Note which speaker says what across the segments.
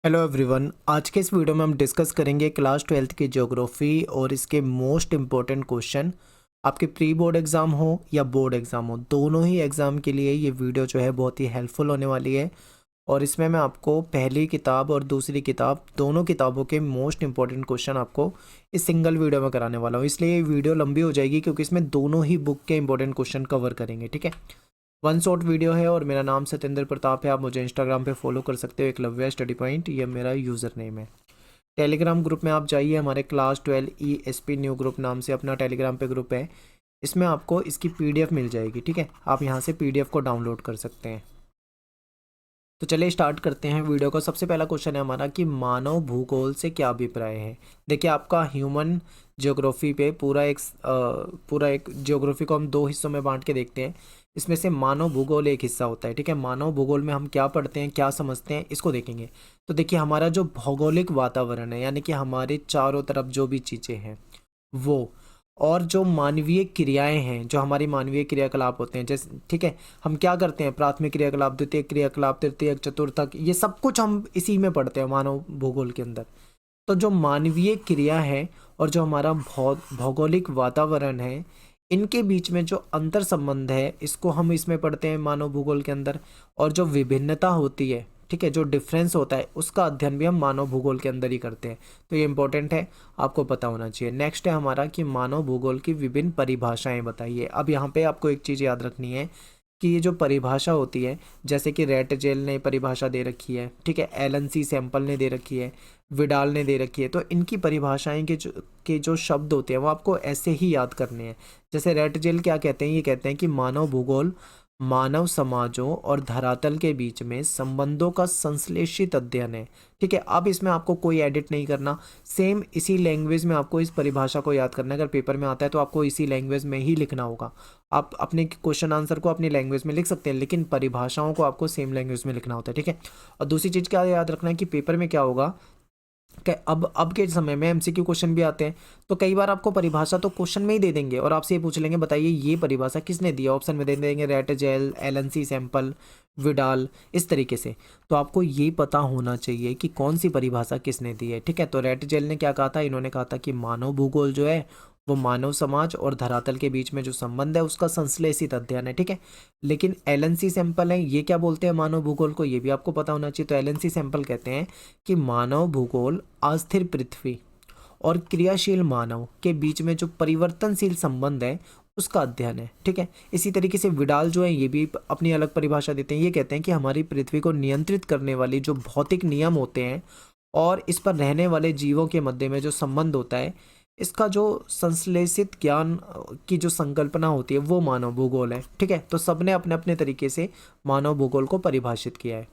Speaker 1: Hello everyone, आज के इस वीडियो में हम डिस्कस करेंगे क्लास 12th की ज्योग्राफी और इसके मोस्ट इम्पोर्टेंट क्वेश्चन। आपके प्री बोर्ड एग्ज़ाम हो या बोर्ड एग्ज़ाम हो, दोनों ही एग्ज़ाम के लिए ये वीडियो जो है बहुत ही हेल्पफुल होने वाली है। और इसमें मैं आपको पहली किताब और दूसरी किताब दोनों किताबों के मोस्ट इंपॉर्टेंट क्वेश्चन आपको इस सिंगल वीडियो में कराने वाला हूँ। इसलिए ये वीडियो लंबी हो जाएगी क्योंकि इसमें दोनों ही बुक के इंपॉर्टेंट क्वेश्चन कवर करेंगे। ठीक है, वन शॉट वीडियो है और मेरा नाम सत्येंद्र प्रताप है। आप मुझे इंस्टाग्राम पे फॉलो कर सकते हो, एकलव्य स्टडी पॉइंट, ये मेरा यूज़र नेम है। टेलीग्राम ग्रुप में आप जाइए, हमारे क्लास 12 ESP न्यू ग्रुप नाम से अपना टेलीग्राम पे ग्रुप है। इसमें आपको इसकी PDF मिल जाएगी। ठीक है, आप यहाँ से PDF को डाउनलोड कर सकते हैं। तो चलिए स्टार्ट करते हैं वीडियो को। सबसे पहला क्वेश्चन है हमारा कि मानव भूगोल से क्या अभिप्राय है। देखिए, आपका ह्यूमन ज्योग्राफी पे पूरा एक ज्योग्राफी को हम दो हिस्सों में बांट के देखते हैं। इसमें से मानव भूगोल एक हिस्सा होता है। ठीक है, मानव भूगोल में हम क्या पढ़ते हैं, क्या समझते हैं, इसको देखेंगे। तो देखिए, हमारा जो भौगोलिक वातावरण है, यानी कि हमारे चारों तरफ जो भी चीज़ें हैं वो, और जो मानवीय क्रियाएं हैं, जो हमारी मानवीय क्रियाकलाप होते हैं, जैसे ठीक है, हम क्या करते हैं, प्राथमिक क्रियाकलाप, द्वितीय क्रियाकलाप, तृतीयक, चतुर्थक, ये सब कुछ हम इसी में पढ़ते हैं मानव भूगोल के अंदर। तो जो मानवीय क्रिया है और जो हमारा भौगोलिक वातावरण है, इनके बीच में जो अंतर संबंध है, इसको हम इसमें पढ़ते हैं मानव भूगोल के अंदर। और जो विभिन्नता होती है, ठीक है, जो डिफरेंस होता है, उसका अध्ययन भी हम मानव भूगोल के अंदर ही करते हैं। तो ये इंपॉर्टेंट है, आपको पता होना चाहिए। नेक्स्ट है हमारा कि मानव भूगोल की विभिन्न परिभाषाएं बताइए। अब यहाँ पे आपको एक चीज़ याद रखनी है कि ये जो परिभाषा होती है, जैसे कि रेट जेल ने परिभाषा दे रखी है, ठीक है, एलन सी सैंपल ने दे रखी है, विडाल ने दे रखी है, तो इनकी परिभाषाएं के जो शब्द होते हैं वो आपको ऐसे ही याद करने हैं। जैसे रेट जेल क्या कहते हैं, ये कहते हैं कि मानव भूगोल मानव समाजों और धरातल के बीच में संबंधों का संश्लेषित अध्ययन है। ठीक है, अब इसमें आपको कोई एडिट नहीं करना, सेम इसी लैंग्वेज में आपको इस परिभाषा को याद करना है। अगर पेपर में आता है तो आपको इसी लैंग्वेज में ही लिखना होगा। आप अपने क्वेश्चन आंसर को अपनी लैंग्वेज में लिख सकते हैं, लेकिन परिभाषाओं को आपको सेम लैंग्वेज में लिखना होता है। ठीक है, और दूसरी चीज़ क्या याद रखना है कि पेपर में क्या होगा कि अब के समय में MCQ क्वेश्चन भी आते हैं। तो कई बार आपको परिभाषा तो क्वेश्चन में ही दे देंगे और आपसे ये पूछ लेंगे, बताइए ये परिभाषा किसने दिया। ऑप्शन में दे देंगे रेट जेल, एलन सी सैंपल, विडाल, इस तरीके से। तो आपको ये पता होना चाहिए कि कौन सी परिभाषा किसने दी है। ठीक है, तो रेट जेल ने क्या कहा था, इन्होंने कहा था कि मानव भूगोल जो है वो मानव समाज और धरातल के बीच में जो संबंध है उसका संश्लेषित अध्ययन है। ठीक है, लेकिन LNC सैंपल है, ये क्या बोलते हैं मानव भूगोल को, ये भी आपको पता होना चाहिए। तो LNC सैंपल कहते हैं कि मानव भूगोल अस्थिर पृथ्वी और क्रियाशील मानव के बीच में जो परिवर्तनशील संबंध है उसका अध्ययन है। ठीक है, इसी तरीके से विडाल जो है ये भी अपनी अलग परिभाषा देते हैं। ये कहते हैं कि हमारी पृथ्वी को नियंत्रित करने वाली जो भौतिक नियम होते हैं और इस पर रहने वाले जीवों के मध्य में जो संबंध होता है, इसका जो संश्लेषित ज्ञान की जो संकल्पना होती है वो मानव भूगोल है। ठीक है, तो सबने अपने अपने तरीके से मानव भूगोल को परिभाषित किया है।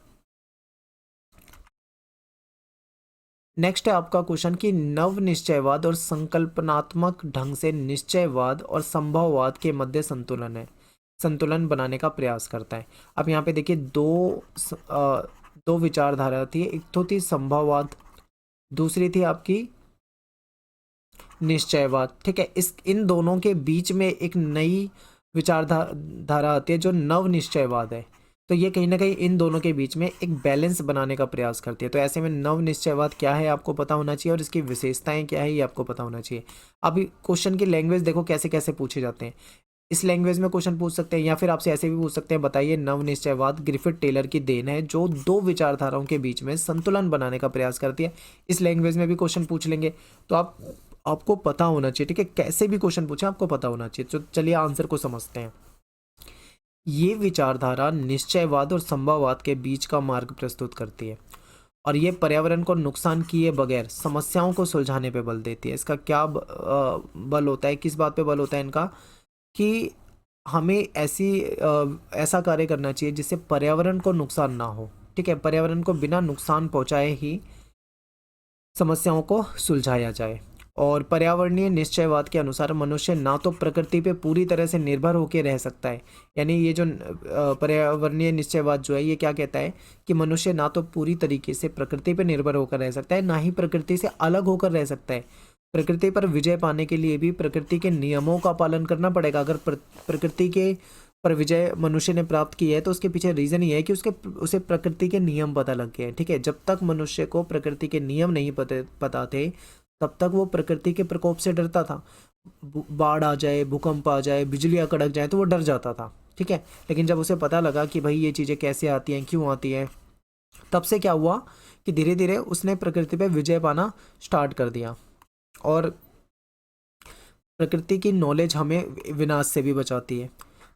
Speaker 1: नेक्स्ट है आपका क्वेश्चन कि नव निश्चयवाद और संकल्पनात्मक ढंग से निश्चयवाद और संभववाद के मध्य संतुलन बनाने का प्रयास करता है। अब यहाँ पे देखिए दो विचारधारा थी, एक तो थी संभववाद, दूसरी थी आपकी निश्चयवाद। ठीक है, इन दोनों के बीच में एक नई विचारधारा आती है जो नव निश्चयवाद है। तो ये कहीं ना कहीं इन दोनों के बीच में एक बैलेंस बनाने का प्रयास करती है। तो ऐसे में नव निश्चयवाद क्या है आपको पता होना चाहिए और इसकी विशेषताएं क्या है ये आपको पता होना चाहिए। अभी क्वेश्चन की लैंग्वेज देखो कैसे कैसे पूछे जाते हैं। इस लैंग्वेज में क्वेश्चन पूछ सकते हैं या फिर आपसे ऐसे भी पूछ सकते हैं, बताइए नव निश्चयवाद ग्रिफिथ टेलर की देन है जो दो विचारधाराओं के बीच में संतुलन बनाने का प्रयास करती है। इस लैंग्वेज में भी क्वेश्चन पूछ लेंगे तो आपको पता होना चाहिए। ठीक है, कैसे भी क्वेश्चन पूछे आपको पता होना चाहिए। तो चलिए आंसर को समझते हैं। ये विचारधारा निश्चयवाद और संभववाद के बीच का मार्ग प्रस्तुत करती है और ये पर्यावरण को नुकसान किए बगैर समस्याओं को सुलझाने पे बल देती है। इसका क्या बल होता है, किस बात पे बल होता है इनका, कि हमें ऐसा कार्य करना चाहिए जिससे पर्यावरण को नुकसान ना हो। ठीक है, पर्यावरण को बिना नुकसान पहुंचाए ही समस्याओं को सुलझाया जाए। और पर्यावरणीय निश्चयवाद के अनुसार मनुष्य ना तो प्रकृति पे पूरी तरह से निर्भर होकर रह सकता है, यानी ये जो पर्यावरणीय निश्चयवाद जो है ये क्या कहता है कि मनुष्य ना तो पूरी तरीके से प्रकृति पे निर्भर होकर रह सकता है, ना ही प्रकृति से अलग होकर रह सकता है। प्रकृति पर विजय पाने के लिए भी प्रकृति के नियमों का पालन करना पड़ेगा। अगर प्रकृति के पर विजय मनुष्य ने प्राप्त की है, तो उसके पीछे रीज़न ये है कि उसे प्रकृति के नियम पता लग गए हैं। ठीक है, जब तक मनुष्य को प्रकृति के नियम नहीं पता थे, तब तक वो प्रकृति के प्रकोप से डरता था। बाढ़ आ जाए, भूकंप आ जाए, बिजलियाँ कड़क जाए तो वो डर जाता था। ठीक है, लेकिन जब उसे पता लगा कि भाई ये चीज़ें कैसे आती हैं, क्यों आती हैं, तब से क्या हुआ कि धीरे धीरे उसने प्रकृति पे विजय पाना स्टार्ट कर दिया। और प्रकृति की नॉलेज हमें विनाश से भी बचाती है।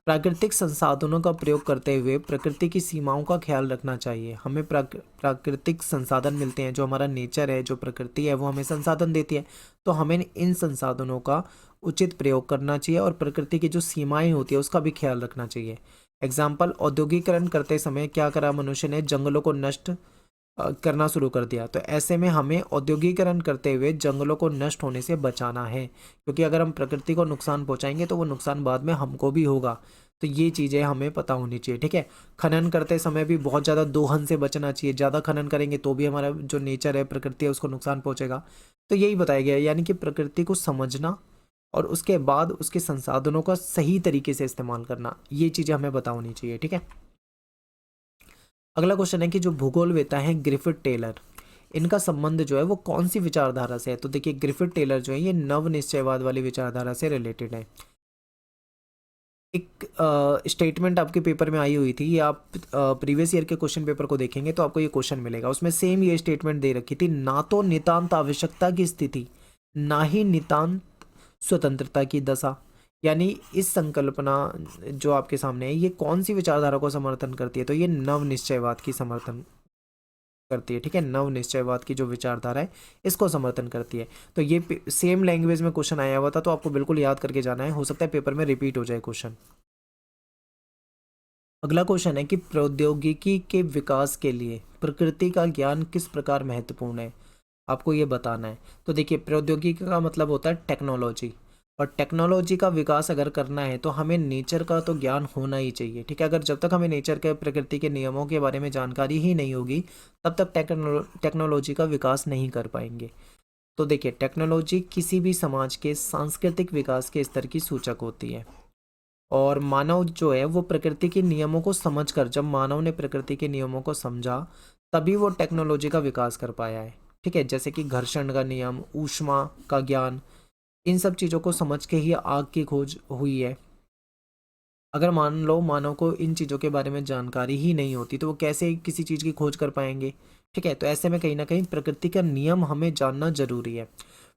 Speaker 1: प्राकृतिक संसाधनों का प्रयोग करते हुए प्रकृति की सीमाओं का ख्याल रखना चाहिए। हमें प्राकृतिक संसाधन मिलते हैं, जो हमारा नेचर है, जो प्रकृति है, वो हमें संसाधन देती है, तो हमें इन संसाधनों का उचित प्रयोग करना चाहिए और प्रकृति की जो सीमाएं होती है उसका भी ख्याल रखना चाहिए। एग्जाम्पल, औद्योगिकरण करते समय क्या करा मनुष्य ने, जंगलों को नष्ट करना शुरू कर दिया। तो ऐसे में हमें औद्योगिकरण करते हुए जंगलों को नष्ट होने से बचाना है, क्योंकि अगर हम प्रकृति को नुकसान पहुंचाएंगे तो वो नुकसान बाद में हमको भी होगा। तो ये चीज़ें हमें पता होनी चाहिए। ठीक है, खनन करते समय भी बहुत ज़्यादा दोहन से बचना चाहिए। ज़्यादा खनन करेंगे तो भी हमारा जो नेचर है, प्रकृति है, उसको नुकसान पहुंचेगा। तो यही बताया गया है, यानी कि प्रकृति को समझना और उसके बाद उसके संसाधनों का सही तरीके से इस्तेमाल करना, ये चीज़ें हमें पता होनी चाहिए। ठीक है, अगला क्वेश्चन है कि जो भूगोलवेता हैं ग्रिफिथ टेलर, इनका संबंध जो है वो कौन सी विचारधारा से है। तो देखिए, ग्रिफिथ टेलर जो है ये नव निश्चयवाद वाली विचारधारा से रिलेटेड है। एक स्टेटमेंट आपके पेपर में आई हुई थी, ये आप प्रीवियस ईयर के क्वेश्चन पेपर को देखेंगे तो आपको ये क्वेश्चन मिलेगा। उसमें सेम ये स्टेटमेंट दे रखी थी, ना तो नितांत आवश्यकता की स्थिति, ना ही नितांत स्वतंत्रता की दशा। यानी इस संकल्पना जो आपके सामने है, ये कौन सी विचारधारा को समर्थन करती है, तो ये नव निश्चयवाद की समर्थन करती है। ठीक है, नव निश्चयवाद की जो विचारधारा है इसको समर्थन करती है। तो ये सेम लैंग्वेज में क्वेश्चन आया हुआ था, तो आपको बिल्कुल याद करके जाना है, हो सकता है पेपर में रिपीट हो जाए क्वेश्चन। अगला क्वेश्चन है कि प्रौद्योगिकी के विकास के लिए प्रकृति का ज्ञान किस प्रकार महत्वपूर्ण है, आपको ये बताना है। तो देखिए, प्रौद्योगिकी का मतलब होता है टेक्नोलॉजी, और टेक्नोलॉजी का विकास अगर करना है तो हमें नेचर का तो ज्ञान होना ही चाहिए। ठीक है, अगर जब तक हमें नेचर के, प्रकृति के नियमों के बारे में जानकारी ही नहीं होगी, तब तक टेक्नोलॉजी का विकास नहीं कर पाएंगे। तो देखिए, टेक्नोलॉजी किसी भी समाज के सांस्कृतिक विकास के स्तर की सूचक होती है। और मानव जो है वो प्रकृति के नियमों को समझकर, जब मानव ने प्रकृति के नियमों को समझा, तभी वो टेक्नोलॉजी का विकास कर पाया है। ठीक है, जैसे कि घर्षण का नियम, ऊष्मा का ज्ञान, इन सब चीज़ों को समझ के ही आग की खोज हुई है। अगर मान लो मानव को इन चीज़ों के बारे में जानकारी ही नहीं होती, तो वो कैसे किसी चीज़ की खोज कर पाएंगे। ठीक है, तो ऐसे में कहीं ना कहीं प्रकृति का नियम हमें जानना जरूरी है।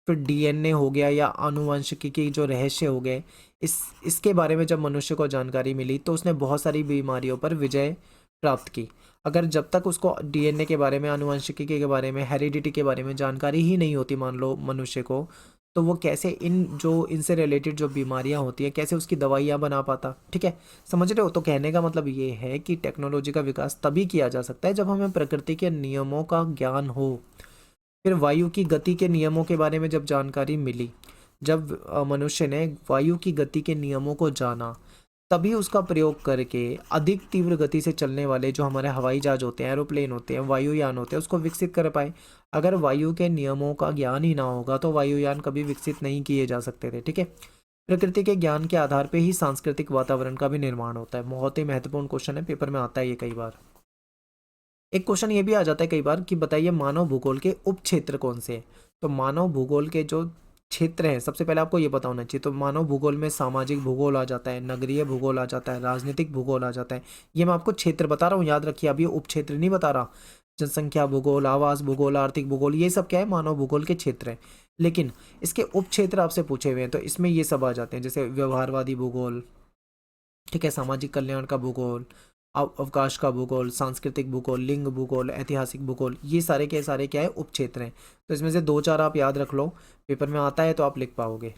Speaker 1: फिर डीएनए हो गया या आनुवंशिकी के जो रहस्य हो गए, इसके बारे में जब मनुष्य को जानकारी मिली तो उसने बहुत सारी बीमारियों पर विजय प्राप्त की। अगर जब तक उसको डीएनए के बारे में, आनुवंशिकी के बारे में, हेरिडिटी के बारे में जानकारी ही नहीं होती मान लो मनुष्य को, तो वो कैसे इनसे रिलेटेड जो बीमारियां होती हैं, कैसे उसकी दवाइयाँ बना पाता। ठीक है, समझ रहे हो। तो कहने का मतलब ये है कि टेक्नोलॉजी का विकास तभी किया जा सकता है जब हमें प्रकृति के नियमों का ज्ञान हो। फिर वायु की गति के नियमों के बारे में जब जानकारी मिली, जब मनुष्य ने वायु की गति के नियमों को जाना, तभी उसका प्रयोग करके अधिक तीव्र गति से चलने वाले जो हमारे हवाई जहाज होते हैं, एरोप्लेन होते हैं, वायुयान होते हैं, उसको विकसित कर पाए। अगर वायु के नियमों का ज्ञान ही ना होगा तो वायुयान कभी विकसित नहीं किए जा सकते थे। ठीक है, प्रकृति के ज्ञान के आधार पर ही सांस्कृतिक वातावरण का भी निर्माण होता है। बहुत ही महत्वपूर्ण क्वेश्चन है, पेपर में आता है ये कई बार। एक क्वेश्चन ये भी आ जाता है कई बार कि बताइए मानव भूगोल के उप क्षेत्र कौन से हैं। तो मानव भूगोल के जो क्षेत्र हैं, सबसे पहले आपको ये पता होना चाहिए। तो मानव भूगोल में सामाजिक भूगोल आ जाता है, नगरीय भूगोल आ जाता है, राजनीतिक भूगोल आ जाता है। ये मैं आपको क्षेत्र बता रहा हूँ, याद रखिए, अभी उप क्षेत्र नहीं बता रहा। जनसंख्या भूगोल, आवास भूगोल, आर्थिक भूगोल, ये सब क्या है, मानव भूगोल के क्षेत्र है। लेकिन इसके उप क्षेत्र आपसे पूछे हुए हैं, तो इसमें ये सब आ जाते हैं, जैसे व्यवहारवादी भूगोल, ठीक है, सामाजिक कल्याण का भूगोल, अवकाश का भूगोल, सांस्कृतिक भूगोल, लिंग भूगोल, ऐतिहासिक भूगोल, ये सारे के सारे क्या है, उप क्षेत्र हैं। तो इसमें से 2-4 आप याद रख लो, पेपर में आता है तो आप लिख पाओगे।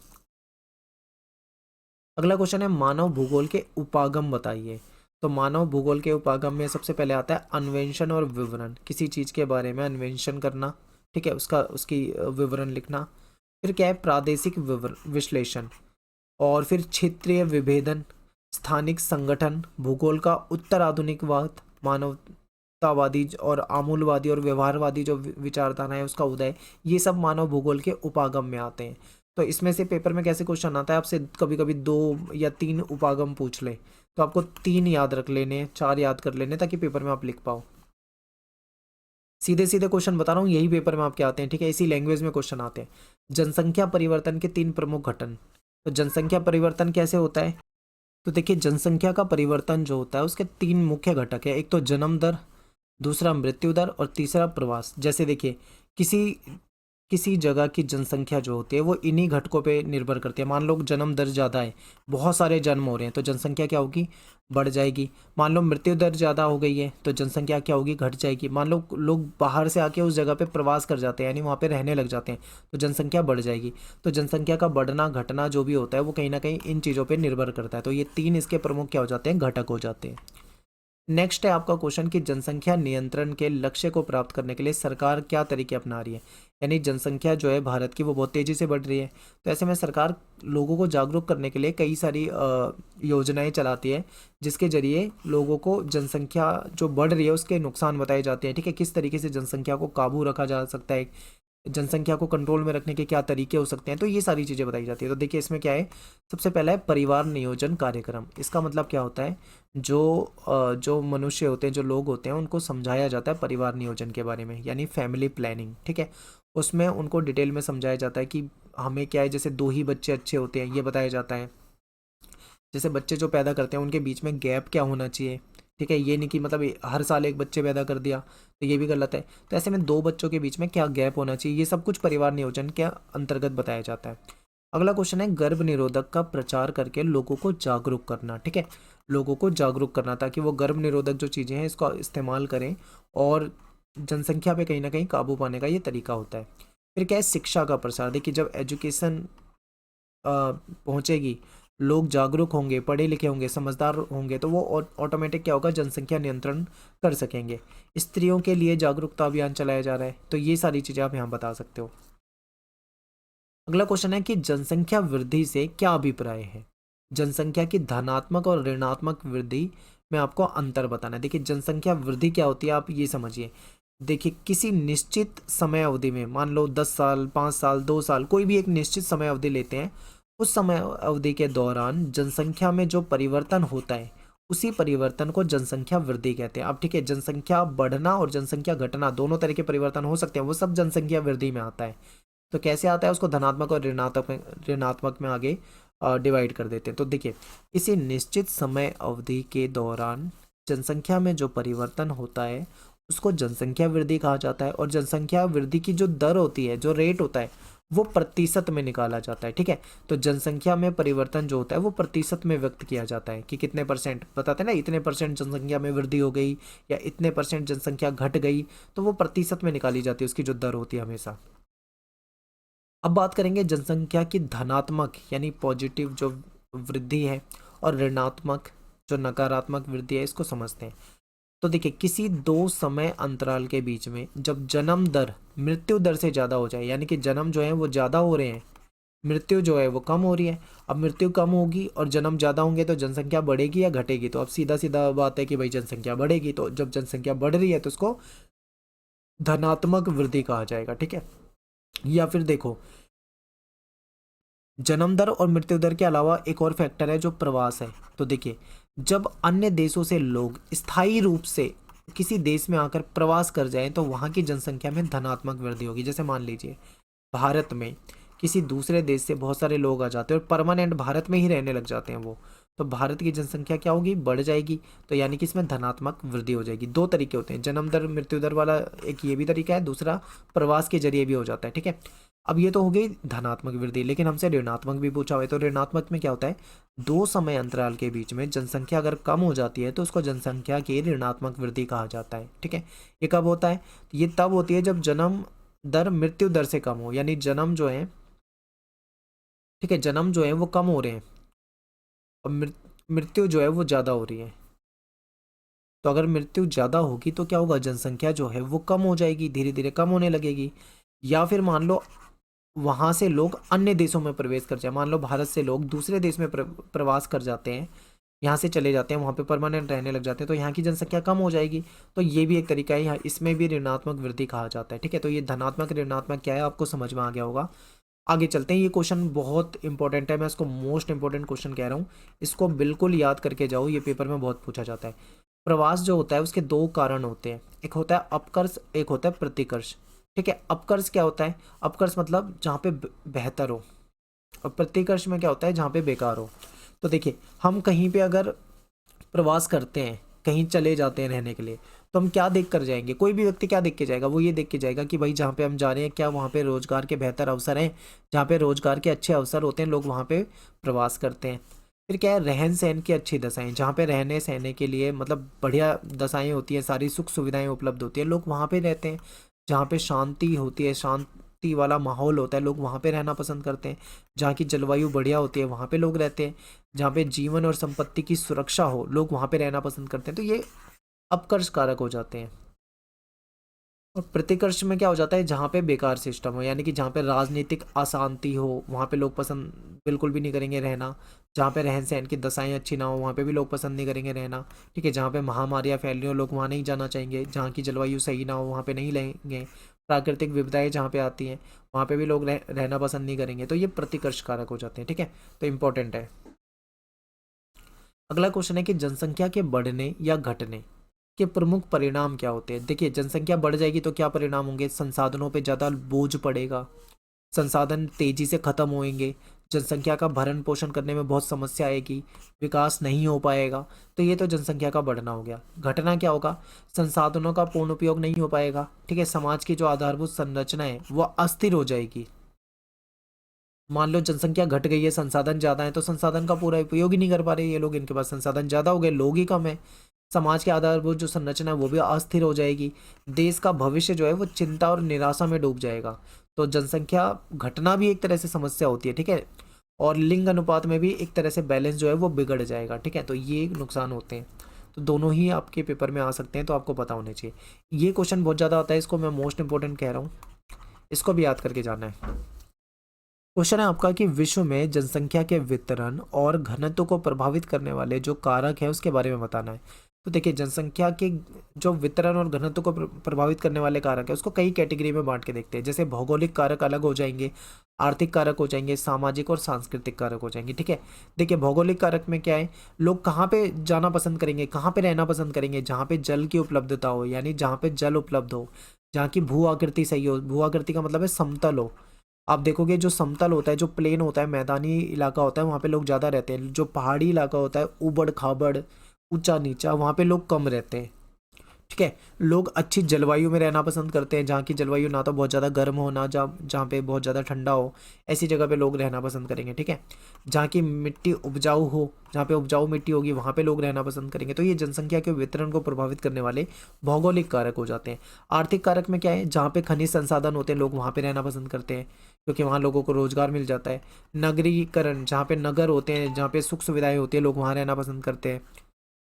Speaker 1: अगला क्वेश्चन है मानव भूगोल के उपागम बताइए। तो मानव भूगोल के उपागम में सबसे पहले आता है अन्वेषण और विवरण, किसी चीज़ के बारे में अन्वेषण करना। ठीक है, उसकी विवरण लिखना। फिर क्या है, प्रादेशिक विश्लेषण, और फिर क्षेत्रीय विभेदन, स्थानिक संगठन, भूगोल का उत्तर आधुनिकवाद, मानवतावादी और आमूलवादी और व्यवहारवादी जो विचारधारा है उसका उदय, ये सब मानव भूगोल के उपागम में आते हैं। तो इसमें से पेपर में कैसे क्वेश्चन आता है, आपसे कभी कभी 2 या 3 उपागम पूछ ले, तो आपको 3 याद रख लेने, 4 याद कर लेने ताकि पेपर में आप लिख पाओ। सीधे सीधे क्वेश्चन बता रहा हूँ, यही पेपर में आपके आते हैं, ठीक है, इसी लैंग्वेज में क्वेश्चन आते हैं। जनसंख्या परिवर्तन के 3 प्रमुख घटन। तो जनसंख्या परिवर्तन कैसे होता है? तो देखिए, जनसंख्या का परिवर्तन जो होता है उसके 3 मुख्य घटक है। एक तो जन्म दर, दूसरा मृत्यु दर और तीसरा प्रवास। जैसे देखिए, किसी किसी जगह की जनसंख्या जो होती है वो इन्हीं घटकों पे निर्भर करती है। मान लो जन्म दर ज़्यादा है, बहुत सारे जन्म हो रहे हैं, तो जनसंख्या क्या होगी? बढ़ जाएगी। मान लो मृत्यु दर ज़्यादा हो गई है तो जनसंख्या क्या होगी? घट जाएगी। मान लो लोग बाहर से आके उस जगह पे प्रवास कर जाते हैं, यानी वहाँ पे रहने लग जाते हैं, तो जनसंख्या बढ़ जाएगी। तो जनसंख्या का बढ़ना घटना जो भी होता है वो कहीं ना कहीं इन चीज़ों पर निर्भर करता है। तो ये 3 इसके प्रमुख क्या हो जाते हैं? घटक हो जाते हैं। नेक्स्ट है आपका क्वेश्चन कि जनसंख्या नियंत्रण के लक्ष्य को प्राप्त करने के लिए सरकार क्या तरीके अपना रही है। यानी जनसंख्या जो है भारत की वो बहुत तेज़ी से बढ़ रही है, तो ऐसे में सरकार लोगों को जागरूक करने के लिए कई सारी योजनाएं चलाती है, जिसके जरिए लोगों को जनसंख्या जो बढ़ रही है उसके नुकसान बताए जाते हैं। ठीक है, किस तरीके से जनसंख्या को काबू रखा जा सकता है, जनसंख्या को कंट्रोल में रखने के क्या तरीके हो सकते हैं, तो ये सारी चीज़ें बताई जाती है। तो देखिए, इसमें क्या है, सबसे पहला है परिवार नियोजन कार्यक्रम। इसका मतलब क्या होता है? जो मनुष्य होते हैं, जो लोग होते हैं, उनको समझाया जाता है परिवार नियोजन के बारे में, यानी फैमिली प्लानिंग। ठीक है, उसमें उनको डिटेल में समझाया जाता है कि हमें क्या है, जैसे 2 ही बच्चे अच्छे होते हैं ये बताया जाता है। जैसे बच्चे जो पैदा करते हैं उनके बीच में गैप क्या होना चाहिए। ठीक है, ये नहीं कि मतलब हर साल एक बच्चे पैदा कर दिया, तो ये भी गलत है। तो ऐसे में 2 बच्चों के बीच में क्या गैप होना चाहिए, ये सब कुछ परिवार नियोजन के अंतर्गत बताया जाता है। अगला क्वेश्चन है गर्भ निरोधक का प्रचार करके लोगों को जागरूक करना। ठीक है, लोगों को जागरूक करना ताकि वो गर्भ निरोधक जो चीज़ें हैं इसको इस्तेमाल करें, और जनसंख्या पे कहीं ना कहीं काबू पाने का ये तरीका होता है। फिर क्या है, शिक्षा का प्रसार। देखिए, जब एजुकेशन पहुंचेगी, लोग जागरूक होंगे, पढ़े लिखे होंगे, समझदार होंगे, तो वो ऑटोमेटिक क्या होगा, जनसंख्या नियंत्रण कर सकेंगे। स्त्रियों के लिए जागरूकता अभियान चलाया जा रहा है, तो ये सारी चीज़ें आप यहाँ बता सकते हो। अगला क्वेश्चन है कि जनसंख्या वृद्धि से क्या अभिप्राय है। जनसंख्या की धनात्मक और ऋणात्मक वृद्धि में आपको अंतर बताना है। देखिए, जनसंख्या वृद्धि क्या होती है आप ये समझिए। देखिए, किसी निश्चित समय अवधि में, मान लो 10 साल, 5 साल, 2 साल, कोई भी एक निश्चित समय अवधि लेते हैं, उस समय अवधि के दौरान जनसंख्या में जो परिवर्तन होता है उसी परिवर्तन को जनसंख्या वृद्धि कहते हैं। अब ठीक है, जनसंख्या बढ़ना और जनसंख्या घटना दोनों तरह के परिवर्तन हो सकते हैं, वो सब जनसंख्या वृद्धि में आता है। तो कैसे आता है, उसको धनात्मक और ऋणात्मक में आगे डिवाइड कर देते हैं। तो देखिए, किसी निश्चित समय अवधि के दौरान जनसंख्या में जो परिवर्तन होता है उसको जनसंख्या वृद्धि कहा जाता है, और जनसंख्या वृद्धि की जो दर होती है, जो रेट होता है, वो प्रतिशत में निकाला जाता है। ठीक है, तो जनसंख्या में परिवर्तन जो होता है वो प्रतिशत में व्यक्त किया जाता है कि कितने परसेंट, बताते हैं ना, इतने परसेंट जनसंख्या में वृद्धि हो गई या इतने परसेंट जनसंख्या घट गई, तो वो प्रतिशत में निकाली जाती है, उसकी जो दर होती है हमेशा। अब बात करेंगे जनसंख्या की धनात्मक यानी पॉजिटिव जो वृद्धि है, और ऋणात्मक जो नकारात्मक वृद्धि है, इसको समझते हैं। तो देखिए, किसी 2 समय अंतराल के बीच में जब जन्म दर मृत्यु दर से ज़्यादा हो जाए, यानी कि जन्म जो है वो ज़्यादा हो रहे हैं, मृत्यु जो है वो कम हो रही है। अब मृत्यु कम होगी और जन्म ज़्यादा होंगे तो जनसंख्या बढ़ेगी या घटेगी? तो अब सीधा सीधा बात है कि भाई जनसंख्या बढ़ेगी। तो जब जनसंख्या बढ़ रही है तो उसको धनात्मक वृद्धि कहा जाएगा। ठीक है, या फिर देखो, जन्म दर और मृत्यु दर के अलावा एक और फैक्टर है जो प्रवास है। तो देखिए, जब अन्य देशों से लोग स्थायी रूप से किसी देश में आकर प्रवास कर जाएं तो वहाँ की जनसंख्या में धनात्मक वृद्धि होगी। जैसे मान लीजिए, भारत में किसी दूसरे देश से बहुत सारे लोग आ जाते हैं और परमानेंट भारत में ही रहने लग जाते हैं वो, तो भारत की जनसंख्या क्या होगी? बढ़ जाएगी। तो यानी कि इसमें धनात्मक वृद्धि हो जाएगी। 2 तरीके होते हैं, जन्म दर मृत्यु दर वाला एक ये भी तरीका है, दूसरा प्रवास के जरिए भी हो जाता है। ठीक है, अब ये तो हो गई धनात्मक वृद्धि, लेकिन हमसे ऋणात्मक भी पूछा हुआ है। तो ऋणात्मक में क्या होता है, 2 समय अंतराल के बीच में जनसंख्या अगर कम हो जाती है तो उसको जनसंख्या की ऋणात्मक वृद्धि कहा जाता है। ठीक है, ये कब होता है? ये तब होती है जब जन्म दर मृत्यु दर से कम हो, यानी जन्म जो है, ठीक है, जन्म जो है वो कम हो रहे हैं और मृत्यु जो है वो ज़्यादा हो रही है। तो अगर मृत्यु ज़्यादा होगी तो क्या होगा, जनसंख्या जो है वो कम हो जाएगी, धीरे धीरे कम होने लगेगी। या फिर मान लो वहाँ से लोग अन्य देशों में प्रवेश कर जाए, मान लो भारत से लोग दूसरे देश में प्रवास कर जाते हैं, यहाँ से चले जाते हैं, वहाँ पे परमानेंट रहने लग जाते हैं, तो यहाँ की जनसंख्या कम हो जाएगी। तो ये भी एक तरीका है, यहाँ इसमें भी ऋणात्मक वृद्धि कहा जाता है। ठीक है, तो ये धनात्मक ऋणात्मक क्या है आपको समझ में आ गया होगा। आगे चलते हैं, ये क्वेश्चन बहुत इंपॉर्टेंट है, मैं इसको मोस्ट इंपॉर्टेंट क्वेश्चन कह रहा हूँ, इसको बिल्कुल याद करके जाओ, ये पेपर में बहुत पूछा जाता है। प्रवास जो होता है उसके दो कारण होते हैं, एक होता है अपकर्ष, एक होता है प्रतिकर्ष। ठीक है, अपकर्ष क्या होता है? अपकर्ष मतलब जहाँ पे बेहतर हो, और प्रतिकर्ष में क्या होता है? जहाँ पे बेकार हो। तो देखिए, हम कहीं पे अगर प्रवास करते हैं, कहीं चले जाते हैं रहने के लिए, तो हम क्या देख कर जाएंगे? कोई भी व्यक्ति क्या देख के जाएगा? वो ये देख के जाएगा कि भाई जहाँ पे हम जा रहे हैं क्या वहाँ पे रोजगार के बेहतर अवसर हैं, जहाँ पे रोजगार के अच्छे अवसर होते हैं, लोग वहाँ पे प्रवास करते हैं। फिर क्या है? रहन सहन की अच्छी दशाएं, जहाँ पे रहने सहने के लिए मतलब बढ़िया दशाएं होती हैं, सारी सुख सुविधाएं उपलब्ध होती है, लोग वहाँ पे रहते हैं। जहाँ पे शांति होती है, शांति वाला माहौल होता है, लोग वहाँ पे रहना पसंद करते हैं। जहाँ की जलवायु बढ़िया होती है वहाँ पे लोग रहते हैं। जहाँ पे जीवन और संपत्ति की सुरक्षा हो, लोग वहाँ पे रहना पसंद करते हैं। तो ये अपकर्ष कारक हो जाते हैं। और प्रतिकर्ष में क्या हो जाता है? जहाँ पे बेकार सिस्टम हो, यानी कि जहाँ पे राजनीतिक अशांति हो, वहाँ पे लोग पसंद बिल्कुल भी नहीं करेंगे रहना। जहाँ पे रहन सहन की दशाएं अच्छी ना हो, वहाँ पे भी लोग पसंद नहीं करेंगे रहना। ठीक है, जहाँ पे महामारियाँ फैल रही हो, लोग वहाँ नहीं जाना चाहेंगे। जहाँ की जलवायु सही ना हो, वहाँ पे नहीं रहेंगे। प्राकृतिक विपदाएं जहाँ पे आती हैं, वहाँ पे भी लोग रहना पसंद नहीं करेंगे। तो ये प्रतिकर्ष कारक हो जाते हैं। ठीक है, तो इंपॉर्टेंट है। अगला क्वेश्चन है कि जनसंख्या के बढ़ने या घटने के प्रमुख परिणाम क्या होते हैं? देखिए, जनसंख्या बढ़ जाएगी तो क्या परिणाम होंगे? संसाधनों पे ज़्यादा बोझ पड़ेगा, संसाधन तेजी से खत्म होंगे, जनसंख्या का भरण पोषण करने में बहुत समस्या आएगी, विकास नहीं हो पाएगा। तो ये तो जनसंख्या का बढ़ना हो गया। घटना क्या होगा? संसाधनों का पूर्ण उपयोग नहीं हो पाएगा। ठीक है, समाज की जो आधारभूत संरचना है वह अस्थिर हो जाएगी। मान लो जनसंख्या घट गई है, संसाधन ज़्यादा है, तो संसाधन का पूरा उपयोग ही नहीं कर पा रहे ये लोग, इनके पास संसाधन ज़्यादा हो गए, लोग ही कम है। समाज के आधारभूत जो संरचना है वो भी अस्थिर हो जाएगी। देश का भविष्य जो है वो चिंता और निराशा में डूब जाएगा। तो जनसंख्या घटना भी एक तरह से समस्या होती है। ठीक है, और लिंग अनुपात में भी एक तरह से बैलेंस जो है वो बिगड़ जाएगा। ठीक है, तो ये नुकसान होते हैं। तो दोनों ही आपके पेपर में आ सकते हैं, तो आपको पता होने चाहिए। ये क्वेश्चन बहुत ज़्यादा आता है, इसको मैं मोस्ट इंपॉर्टेंट कह रहा हूँ, इसको भी याद करके जाना है। क्वेश्चन है आपका कि विश्व में जनसंख्या के वितरण और घनत्व को प्रभावित करने वाले जो कारक है उसके बारे में बताना है। तो देखिए, जनसंख्या के जो वितरण और घनत्व को प्रभावित करने वाले कारक है उसको कई कैटेगरी में बांट के देखते हैं। जैसे भौगोलिक कारक अलग हो जाएंगे, आर्थिक कारक हो जाएंगे, सामाजिक और सांस्कृतिक कारक हो जाएंगे। ठीक है, देखिए भौगोलिक कारक में क्या है? लोग कहाँ पे जाना पसंद करेंगे, कहाँ पे रहना पसंद करेंगे? जहाँ पे जल की उपलब्धता हो, यानी जहाँ पे जल उपलब्ध हो, जहाँ की भू आकृति सही हो। भू आकृति का मतलब है समतल हो। आप देखोगे जो समतल होता है, जो प्लेन होता है, मैदानी इलाका होता है, वहाँ पे लोग ज़्यादा रहते हैं। जो पहाड़ी इलाका होता है, ऊबड़ खाबड़, ऊंचा नीचा, वहाँ पे लोग कम रहते हैं। ठीक है, लोग अच्छी जलवायु में रहना पसंद करते हैं, जहाँ की जलवायु ना तो बहुत ज़्यादा गर्म हो, ना जहाँ पे बहुत ज़्यादा ठंडा हो। ऐसी जगह पे लोग रहना पसंद करेंगे। ठीक है, जहाँ की मिट्टी उपजाऊ हो, जहाँ पे उपजाऊ मिट्टी होगी वहाँ पे लोग रहना पसंद करेंगे। तो ये जनसंख्या के वितरण को प्रभावित करने वाले भौगोलिक कारक हो जाते हैं। आर्थिक कारक में क्या है? जहाँ पे खनिज संसाधन होते हैं, लोग वहाँ पे रहना पसंद करते हैं, क्योंकि वहाँ लोगों को रोजगार मिल जाता है। नगरीकरण, जहाँ पे नगर होते हैं, जहाँ पे सुख सुविधाएं होती है, लोग वहाँ रहना पसंद करते हैं।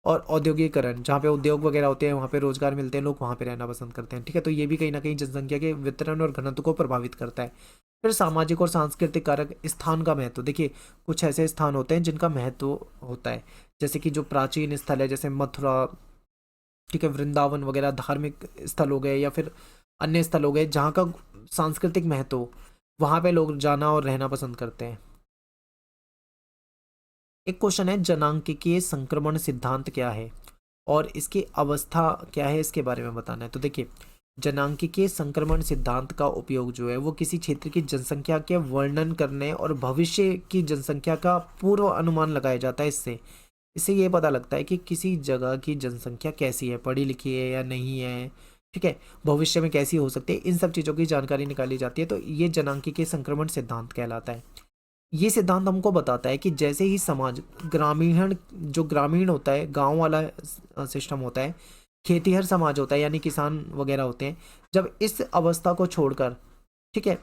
Speaker 1: और औद्योगिकरण, जहाँ पे उद्योग वगैरह होते हैं, वहाँ पे रोजगार मिलते हैं, लोग वहाँ पे रहना पसंद करते हैं। ठीक है, तो ये भी कहीं ना कहीं जनसंख्या के वितरण और घनत्व को प्रभावित करता है। फिर सामाजिक और सांस्कृतिक कारक, स्थान का महत्व। देखिए, कुछ ऐसे स्थान होते हैं जिनका महत्व होता है, जैसे कि जो प्राचीन स्थल है, जैसे मथुरा, ठीक है, वृंदावन वगैरह धार्मिक स्थल हो गए, या फिर अन्य स्थल हो गए जहाँ का सांस्कृतिक महत्व हो, वहाँ पे लोग जाना और रहना पसंद करते हैं। एक क्वेश्चन है, जनांकीय संक्रमण सिद्धांत क्या है और इसकी अवस्था क्या है, इसके बारे में बताना है। तो देखिए, जनांकीय संक्रमण सिद्धांत का उपयोग जो है वो किसी क्षेत्र की जनसंख्या के वर्णन करने और भविष्य की जनसंख्या का पूर्व अनुमान लगाया जाता है। इससे इससे ये पता लगता है कि किसी जगह की जनसंख्या कैसी है, पढ़ी लिखी है या नहीं है। ठीक है, भविष्य में कैसी हो सकती है, इन सब चीज़ों की जानकारी निकाली जाती है। तो ये जनांकीय संक्रमण सिद्धांत कहलाता है। ये सिद्धांत हमको बताता है कि जैसे ही समाज ग्रामीण, जो ग्रामीण होता है, गांव वाला सिस्टम होता है, खेतीहर समाज होता है, यानी किसान वगैरह होते हैं, जब इस अवस्था को छोड़कर, ठीक है,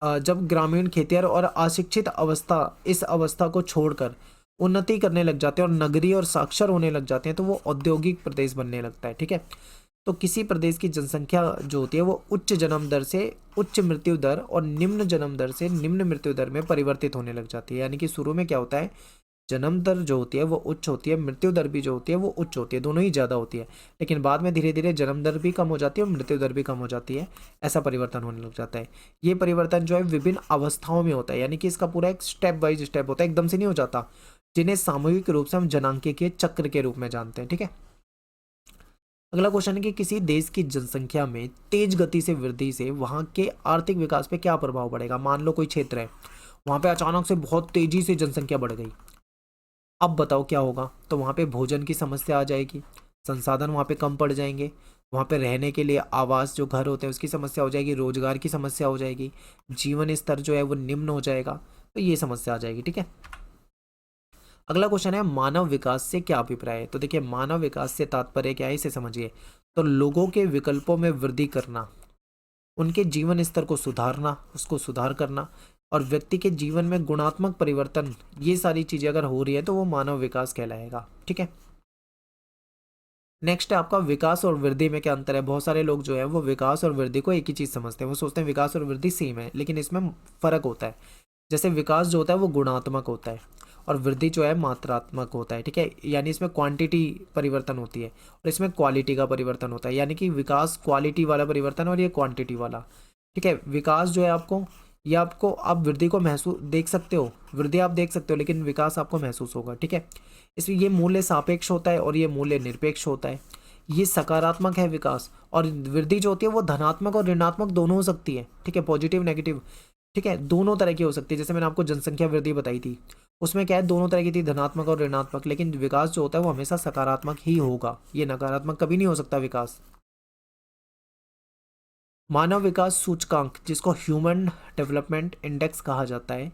Speaker 1: जब ग्रामीण खेतीहर और अशिक्षित अवस्था, इस अवस्था को छोड़कर उन्नति करने लग जाते हैं और नगरीय और साक्षर होने लग जाते हैं, तो वो औद्योगिक प्रदेश बनने लगता है। ठीक है, तो किसी प्रदेश की जनसंख्या जो होती है वो उच्च जन्म दर से उच्च मृत्यु दर और निम्न जन्म दर से निम्न मृत्यु दर में परिवर्तित होने लग जाती है। यानी कि शुरू में क्या होता है, जन्म दर जो होती है वो उच्च होती है, मृत्यु दर भी जो होती है वो उच्च होती है, दोनों ही ज़्यादा होती है। लेकिन बाद में धीरे धीरे जन्म दर भी कम हो जाती है और मृत्यु दर भी कम हो जाती है, ऐसा परिवर्तन होने लग जाता है। ये परिवर्तन जो है विभिन्न अवस्थाओं में होता है, यानी कि इसका पूरा एक स्टेप बाय स्टेप होता है, एकदम से नहीं हो जाता, जिन्हें सामूहिक रूप से हम जनांकीय चक्र के रूप में जानते हैं। ठीक है, अगला क्वेश्चन है कि किसी देश की जनसंख्या में तेज गति से वृद्धि से वहां के आर्थिक विकास पे क्या प्रभाव पड़ेगा। मान लो कोई क्षेत्र है, वहां पे अचानक से बहुत तेजी से जनसंख्या बढ़ गई, अब बताओ क्या होगा। तो वहां पे भोजन की समस्या आ जाएगी, संसाधन वहां पे कम पड़ जाएंगे, वहां पे रहने के लिए आवास जो घर होते हैं उसकी समस्या हो जाएगी, रोजगार की समस्या हो जाएगी, जीवन स्तर जो है वो निम्न हो जाएगा, तो ये समस्या आ जाएगी। ठीक है, अगला क्वेश्चन है मानव विकास से क्या अभिप्राय है। तो देखिए, मानव विकास से तात्पर्य क्या है, इसे समझिए। तो लोगों के विकल्पों में वृद्धि करना, उनके जीवन स्तर को सुधारना, उसको सुधार करना, और व्यक्ति के जीवन में गुणात्मक परिवर्तन, ये सारी चीजें अगर हो रही है तो वो मानव विकास कहलाएगा। ठीक है, नेक्स्ट है आपका विकास और वृद्धि में क्या अंतर है। बहुत सारे लोग जो है वो विकास और वृद्धि को एक ही चीज समझते हैं, वो सोचते हैं विकास और वृद्धि सेम है, लेकिन इसमें फर्क होता है। जैसे विकास जो होता है वो गुणात्मक होता है और वृद्धि जो है मात्रात्मक होता है। ठीक है, यानी इसमें क्वांटिटी परिवर्तन होती है और इसमें क्वालिटी का परिवर्तन होता है, यानी कि विकास क्वालिटी वाला परिवर्तन और ये क्वांटिटी वाला। ठीक है, विकास जो है आपको, ये आपको, आप वृद्धि को महसूस देख सकते हो, वृद्धि आप देख सकते हो, लेकिन विकास आपको महसूस होगा। ठीक है, इसमें ये मूल्य सापेक्ष होता है और ये मूल्य निरपेक्ष होता है। ये सकारात्मक है विकास, और वृद्धि जो होती है वो धनात्मक और ऋणात्मक दोनों हो सकती है। ठीक है, पॉजिटिव नेगेटिव, ठीक है, दोनों तरह की हो सकती है। जैसे मैंने आपको जनसंख्या वृद्धि बताई थी, उसमें क्या है, दोनों तरह की थी, धनात्मक और ऋणात्मक, लेकिन विकास जो होता है वो हमेशा सकारात्मक ही होगा, ये नकारात्मक कभी नहीं हो सकता विकास। मानव विकास सूचकांक, जिसको ह्यूमन डेवलपमेंट इंडेक्स कहा जाता है,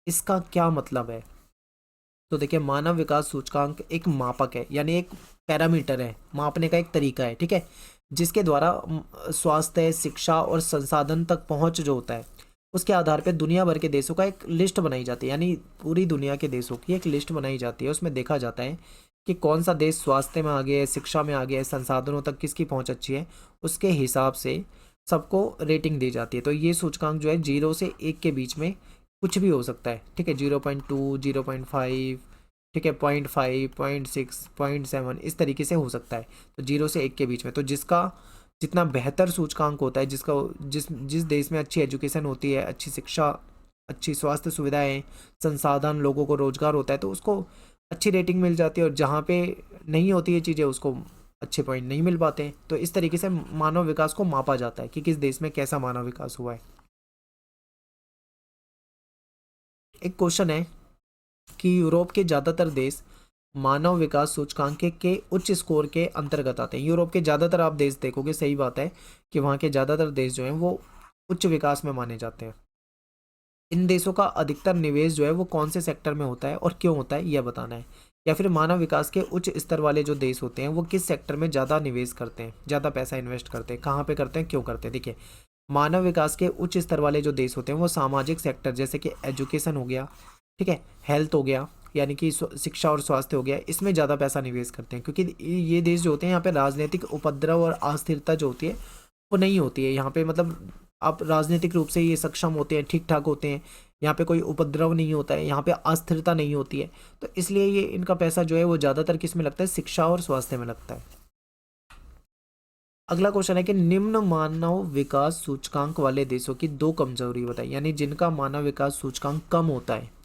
Speaker 1: इसका क्या मतलब है। तो देखिए, मानव विकास सूचकांक एक मापक है, यानी एक पैरामीटर है, मापने का एक तरीका है। ठीक है, जिसके द्वारा स्वास्थ्य, शिक्षा और संसाधन तक पहुंच जो होता है, उसके आधार पर दुनिया भर के देशों का एक लिस्ट बनाई जाती है, यानी पूरी दुनिया के देशों की एक लिस्ट बनाई जाती है। उसमें देखा जाता है कि कौन सा देश स्वास्थ्य में आगे है, शिक्षा में आगे है, संसाधनों तक किसकी पहुंच अच्छी है, उसके हिसाब से सबको रेटिंग दी जाती है। तो ये सूचकांक जो है 0 से 1 के बीच में कुछ भी हो सकता है। ठीक है, 0.2, 0.5, ठीक है, 0.5, 0.6, 0.7, इस तरीके से हो सकता है। तो 0 से 1 के बीच में, तो जिसका जितना बेहतर सूचकांक होता है, जिसका जिस देश में अच्छी एजुकेशन होती है, अच्छी शिक्षा, अच्छी स्वास्थ्य सुविधाएं, संसाधन, लोगों को रोजगार होता है, तो उसको अच्छी रेटिंग मिल जाती है, और जहाँ पे नहीं होती है चीज़ें उसको अच्छे पॉइंट नहीं मिल पाते हैं। तो इस तरीके से मानव विकास को मापा जाता है कि किस देश में कैसा मानव विकास हुआ है। एक क्वेश्चन है कि यूरोप के ज़्यादातर देश मानव विकास सूचकांक के उच्च स्कोर के अंतर्गत आते हैं। यूरोप के ज़्यादातर आप देश देखोगे, सही बात है कि वहाँ के ज़्यादातर देश जो हैं वो उच्च विकास में माने जाते हैं। इन देशों का अधिकतर निवेश जो है वो कौन से सेक्टर में होता है और क्यों होता है, यह बताना है। या फिर मानव विकास के उच्च स्तर वाले जो देश होते हैं वो किस सेक्टर में ज़्यादा निवेश करते हैं, ज़्यादा पैसा इन्वेस्ट करते हैं, कहाँ पे करते हैं, क्यों करते हैं। देखिए, मानव विकास के उच्च स्तर वाले जो देश होते हैं वो सामाजिक सेक्टर, जैसे कि एजुकेशन हो गया, ठीक है, हेल्थ हो गया, यानी कि शिक्षा और स्वास्थ्य हो गया, इसमें ज़्यादा पैसा निवेश करते हैं। क्योंकि ये देश जो होते हैं यहाँ पे राजनीतिक उपद्रव और अस्थिरता जो होती है वो नहीं होती है। यहाँ पे मतलब आप राजनीतिक रूप से ये सक्षम होते हैं, ठीक ठाक होते हैं, यहाँ पे कोई उपद्रव नहीं होता है, यहाँ पे अस्थिरता नहीं होती है। तो इसलिए ये इनका पैसा जो है वो ज़्यादातर किस में लगता है, शिक्षा और स्वास्थ्य में लगता है। अगला क्वेश्चन है कि निम्न मानव विकास सूचकांक वाले देशों की दो कमजोरी बताइए, यानी जिनका मानव विकास सूचकांक कम होता है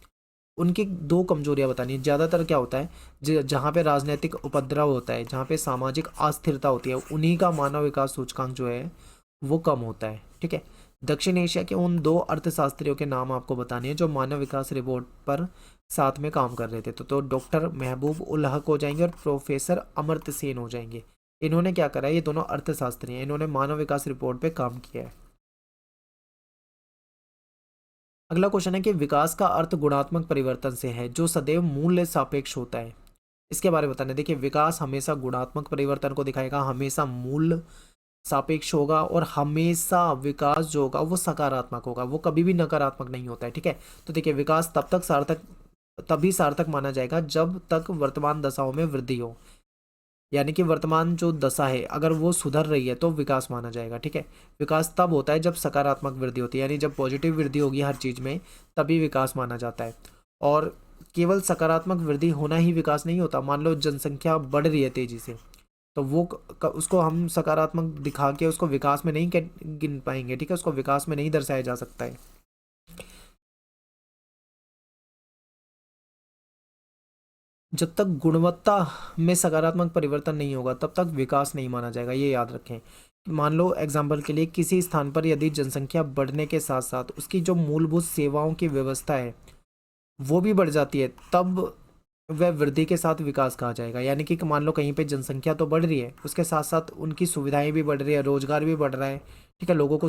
Speaker 1: उनकी दो कमजोरियां बतानी है। ज़्यादातर क्या होता है, जहाँ पे राजनीतिक उपद्रव होता है, जहाँ पे सामाजिक अस्थिरता होती है, उन्हीं का मानव विकास सूचकांक जो है वो कम होता है। ठीक है, दक्षिण एशिया के उन दो अर्थशास्त्रियों के नाम आपको बताने हैं जो मानव विकास रिपोर्ट पर साथ में काम कर रहे थे। तो डॉक्टर महबूब उल हक हो जाएंगे और प्रोफेसर अमर्त्य सेन हो जाएंगे। इन्होंने क्या करा है, ये दोनों अर्थशास्त्री हैं, इन्होंने मानव विकास रिपोर्ट पे काम किया है। अगला क्वेश्चन है कि विकास का अर्थ गुणात्मक परिवर्तन से है जो सदैव मूल्य सापेक्ष होता है, इसके बारे में बताना है। देखिए, विकास हमेशा गुणात्मक परिवर्तन को दिखाएगा, हमेशा मूल्य सापेक्ष होगा, और हमेशा विकास जो होगा वो सकारात्मक होगा, वो कभी भी नकारात्मक नहीं होता है। ठीक है, तो देखिए, विकास तभी सार्थक माना जाएगा जब तक वर्तमान दशाओं में वृद्धि हो, यानी कि वर्तमान जो दशा है अगर वो सुधर रही है तो विकास माना जाएगा। ठीक है, विकास तब होता है जब सकारात्मक वृद्धि होती है, यानी जब पॉजिटिव वृद्धि होगी हर चीज़ में, तभी विकास माना जाता है। और केवल सकारात्मक वृद्धि होना ही विकास नहीं होता। मान लो जनसंख्या बढ़ रही है तेजी से, तो वो उसको हम सकारात्मक दिखा के उसको विकास में नहीं गिन पाएंगे, ठीक है, उसको विकास में नहीं दर्शाया जा सकता है। जब तक गुणवत्ता में सकारात्मक परिवर्तन नहीं होगा तब तक विकास नहीं माना जाएगा, ये याद रखें। मान लो एग्जाम्पल के लिए किसी स्थान पर यदि जनसंख्या बढ़ने के साथ साथ उसकी जो मूलभूत सेवाओं की व्यवस्था है वो भी बढ़ जाती है, तब वह वृद्धि के साथ विकास कहा जाएगा। यानी कि मान लो कहीं पे जनसंख्या तो बढ़ रही है, उसके साथ साथ उनकी सुविधाएं भी बढ़ रही है, रोजगार भी बढ़ रहा है, ठीक है, लोगों को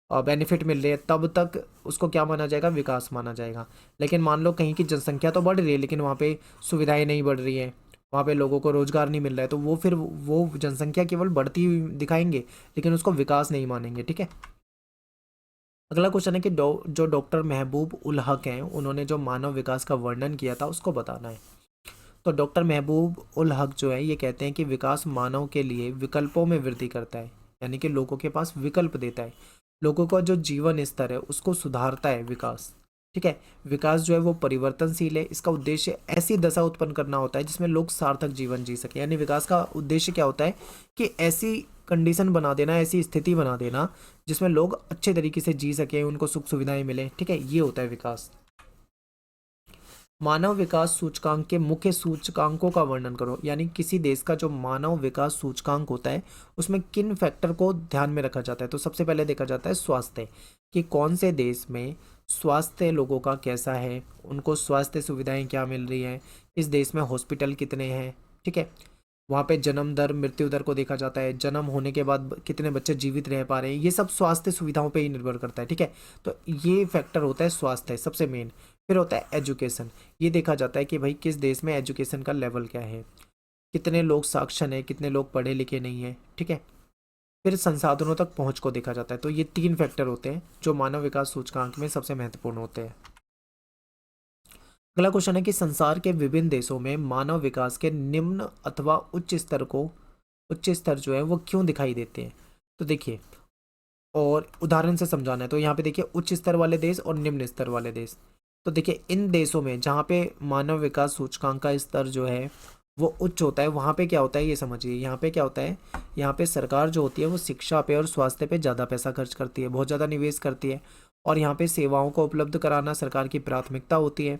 Speaker 1: बेनिफिट मिल रही है, तब तक उसको क्या माना जाएगा, विकास माना जाएगा। लेकिन मान लो कहीं की जनसंख्या तो बढ़ रही है लेकिन वहाँ पे सुविधाएं नहीं बढ़ रही है, वहाँ पे लोगों को रोजगार नहीं मिल रहा है, तो वो फिर वो जनसंख्या केवल बढ़ती हुई दिखाएंगे लेकिन उसको विकास नहीं मानेंगे, ठीक है। अगला क्वेश्चन है कि जो डॉक्टर महबूब उल हक हैं उन्होंने जो मानव विकास का वर्णन किया था उसको बताना है। तो डॉक्टर महबूब उल हक जो है ये कहते हैं कि विकास मानव के लिए विकल्पों में वृद्धि करता है, यानी कि लोगों के पास विकल्प देता है, लोगों का जो जीवन स्तर है उसको सुधारता है विकास, ठीक है। विकास जो है वो परिवर्तनशील है, इसका उद्देश्य ऐसी दशा उत्पन्न करना होता है जिसमें लोग सार्थक जीवन जी सके। यानी विकास का उद्देश्य क्या होता है कि ऐसी कंडीशन बना देना, ऐसी स्थिति बना देना जिसमें लोग अच्छे तरीके से जी सके, उनको सुख सुविधाएं मिले, ठीक है, ये होता है विकास। मानव विकास सूचकांक के मुख्य सूचकांकों का वर्णन करो। यानी किसी देश का जो मानव विकास सूचकांक होता है उसमें किन फैक्टर को ध्यान में रखा जाता है। तो सबसे पहले देखा जाता है स्वास्थ्य, कि कौन से देश में स्वास्थ्य लोगों का कैसा है, उनको स्वास्थ्य सुविधाएं क्या मिल रही हैं, इस देश में हॉस्पिटल कितने हैं, ठीक है। वहाँ पे जन्म दर मृत्यु दर को देखा जाता है, जन्म होने के बाद कितने बच्चे जीवित रह पा रहे हैं, ये सब स्वास्थ्य सुविधाओं पे ही निर्भर करता है, ठीक है। तो ये फैक्टर होता है स्वास्थ्य सबसे मेन। फिर होता है एजुकेशन, ये देखा जाता है कि भाई किस देश में एजुकेशन का लेवल क्या है, कितने लोग साक्षर हैं, कितने लोग पढ़े लिखे नहीं हैं, ठीक है। फिर संसाधनों तक पहुंच को देखा जाता है। तो ये 3 फैक्टर होते हैं जो मानव विकास सूचकांक में सबसे महत्वपूर्ण होते हैं। अगला क्वेश्चन है कि संसार के विभिन्न देशों में मानव विकास के निम्न अथवा उच्च स्तर जो है वो क्यों दिखाई देते हैं। तो देखिए, और उदाहरण से समझाना है, तो यहाँ पे देखिए उच्च स्तर वाले देश और निम्न स्तर वाले देश। तो देखिए इन देशों में जहाँ पे मानव विकास सूचकांक का स्तर जो है वो उच्च होता है, वहाँ पे क्या होता है ये समझिए। यहाँ पे क्या होता है, यहाँ पे सरकार जो होती है वो शिक्षा पे और स्वास्थ्य पे ज़्यादा पैसा खर्च करती है, बहुत ज़्यादा निवेश करती है, और यहाँ पे सेवाओं को उपलब्ध कराना सरकार की प्राथमिकता होती है।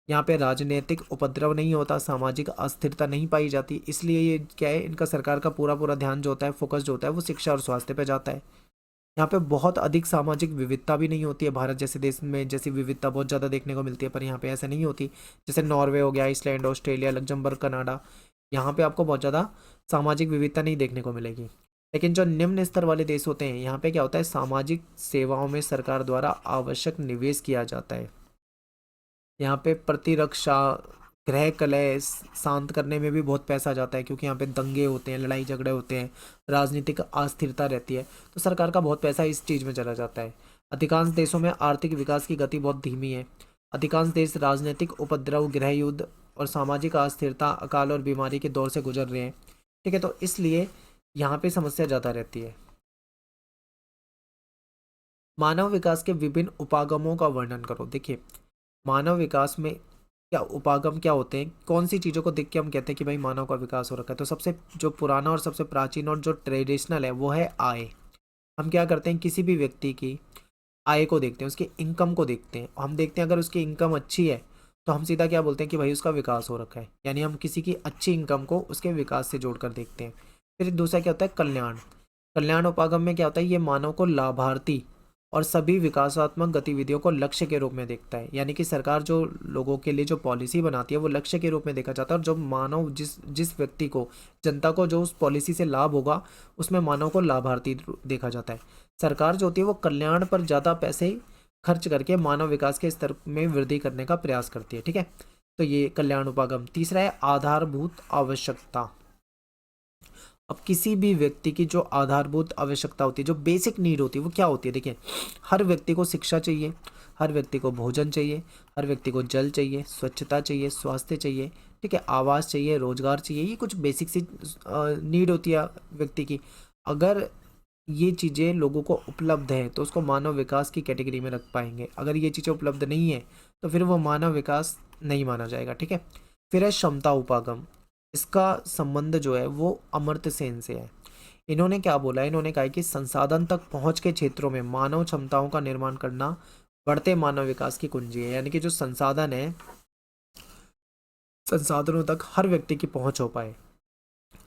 Speaker 1: यहाँ पे राजनीतिक उपद्रव नहीं होता, सामाजिक अस्थिरता नहीं पाई जाती, इसलिए ये क्या है, इनका सरकार का पूरा पूरा ध्यान जो होता है, फोकस जो होता है वो शिक्षा और स्वास्थ्य पे जाता है। यहाँ पे बहुत अधिक सामाजिक विविधता भी नहीं होती है, भारत जैसे देश में जैसी विविधता बहुत ज़्यादा देखने को मिलती है, पर यहाँ पे ऐसा नहीं होती। जैसे नॉर्वे हो गया, आइसलैंड, ऑस्ट्रेलिया, लग्जमबर्ग, कनाडा, यहाँ पे आपको बहुत ज़्यादा सामाजिक विविधता नहीं देखने को मिलेगी। लेकिन जो निम्न स्तर वाले देश होते हैं यहाँ पे क्या होता है, सामाजिक सेवाओं में सरकार द्वारा आवश्यक निवेश किया जाता है। यहाँ पे प्रतिरक्षा, गृह कलह शांत करने में भी बहुत पैसा जाता है, क्योंकि यहाँ पे दंगे होते हैं, लड़ाई झगड़े होते हैं, राजनीतिक अस्थिरता रहती है, तो सरकार का बहुत पैसा इस चीज़ में चला जाता है। अधिकांश देशों में आर्थिक विकास की गति बहुत धीमी है। अधिकांश देश राजनीतिक उपद्रव, गृह युद्ध और सामाजिक अस्थिरता, अकाल और बीमारी के दौर से गुजर रहे हैं, ठीक है। तो इसलिए यहाँ पे समस्या ज़्यादा रहती है। मानव विकास के विभिन्न उपागमों का वर्णन करो। देखिए मानव विकास में क्या उपागम क्या होते हैं, कौन सी चीज़ों को देख के हम कहते हैं कि भाई मानव का विकास हो रखा है। तो सबसे जो पुराना और सबसे प्राचीन और जो ट्रेडिशनल है वो है आय। हम क्या करते हैं, किसी भी व्यक्ति की आय को देखते हैं, उसकी इनकम को देखते हैं, हम देखते हैं अगर उसकी इनकम अच्छी है तो हम सीधा क्या बोलते हैं कि भाई उसका विकास हो रखा है। यानी हम किसी की अच्छी इनकम को उसके विकास से जोड़कर देखते हैं। फिर दूसरा क्या होता है, कल्याण। कल्याण उपागम में क्या होता है, ये मानव को लाभार्थी और सभी विकासात्मक गतिविधियों को लक्ष्य के रूप में देखता है। यानी कि सरकार जो लोगों के लिए जो पॉलिसी बनाती है वो लक्ष्य के रूप में देखा जाता है, और जो मानव जिस जिस व्यक्ति को, जनता को जो उस पॉलिसी से लाभ होगा उसमें मानव को लाभार्थी देखा जाता है। सरकार जो होती है वो कल्याण पर ज़्यादा पैसे खर्च करके मानव विकास के स्तर में वृद्धि करने का प्रयास करती है, ठीक है। तो ये कल्याण उपागम। तीसरा है आधारभूत आवश्यकता। अब किसी भी व्यक्ति की जो आधारभूत आवश्यकता होती है, जो बेसिक नीड होती है, वो क्या होती है। देखिए हर व्यक्ति को शिक्षा चाहिए, हर व्यक्ति को भोजन चाहिए, हर व्यक्ति को जल चाहिए, स्वच्छता चाहिए, स्वास्थ्य चाहिए, ठीक है, आवास चाहिए, रोजगार चाहिए, ये कुछ बेसिक सी नीड होती है व्यक्ति की। अगर ये चीज़ें लोगों को उपलब्ध है तो उसको मानव विकास की कैटेगरी में रख पाएंगे। अगर ये चीज़ें उपलब्ध नहीं है तो फिर वो मानव विकास नहीं माना जाएगा, ठीक है। फिर है क्षमता उपागम। इसका संबंध जो है वो अमर्त्य सेन से है। इन्होंने क्या बोला है, इन्होंने कहा है कि संसाधन तक पहुंच के क्षेत्रों में मानव क्षमताओं का निर्माण करना बढ़ते मानव विकास की कुंजी है। यानी कि जो संसाधन है, संसाधनों तक हर व्यक्ति की पहुंच हो पाए,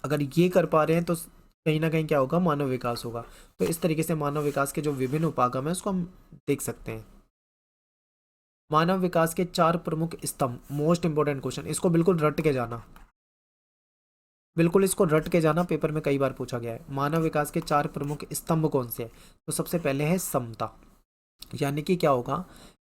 Speaker 1: अगर ये कर पा रहे हैं तो कहीं ना कहीं क्या होगा, मानव विकास होगा। तो इस तरीके से मानव विकास के जो विभिन्न उपागम है उसको हम देख सकते हैं। मानव विकास के 4 प्रमुख स्तंभ, मोस्ट इंपोर्टेंट क्वेश्चन, इसको बिल्कुल रट के जाना, बिल्कुल इसको रट के जाना, पेपर में कई बार पूछा गया है। मानव विकास के 4 प्रमुख स्तंभ कौन से हैं? तो सबसे पहले है समता। यानी कि क्या होगा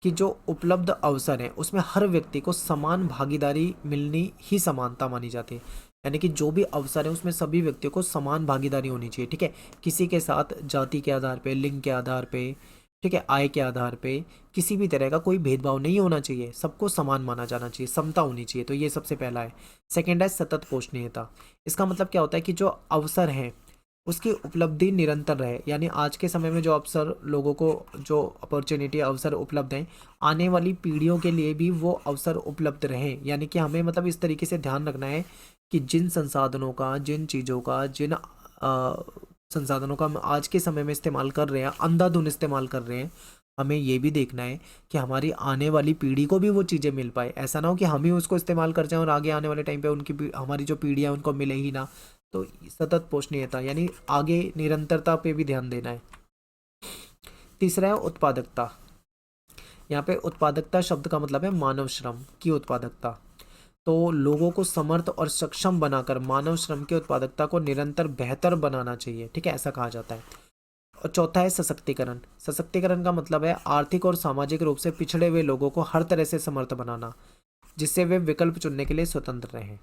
Speaker 1: कि जो उपलब्ध अवसर है उसमें हर व्यक्ति को समान भागीदारी मिलनी ही समानता मानी जाती है। यानी कि जो भी अवसर है उसमें सभी व्यक्तियों को समान भागीदारी होनी चाहिए, ठीक है। किसी के साथ जाति के आधार पे, लिंग के आधार पे, ठीक है, आय के आधार पे किसी भी तरह का कोई भेदभाव नहीं होना चाहिए, सबको समान माना जाना चाहिए, समता होनी चाहिए। तो ये सबसे पहला है। सेकेंड है सतत पोषणीयता। इसका मतलब क्या होता है कि जो अवसर है उसकी उपलब्धि निरंतर रहे। यानी आज के समय में जो अवसर लोगों को, जो अपॉर्चुनिटी, अवसर उपलब्ध हैं, आने वाली पीढ़ियों के लिए भी वो अवसर उपलब्ध रहे। यानी कि हमें मतलब इस तरीके से ध्यान रखना है कि जिन संसाधनों का, जिन चीज़ों का, जिन संसाधनों का हम आज के समय में इस्तेमाल कर रहे हैं, अंधाधुंध इस्तेमाल कर रहे हैं, हमें ये भी देखना है कि हमारी आने वाली पीढ़ी को भी वो चीज़ें मिल पाए। ऐसा ना हो कि हम ही उसको इस्तेमाल कर जाएं और आगे आने वाले टाइम पे हमारी जो पीढ़ियाँ उनको मिले ही ना। तो सतत पोषणीयता यानी आगे निरंतरता पे भी ध्यान देना है। तीसरा है उत्पादकता। यहाँ पे उत्पादकता शब्द का मतलब है मानव श्रम की उत्पादकता। तो लोगों को समर्थ और सक्षम बनाकर मानव श्रम की उत्पादकता को निरंतर बेहतर बनाना चाहिए, ठीक है, ऐसा कहा जाता है। और चौथा है सशक्तिकरण। सशक्तिकरण का मतलब है आर्थिक और सामाजिक रूप से पिछड़े हुए लोगों को हर तरह से समर्थ बनाना, जिससे वे विकल्प चुनने के लिए स्वतंत्र रहें।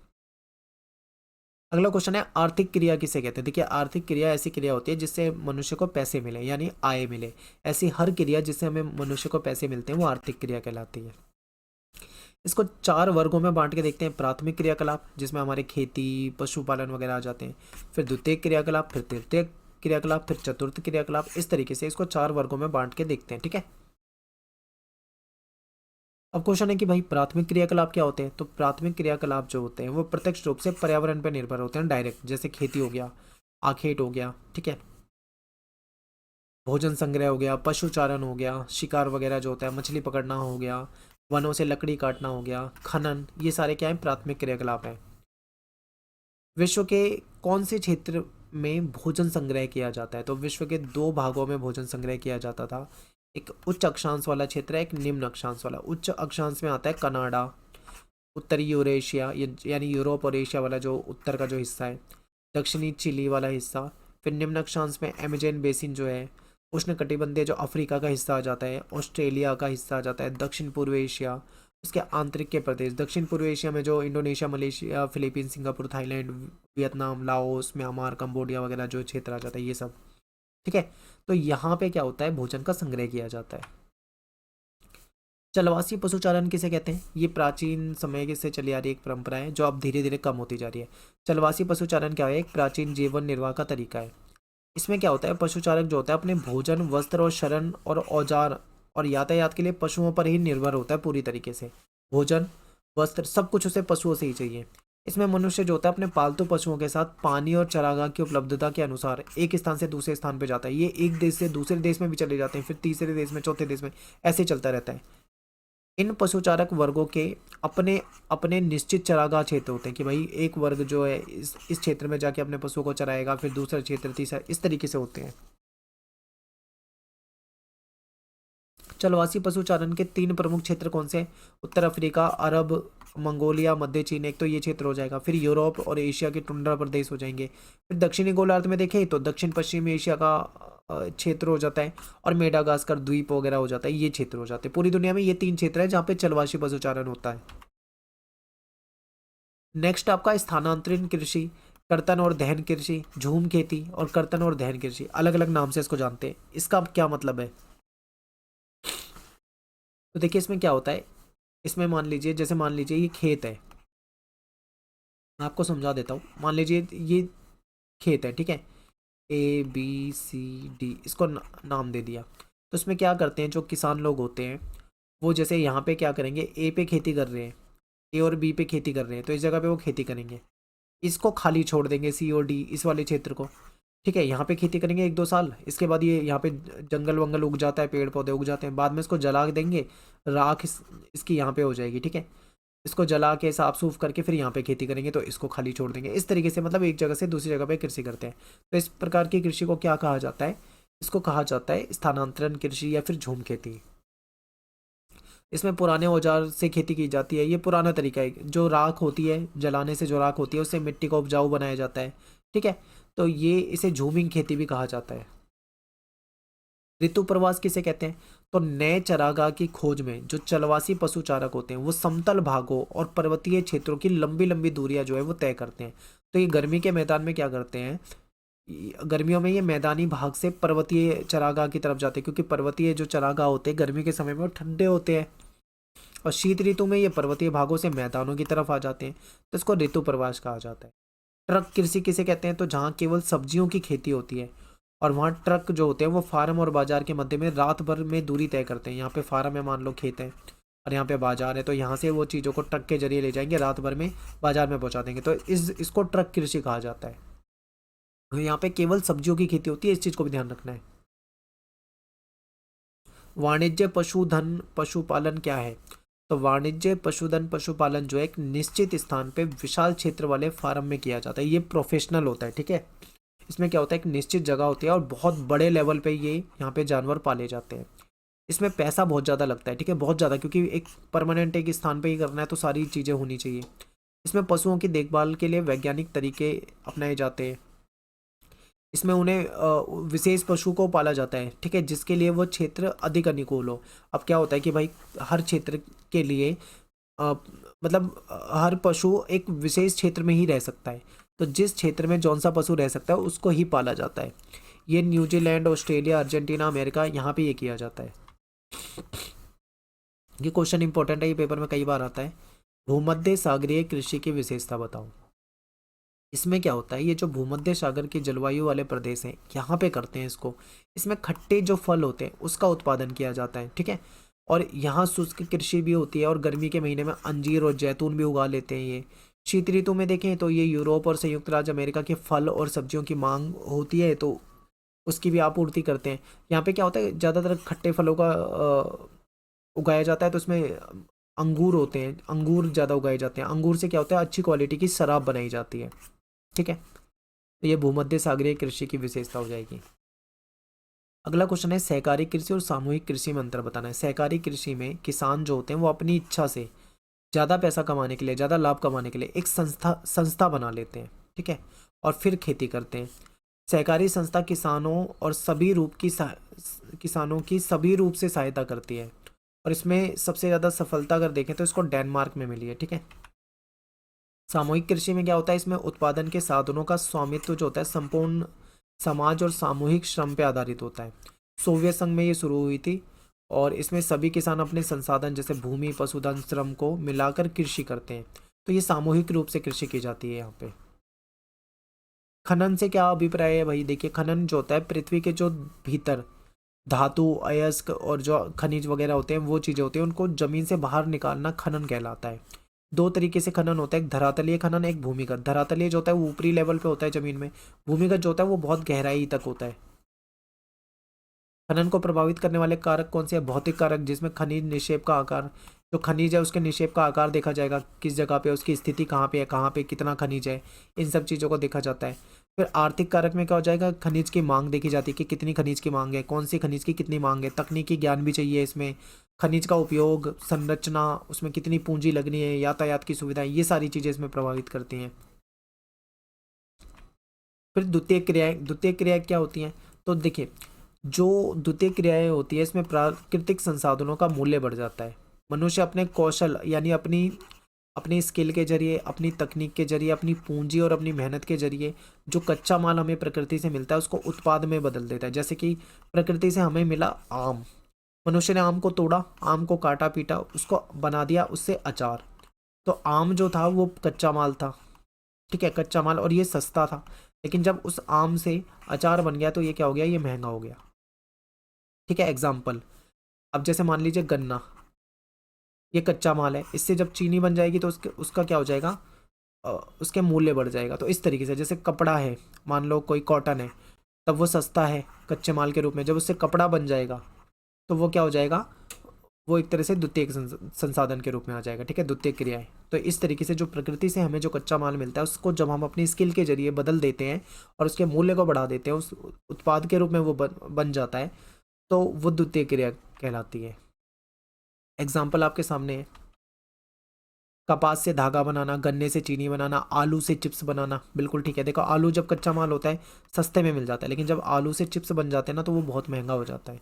Speaker 1: अगला क्वेश्चन है आर्थिक क्रिया किसे कहते हैं? देखिए, आर्थिक क्रिया ऐसी क्रिया होती है जिससे मनुष्य को पैसे मिले, यानी आय मिले। ऐसी हर क्रिया जिससे हमें मनुष्य को पैसे मिलते हैं वो आर्थिक क्रिया कहलाती है। इसको 4 वर्गों में बांट के देखते हैं। प्राथमिक क्रियाकलाप, जिसमें हमारे खेती, पशुपालन वगैरह आ जाते हैं। फिर द्वितीयक क्रियाकलाप, फिर तृतीय क्रियाकलाप, फिर चतुर्थ क्रियाकलाप। इस तरीके से इसको 4 वर्गों में बांट के देखते हैं, ठीक है। अब क्वेश्चन है कि भाई प्राथमिक क्रियाकलाप क्या होते हैं? तो प्राथमिक क्रियाकलाप जो होते हैं वो प्रत्यक्ष रूप से पर्यावरण पर निर्भर होते हैं, डायरेक्ट, जैसे खेती हो गया, आखेट हो गया, ठीक है, भोजन संग्रह हो गया, पशुचारण हो गया, शिकार वगैरह जो होता है, मछली पकड़ना हो गया, वनों से लकड़ी काटना हो गया, खनन, ये सारे क्या है, प्राथमिक क्रियाकलाप हैं। विश्व के कौन से क्षेत्र में भोजन संग्रह किया जाता है? तो विश्व के 2 भागों में भोजन संग्रह किया जाता था। एक उच्च अक्षांश वाला क्षेत्र है, एक निम्न अक्षांश वाला। उच्च अक्षांश में आता है कनाडा, उत्तरी यूरेशिया, यानी यूरोप और एशिया वाला जो उत्तर का जो हिस्सा है, दक्षिणी चिली वाला हिस्सा। फिर निम्न अक्षांश में अमेजन बेसिन जो है, उष्णकटिबंधीय जो अफ्रीका का हिस्सा आ जाता है, ऑस्ट्रेलिया का हिस्सा आ जाता है, दक्षिण पूर्व एशिया, उसके आंतरिक के प्रदेश। दक्षिण पूर्व एशिया में जो Indonesia, Malaysia, Philippines, Singapore, Thailand, Vietnam, Laos, Myanmar, Cambodia वगैरह जो क्षेत्र आ जाता है, ये सब, ठीक है। तो यहाँ पे क्या होता है, भोजन का संग्रह किया जाता है। चलवासी पशुचारण किसे कहते हैं? ये प्राचीन समय से चली आ रही एक परंपरा है जो अब धीरे धीरे कम होती जा रही है। चलवासी पशुचारण क्या है? एक प्राचीन जीवन निर्वाह का तरीका है। इसमें क्या होता है, पशुचारक जो होता है अपने भोजन, वस्त्र और शरण और औजार और यातायात के लिए पशुओं पर ही निर्भर होता है पूरी तरीके से। भोजन, वस्त्र, सब कुछ उसे पशुओं से ही चाहिए। इसमें मनुष्य जो होता है अपने पालतू पशुओं के साथ पानी और चारागाह की उपलब्धता के अनुसार एक स्थान से दूसरे स्थान पर जाता है। ये एक देश से दूसरे देश में भी चले जाते हैं, फिर तीसरे देश में, चौथे देश में, ऐसे चलता रहता है। इन पशुचारक वर्गों के अपने अपने निश्चित चरागाह क्षेत्र होते हैं कि भाई एक वर्ग जो है इस क्षेत्र में जाके अपने पशुओं को चराएगा, फिर दूसरा क्षेत्र, तीसरा, इस तरीके से होते हैं। चलवासी पशुचारण के 3 प्रमुख क्षेत्र कौन से हैं? उत्तर अफ्रीका, अरब, मंगोलिया, मध्य चीन, एक तो ये क्षेत्र हो जाएगा। फिर यूरोप और एशिया के टुंड्रा प्रदेश हो जाएंगे। फिर दक्षिणी गोलार्ध में देखें तो दक्षिण पश्चिमी एशिया का क्षेत्र हो जाता है, और मेडागास्कर द्वीप वगैरह हो जाता है, ये क्षेत्र हो जाते हैं। पूरी दुनिया में ये 3 क्षेत्र है जहाँ पे चलवासी पशुचारण होता है। नेक्स्ट आपका स्थानांतरण कृषि, कर्तन और दहन कृषि, झूम खेती और कर्तन और दहन कृषि, अलग अलग नाम से इसको जानते हैं। इसका क्या मतलब है? तो देखिए इसमें क्या होता है, इसमें मान लीजिए, जैसे मान लीजिए ये खेत है, मैं आपको समझा देता हूँ। मान लीजिए ये खेत है, ठीक है। ABCD, इसको नाम दे दिया। तो इसमें क्या करते हैं, जो किसान लोग होते हैं वो जैसे यहाँ पे क्या करेंगे, ए पे खेती कर रहे हैं, ए और बी पे खेती कर रहे हैं, तो इस जगह पे वो खेती करेंगे। इसको खाली छोड़ देंगे, C और D, इस वाले क्षेत्र को। ठीक है, यहाँ पे खेती करेंगे 1-2 साल, इसके बाद ये यहाँ पे जंगल वंगल उग जाता है, पेड़ पौधे उग जाते हैं, बाद में इसको जला देंगे, राख इसकी यहाँ पे हो जाएगी। ठीक है, इसको जला के साफ सूफ करके फिर यहाँ पे खेती करेंगे, तो इसको खाली छोड़ देंगे। इस तरीके से मतलब एक जगह से दूसरी जगह पे कृषि करते हैं। तो इस प्रकार की कृषि को क्या कहा जाता है, इसको कहा जाता है स्थानांतरण कृषि या फिर झूम खेती। इसमें पुराने औजार से खेती की जाती है, ये पुराना तरीका है। जो राख होती है, जलाने से जो राख होती है, उससे मिट्टी को उपजाऊ बनाया जाता है। ठीक है, तो ये इसे झूमिंग खेती भी कहा जाता है। ऋतु प्रवास किसे कहते हैं, तो नए चरागाह की खोज में जो चलवासी पशु चारक होते हैं वो समतल भागों और पर्वतीय क्षेत्रों की लंबी लंबी दूरियां जो है वो तय करते हैं। तो ये गर्मी के मैदान में क्या करते हैं, गर्मियों में ये मैदानी भाग से पर्वतीय चरागाह की तरफ जाते हैं, क्योंकि पर्वतीय जो चरागाह होते हैं गर्मी के समय में वो ठंडे होते हैं, और शीत ऋतु में ये पर्वतीय भागों से मैदानों की तरफ आ जाते हैं। तो इसको ऋतु प्रवास कहा जाता है। ट्रक कृषि किसे कहते हैं, तो जहाँ केवल सब्जियों की खेती होती है और वहाँ ट्रक जो होते हैं वो फार्म और बाजार के मध्य में रात भर में दूरी तय करते हैं। यहाँ पे फार्म है, मान लो खेत है, और यहाँ पे बाजार है, तो यहाँ से वो चीज़ों को ट्रक के जरिए ले जाएंगे, रात भर में बाजार में पहुँचा देंगे। तो इसको ट्रक कृषि कहा जाता है। तो यहाँ पे केवल सब्जियों की खेती होती है, इस चीज़ को भी ध्यान रखना है। वाणिज्य पशुधन पशुपालन क्या है, तो वाणिज्य पशुधन पशुपालन जो है एक निश्चित स्थान पे विशाल क्षेत्र वाले फार्म में किया जाता है। ये प्रोफेशनल होता है। ठीक है, इसमें क्या होता है, एक निश्चित जगह होती है और बहुत बड़े लेवल पे ये यहाँ पे जानवर पाले जाते हैं। इसमें पैसा बहुत ज़्यादा लगता है। ठीक है, बहुत ज़्यादा, क्योंकि एक परमानेंट एक स्थान पे ही करना है, तो सारी चीज़ें होनी चाहिए। इसमें पशुओं की देखभाल के लिए वैज्ञानिक तरीके अपनाए जाते हैं। इसमें उन्हें विशेष पशु को पाला जाता है। ठीक है, जिसके लिए वो क्षेत्र अधिक अनुकूल हो। अब क्या होता है कि भाई हर क्षेत्र के लिए मतलब हर पशु एक विशेष क्षेत्र में ही रह सकता है, तो जिस क्षेत्र में जौन सा पशु रह सकता है उसको ही पाला जाता है। ये न्यूजीलैंड, ऑस्ट्रेलिया, अर्जेंटीना, अमेरिका, यहाँ पे ये किया जाता है। ये क्वेश्चन इंपॉर्टेंट है, ये पेपर में कई बार आता है। भूमध्य सागरीय कृषि की विशेषता बताओ। इसमें क्या होता है, ये जो भूमध्य सागर की जलवायु वाले प्रदेश हैं यहाँ पे करते हैं इसको। इसमें खट्टे जो फल होते हैं उसका उत्पादन किया जाता है। ठीक है, और यहाँ शुष्क कृषि भी होती है, और गर्मी के महीने में अंजीर और जैतून भी उगा लेते हैं ये। शीत ऋतु में देखें तो ये यूरोप और संयुक्त राज्य अमेरिका के फल और सब्जियों की मांग होती है, तो उसकी भी आपूर्ति करते हैं। यहाँ पे क्या होता है, ज़्यादातर खट्टे फलों का उगाया जाता है, तो उसमें अंगूर होते हैं, अंगूर ज़्यादा उगाए जाते हैं। अंगूर से क्या होता है, अच्छी क्वालिटी की शराब बनाई जाती है। ठीक है, तो ये भूमध्य सागरीय कृषि की विशेषता हो जाएगी। अगला क्वेश्चन है, सहकारी कृषि और सामूहिक कृषि में अंतर बताना है। सहकारी कृषि में किसान जो होते हैं वो अपनी इच्छा से ज़्यादा पैसा कमाने के लिए, ज़्यादा लाभ कमाने के लिए एक संस्था बना लेते हैं। ठीक है, और फिर खेती करते हैं। सहकारी संस्था किसानों और किसानों की सभी रूप से सहायता करती है, और इसमें सबसे ज़्यादा सफलता अगर देखें तो इसको डेनमार्क में मिली है। ठीक है, सामूहिक कृषि में क्या होता है, इसमें उत्पादन के साधनों का स्वामित्व जो होता है संपूर्ण समाज और सामूहिक श्रम पे आधारित होता है। सोवियत संघ में ये शुरू हुई थी, और इसमें सभी किसान अपने संसाधन जैसे भूमि, पशुधन, श्रम को मिलाकर कृषि करते हैं। तो ये सामूहिक रूप से कृषि की जाती है यहाँ पे। खनन से क्या अभिप्राय है भाई, देखिए खनन जो होता है पृथ्वी के जो भीतर धातु, अयस्क और जो खनिज वगैरह होते हैं वो चीज़ें होती हैं, उनको जमीन से बाहर निकालना खनन कहलाता है। दो तरीके से खनन होता है, एक धरातलीय खनन, एक भूमिगत। धरातलीय जो होता है वो ऊपरी लेवल पे होता है जमीन में, भूमिगत जो होता है वो बहुत गहराई तक होता है। खनन को प्रभावित करने वाले कारक कौन से हैं, भौतिक कारक, जिसमें खनिज निक्षेप का आकार, जो खनिज है उसके निक्षेप का आकार देखा जाएगा, किस जगह पे उसकी स्थिति कहाँ पे है, कहाँ पे कितना खनिज है, इन सब चीज़ों को देखा जाता है। फिर आर्थिक कारक में क्या हो जाएगा, खनिज की मांग देखी जाती है कि कितनी खनिज की मांग है, कौन सी खनिज की कितनी मांग है। तकनीकी ज्ञान भी चाहिए इसमें, खनिज का उपयोग, संरचना, उसमें कितनी पूंजी लगनी है, यातायात की सुविधाएं, ये सारी चीज़ें इसमें प्रभावित करती हैं। फिर द्वितीय क्रियाएं क्या होती हैं, तो देखिए जो द्वितीय क्रियाएं होती है इसमें प्राकृतिक संसाधनों का मूल्य बढ़ जाता है। मनुष्य अपने कौशल यानी अपनी अपनी स्किल के जरिए, अपनी तकनीक के जरिए, अपनी पूंजी और अपनी मेहनत के जरिए जो कच्चा माल हमें प्रकृति से मिलता है उसको उत्पाद में बदल देता है। जैसे कि प्रकृति से हमें मिला आम, मनुष्य ने आम को तोड़ा, आम को काटा पीटा, उसको बना दिया उससे अचार। तो आम जो था वो कच्चा माल था। ठीक है, कच्चा माल, और ये सस्ता था। लेकिन जब उस आम से अचार बन गया तो ये क्या हो गया, ये महंगा हो गया। ठीक है, एग्जाम्पल, अब जैसे मान लीजिए गन्ना, ये कच्चा माल है, इससे जब चीनी बन जाएगी तो उसका क्या हो जाएगा, अ, उसके मूल्य बढ़ जाएगा। तो इस तरीके से जैसे कपड़ा है, मान लो कोई कॉटन है, तब वो सस्ता है कच्चे माल के रूप में, जब उससे कपड़ा बन जाएगा तो वो क्या हो जाएगा, वो एक तरह से द्वितीयक संसाधन के रूप में आ जाएगा। ठीक है, द्वितीयक क्रिया है। तो इस तरीके से जो प्रकृति से हमें जो कच्चा माल मिलता है उसको जब हम अपनी स्किल के जरिए बदल देते हैं और उसके मूल्य को बढ़ा देते हैं, उस उत्पाद के रूप में वो बन जाता है, तो वो द्वितीय क्रिया कहलाती है। एग्जाम्पल आपके सामने है, कपास से धागा बनाना, गन्ने से चीनी बनाना, आलू से चिप्स बनाना। बिल्कुल ठीक है, देखो आलू जब कच्चा माल होता है सस्ते में मिल जाता है, लेकिन जब आलू से चिप्स बन जाते हैं ना तो वो बहुत महंगा हो जाता है।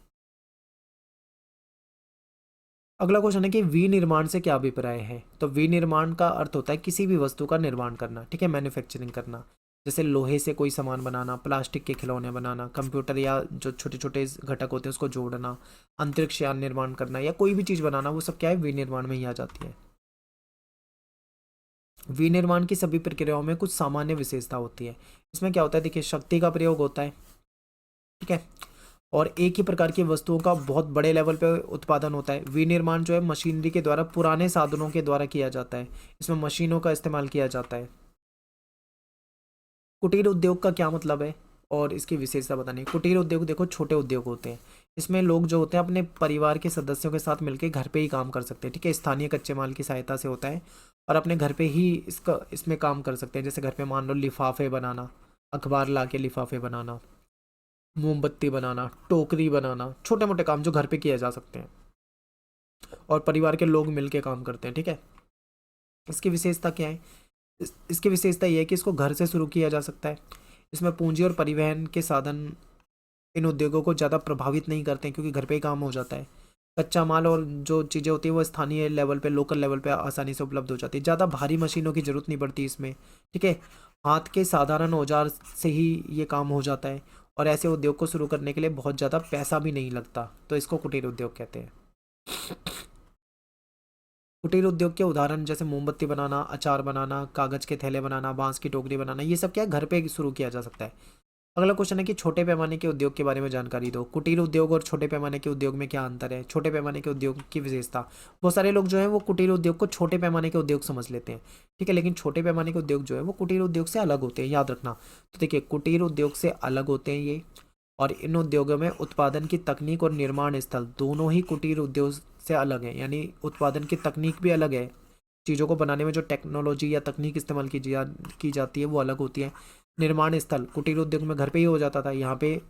Speaker 1: अगला क्वेश्चन है कि विनिर्माण से क्या अभिप्राय है। तो विनिर्माण का अर्थ होता है किसी भी वस्तु का निर्माण करना। ठीक है, मैन्युफैक्चरिंग करना, जैसे लोहे से कोई सामान बनाना, प्लास्टिक के खिलौने बनाना, कंप्यूटर या जो छोटे छोटे घटक होते हैं उसको जोड़ना, अंतरिक्ष यान निर्माण करना, या कोई भी चीज़ बनाना, वो सब क्या है, विनिर्माण में ही आ जाती है। विनिर्माण की सभी प्रक्रियाओं में कुछ सामान्य विशेषता होती है। इसमें क्या होता है, देखिए शक्ति का प्रयोग होता है। ठीक है, और एक ही प्रकार की वस्तुओं का बहुत बड़े लेवल पे उत्पादन होता है। विनिर्माण जो है मशीनरी के द्वारा, पुराने साधनों के द्वारा किया जाता है, इसमें मशीनों का इस्तेमाल किया जाता है। कुटीर उद्योग का क्या मतलब है और इसकी विशेषता बतानी है। कुटीर उद्योग देखो छोटे उद्योग होते हैं, इसमें लोग जो होते हैं अपने परिवार के सदस्यों के साथ मिलकर घर पे ही काम कर सकते हैं। ठीक है, स्थानीय कच्चे माल की सहायता से होता है और अपने घर पे ही इसमें काम कर सकते हैं। जैसे घर पे मान लो लिफाफे बनाना, अखबार ला के लिफाफे बनाना, मोमबत्ती बनाना, टोकरी बनाना, छोटे मोटे काम जो घर पे किए जा सकते हैं और परिवार के लोग मिलके काम करते हैं। ठीक है, इसकी विशेषता क्या है, इसकी विशेषता ये है कि इसको घर से शुरू किया जा सकता है। इसमें पूंजी और परिवहन के साधन इन उद्योगों को ज़्यादा प्रभावित नहीं करते हैं क्योंकि घर पे ही काम हो जाता है। कच्चा माल और जो चीज़ें होती हैं वो स्थानीय लेवल पे, लोकल लेवल पे आसानी से उपलब्ध हो जाती है। ज़्यादा भारी मशीनों की ज़रूरत नहीं पड़ती इसमें। ठीक है, हाथ के साधारण औजार से ही ये काम हो जाता है और ऐसे उद्योग को शुरू करने के लिए बहुत ज़्यादा पैसा भी नहीं लगता, तो इसको कुटीर उद्योग कहते हैं। कुटीर उद्योग के उदाहरण जैसे मोमबत्ती बनाना, अचार बनाना, कागज के थैले बनाना, बांस की टोकरी बनाना, ये सब क्या है, घर पे शुरू किया जा सकता है। अगला क्वेश्चन है कि छोटे पैमाने के उद्योग के बारे में जानकारी दो। कुटीर उद्योग और छोटे पैमाने के उद्योग में क्या अंतर है। छोटे पैमाने के उद्योग की विशेषता, बहुत सारे लोग जो है वो कुटीर उद्योग को छोटे पैमाने के उद्योग समझ लेते हैं। ठीक है, लेकिन छोटे पैमाने के उद्योग जो है वो कुटीर उद्योग से अलग होते हैं, याद रखना। तो देखिए कुटीर उद्योग से अलग होते हैं ये, और इन उद्योगों में उत्पादन की तकनीक और निर्माण स्थल दोनों ही कुटीर उद्योग से अलग है, यानी उत्पादन की तकनीक भी अलग है। चीज़ों को बनाने में जो टेक्नोलॉजी या तकनीक इस्तेमाल की जाती है वो अलग होती है। निर्माण स्थल कुटीर उद्योग में घर पे ही हो जाता था, यहाँ पे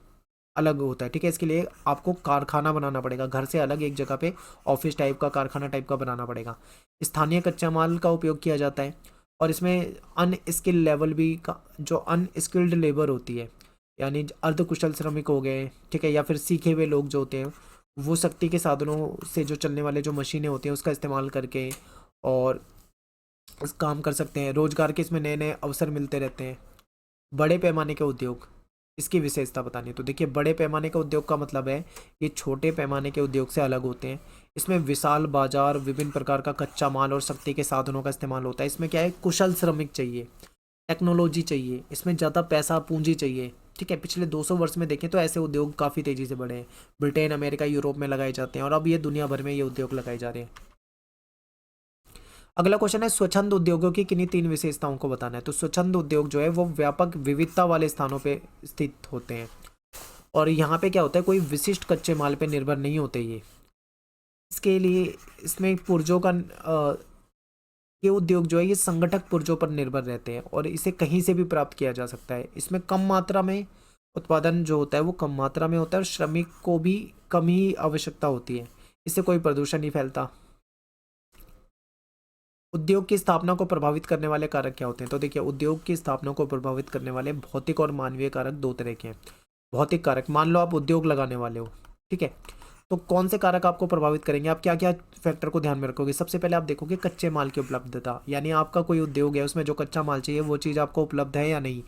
Speaker 1: अलग होता है। ठीक है, इसके लिए आपको कारखाना बनाना पड़ेगा, घर से अलग एक जगह पे ऑफिस टाइप का, कारखाना टाइप का बनाना पड़ेगा। स्थानीय कच्चा माल का उपयोग किया जाता है और इसमें अनस्किल्ड लेवल भी का, जो अनस्किल्ड लेबर होती है, यानी अर्धकुशल श्रमिक हो गए, ठीक है, या फिर सीखे हुए लोग जो होते हैं, वो शक्ति के साधनों से जो चलने वाले जो मशीनें होती हैं उसका इस्तेमाल करके और इस काम कर सकते हैं। रोजगार के इसमें नए नए अवसर मिलते रहते हैं। बड़े पैमाने के उद्योग, इसकी विशेषता बतानी है। तो देखिए बड़े पैमाने का उद्योग का मतलब है ये छोटे पैमाने के उद्योग से अलग होते हैं। इसमें विशाल बाजार, विभिन्न प्रकार का कच्चा माल और शक्ति के साधनों का इस्तेमाल होता है। इसमें क्या है, कुशल श्रमिक चाहिए, टेक्नोलॉजी चाहिए, इसमें ज़्यादा पैसा पूंजी चाहिए। ठीक है, पिछले 200 वर्ष में देखें तो ऐसे उद्योग काफ़ी तेज़ी से बढ़े हैं। ब्रिटेन, अमेरिका, यूरोप में लगाए जाते हैं और अब ये दुनिया भर में ये उद्योग लगाए जा रहे हैं। अगला क्वेश्चन है स्वच्छंद उद्योगों की किन्हीं 3 विशेषताओं को बताना है। तो स्वच्छंद उद्योग जो है वो व्यापक विविधता वाले स्थानों पे स्थित होते हैं और यहाँ पे क्या होता है, कोई विशिष्ट कच्चे माल पे निर्भर नहीं होते ये। इसके लिए इसमें पुर्जों का ये उद्योग जो है ये संगठक पुर्जों पर निर्भर रहते हैं और इसे कहीं से भी प्राप्त किया जा सकता है। इसमें कम मात्रा में उत्पादन जो होता है वो कम मात्रा में होता है और श्रमिक को भी कम ही आवश्यकता होती है। इससे कोई प्रदूषण नहीं फैलता। उद्योग की स्थापना को प्रभावित करने वाले कारक क्या होते हैं। तो देखिए उद्योग की स्थापना को प्रभावित करने वाले भौतिक और मानवीय कारक 2 तरह के हैं। भौतिक कारक, मान लो आप उद्योग लगाने वाले हो, ठीक है, तो कौन से कारक आपको प्रभावित करेंगे, आप क्या क्या फैक्टर को ध्यान में रखोगे। सबसे पहले आप देखोगे कच्चे माल की उपलब्धता, यानी आपका कोई उद्योग है उसमें जो कच्चा माल चाहिए वो चीज़ आपको उपलब्ध है या नहीं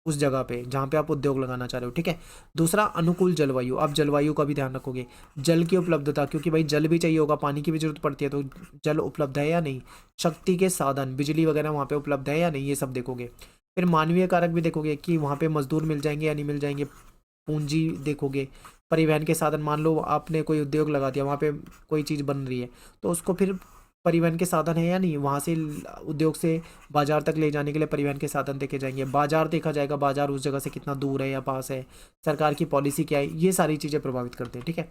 Speaker 1: उस जगह पे जहाँ पे आप उद्योग लगाना चाह रहे हो। ठीक है, दूसरा अनुकूल जलवायु, आप जलवायु का भी ध्यान रखोगे। जल की उपलब्धता, क्योंकि भाई जल भी चाहिए होगा, पानी की भी जरूरत पड़ती है, तो जल उपलब्ध है या नहीं। शक्ति के साधन, बिजली वगैरह वहाँ पे उपलब्ध है या नहीं, ये सब देखोगे। फिर मानवीय कारक भी देखोगे कि वहाँ पे मजदूर मिल जाएंगे या नहीं मिल जाएंगे। पूंजी देखोगे, परिवहन के साधन, मान लो आपने कोई उद्योग लगा दिया, वहाँ पे कोई चीज़ बन रही है तो उसको फिर परिवहन के साधन है या नहीं, वहाँ से उद्योग से बाजार तक ले जाने के लिए परिवहन के साधन देखे जाएंगे। बाजार देखा जाएगा, बाजार उस जगह से कितना दूर है या पास है, सरकार की पॉलिसी क्या है, ये सारी चीज़ें प्रभावित करते हैं। ठीक है,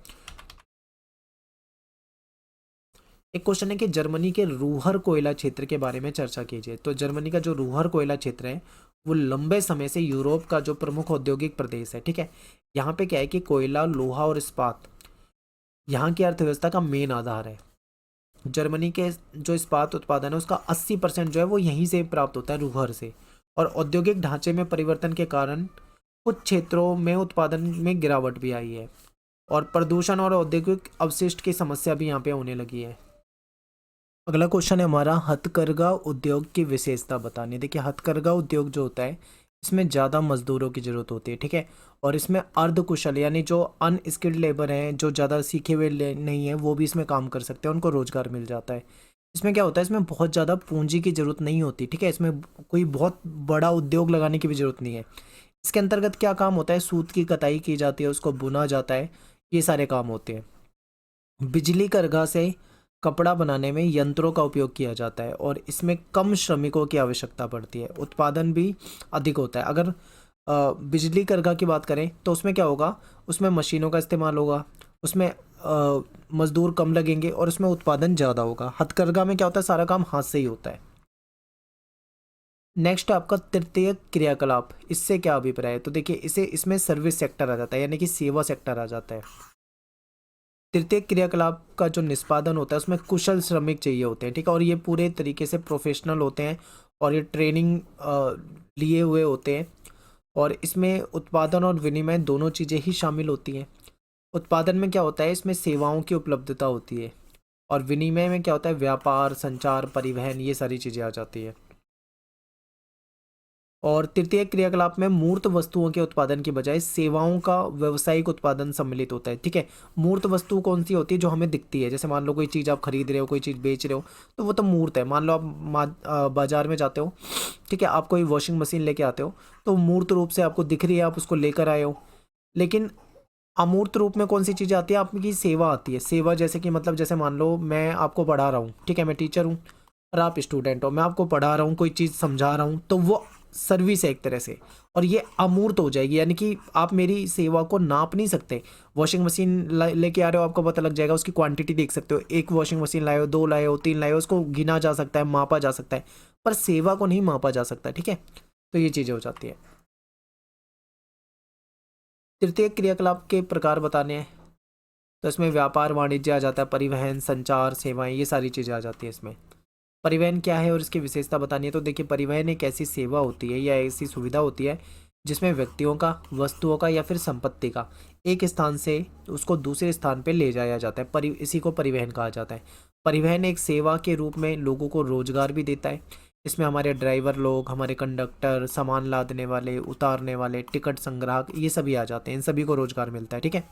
Speaker 1: एक क्वेश्चन है कि जर्मनी के रूहर कोयला क्षेत्र के बारे में चर्चा कीजिए। तो जर्मनी का जो रूहर कोयला क्षेत्र है वो लंबे समय से यूरोप का जो प्रमुख औद्योगिक प्रदेश है। ठीक है, यहाँ पे क्या है कि कोयला, लोहा और इस्पात यहाँ की अर्थव्यवस्था का मेन आधार है। जर्मनी के जो इस्पात उत्पादन है उसका 80% जो है वो यहीं से प्राप्त होता है, रूहर से। और औद्योगिक ढांचे में परिवर्तन के कारण कुछ क्षेत्रों में उत्पादन में गिरावट भी आई है, और प्रदूषण और औद्योगिक अवशिष्ट की समस्या भी यहाँ पे होने लगी है। अगला क्वेश्चन है हमारा, हथकरघा उद्योग की विशेषता बतानी। देखिए, हथकरघा उद्योग जो होता है इसमें ज़्यादा मजदूरों की ज़रूरत होती है। ठीक है, और इसमें अर्धकुशल यानी जो अनस्किल्ड लेबर हैं, जो ज़्यादा सीखे हुए नहीं है, वो भी इसमें काम कर सकते हैं, उनको रोज़गार मिल जाता है। इसमें क्या होता है, इसमें बहुत ज़्यादा पूंजी की ज़रूरत नहीं होती। ठीक है, इसमें कोई बहुत बड़ा उद्योग लगाने की भी ज़रूरत नहीं है। इसके अंतर्गत क्या काम होता है, सूत की कताई की जाती है, उसको बुना जाता है, ये सारे काम होते हैं। बिजली करघा से कपड़ा बनाने में यंत्रों का उपयोग किया जाता है, और इसमें कम श्रमिकों की आवश्यकता पड़ती है, उत्पादन भी अधिक होता है। अगर बिजली करघा की बात करें तो उसमें क्या होगा, उसमें मशीनों का इस्तेमाल होगा, उसमें मजदूर कम लगेंगे और उसमें उत्पादन ज़्यादा होगा। हथकरघा में क्या होता है, सारा काम हाथ से ही होता है। नेक्स्ट आपका तृतीय क्रियाकलाप, इससे क्या अभिप्राय है। तो देखिए, इसमें सर्विस सेक्टर आ जाता है, यानी कि सेवा सेक्टर आ जाता है। तृतीय क्रियाकलाप का जो निष्पादन होता है उसमें कुशल श्रमिक चाहिए होते हैं। ठीक है, और ये पूरे तरीके से प्रोफेशनल होते हैं और ये ट्रेनिंग लिए हुए होते हैं, और इसमें उत्पादन और विनिमय दोनों चीज़ें ही शामिल होती हैं। उत्पादन में क्या होता है, इसमें सेवाओं की उपलब्धता होती है, और विनिमय में क्या होता है, व्यापार, संचार, परिवहन, ये सारी चीज़ें आ जाती है। और तृतीय क्रियाकलाप में मूर्त वस्तुओं के उत्पादन की बजाय सेवाओं का व्यावसायिक उत्पादन सम्मिलित होता है। ठीक है, मूर्त वस्तु कौन सी होती है, जो हमें दिखती है, जैसे मान लो कोई चीज़ आप खरीद रहे हो, कोई चीज़ बेच रहे हो, तो वो तो मूर्त है। मान लो आप बाजार में जाते हो, ठीक है, आप कोई वॉशिंग मशीन लेके आते हो, तो मूर्त रूप से आपको दिख रही है, आप उसको लेकर आए हो। लेकिन अमूर्त रूप में कौन सी चीज़ आती है, आपकी सेवा आती है। सेवा जैसे कि मतलब, जैसे मान लो मैं आपको पढ़ा रहा हूँ, ठीक है, मैं टीचर हूँ और आप स्टूडेंट हो, मैं आपको पढ़ा रहा हूँ, कोई चीज़ समझा रहा हूँ, तो वो सर्विस है एक तरह से, और ये अमूर्त हो जाएगी, यानी कि आप मेरी सेवा को नाप नहीं सकते। वॉशिंग मशीन लेके आ रहे हो, आपको पता लग जाएगा, उसकी क्वांटिटी देख सकते हो, एक वॉशिंग मशीन लाए हो, 2 लाए हो, 3 लाए हो, उसको गिना जा सकता है, मापा जा सकता है, पर सेवा को नहीं मापा जा सकता। ठीक है, तो ये चीज़ें हो जाती है। तृतीय क्रियाकलाप के प्रकार बताने हैं, तो इसमें व्यापार वाणिज्य आ जाता है, परिवहन, संचार, सेवाएं, ये सारी चीज़ें आ जाती है इसमें। परिवहन क्या है और इसकी विशेषता बतानी है। तो देखिए, परिवहन एक ऐसी सेवा होती है या ऐसी सुविधा होती है जिसमें व्यक्तियों का, वस्तुओं का या फिर संपत्ति का एक स्थान से उसको दूसरे स्थान पे ले जाया जाता है। इसी को परिवहन कहा जाता है। परिवहन एक सेवा के रूप में लोगों को रोजगार भी देता है। इसमें हमारे ड्राइवर लोग, हमारे कंडक्टर, सामान लादने वाले, उतारने वाले, टिकट संग्राहक, ये सभी आ जाते हैं, इन सभी को रोजगार मिलता है। ठीक है,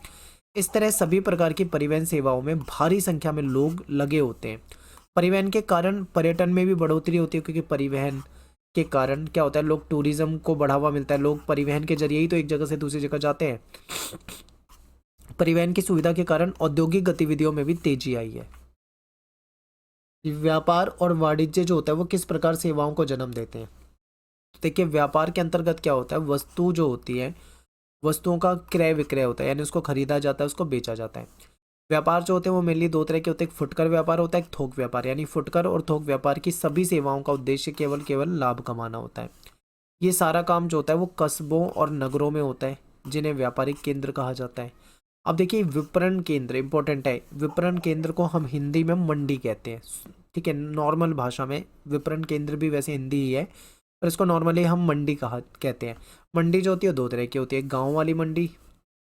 Speaker 1: इस तरह सभी प्रकार की परिवहन सेवाओं में भारी संख्या में लोग लगे होते हैं। परिवहन के कारण पर्यटन में भी बढ़ोतरी होती है, क्योंकि परिवहन के कारण क्या होता है, लोग, टूरिज्म को बढ़ावा मिलता है, लोग परिवहन के जरिए ही तो एक जगह से दूसरी जगह जाते हैं। परिवहन की सुविधा के कारण औद्योगिक गतिविधियों में भी तेजी आई है। व्यापार और वाणिज्य जो होता है वो किस प्रकार सेवाओं को जन्म देते हैं। देखिए, व्यापार के अंतर्गत क्या होता है, वस्तु जो होती है, वस्तुओं का क्रय विक्रय होता है, यानी उसको खरीदा जाता है, उसको बेचा जाता है। व्यापार जो होते हैं वो मेनली 2 तरह के होते हैं, एक फुटकर व्यापार होता है, एक थोक व्यापार। यानी फुटकर और थोक व्यापार की सभी सेवाओं का उद्देश्य केवल लाभ कमाना होता है। ये सारा काम जो होता है वो कस्बों और नगरों में होता है, जिन्हें व्यापारिक केंद्र कहा जाता है। अब देखिए, विपणन केंद्र इंपॉर्टेंट है। विपणन केंद्र को हम हिंदी में मंडी कहते हैं। ठीक है, नॉर्मल भाषा में विपणन केंद्र भी वैसे हिंदी ही है, पर इसको नॉर्मली हम मंडी कहते हैं। मंडी जो होती है 2 तरह की होती है, गाँव वाली मंडी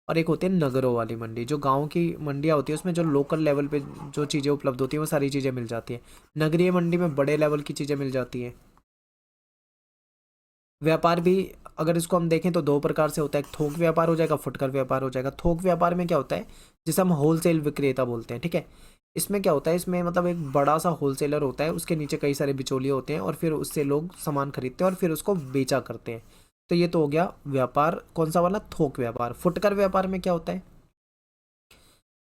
Speaker 1: और एक होती है नगरों वाली मंडी। जो गांव की मंडियाँ होती है उसमें जो लोकल लेवल पे जो चीज़ें उपलब्ध होती हैं वो सारी चीज़ें मिल जाती हैं। नगरीय मंडी में बड़े लेवल की चीज़ें मिल जाती हैं। व्यापार भी अगर इसको हम देखें तो 2 प्रकार से होता है, एक थोक व्यापार हो जाएगा, फुटकर व्यापार हो जाएगा। थोक व्यापार में क्या होता है, जिसे हम होलसेल विक्रेता बोलते हैं। ठीक है, इसमें क्या होता है, इसमें मतलब एक बड़ा सा होलसेलर होता है, उसके नीचे कई सारे बिचौलिए होते हैं और फिर उससे लोग सामान खरीदते हैं और फिर उसको बेचा करते हैं। तो ये तो हो गया व्यापार, कौन सा वाला, थोक व्यापार। फुटकर व्यापार में क्या होता है,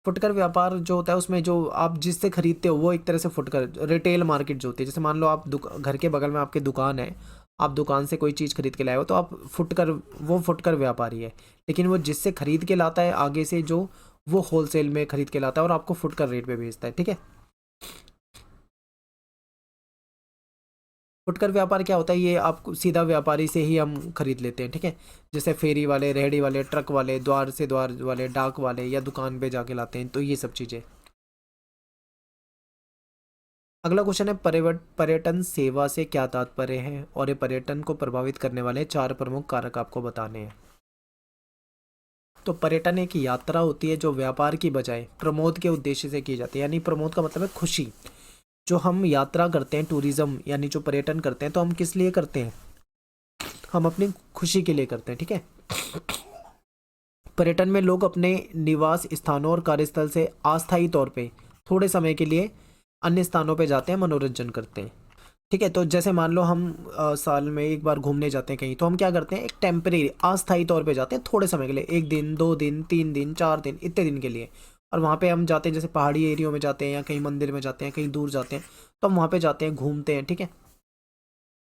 Speaker 1: फुटकर व्यापार जो होता है उसमें जो आप जिससे खरीदते हो वो एक तरह से फुटकर रिटेल मार्केट जो होती है। जैसे मान लो आप घर के बगल में आपकी दुकान है, आप दुकान से कोई चीज़ खरीद के लाए हो तो आप फुटकर, वो फुटकर व्यापारी है। लेकिन वो जिससे खरीद के लाता है आगे से, जो वो होलसेल में खरीद के लाता है और आपको फुटकर रेट पे बेचता है, ठीक है। फुटकर व्यापार क्या होता है, ये आप सीधा व्यापारी से ही हम खरीद लेते हैं, ठीक है। जैसे फेरी वाले, रेहड़ी वाले, ट्रक वाले, द्वार से द्वार वाले, डाक वाले, या दुकान पे जाके लाते हैं, तो ये सब चीज़ें। अगला क्वेश्चन है, पर्यटन सेवा से क्या तात्पर्य है, और ये पर्यटन को प्रभावित करने वाले 4 प्रमुख कारक आपको बताने हैं। तो पर्यटन एक यात्रा होती है जो व्यापार की बजाय प्रमोद के उद्देश्य से की जाती है। यानी प्रमोद का मतलब है खुशी। जो हम यात्रा करते हैं, टूरिज्म यानी जो पर्यटन करते हैं, तो हम किस लिए करते हैं, हम अपनी खुशी के लिए करते हैं, ठीक है। पर्यटन में लोग अपने निवास स्थानों और कार्यस्थल से अस्थायी तौर पे थोड़े समय के लिए अन्य स्थानों पे जाते हैं, मनोरंजन करते हैं, ठीक है। तो जैसे मान लो हम साल में एक बार घूमने जाते हैं कहीं, तो हम क्या करते हैं, एक टेम्परेरी अस्थायी तौर पे जाते हैं थोड़े समय के लिए, 1 दिन, 2 दिन, 3 दिन, 4 दिन, इतने दिन के लिए। और वहाँ पे हम जाते हैं, जैसे पहाड़ी एरियो में जाते हैं या कहीं मंदिर में जाते हैं, कहीं दूर जाते हैं, तो हम वहाँ पे जाते हैं, घूमते हैं, ठीक है।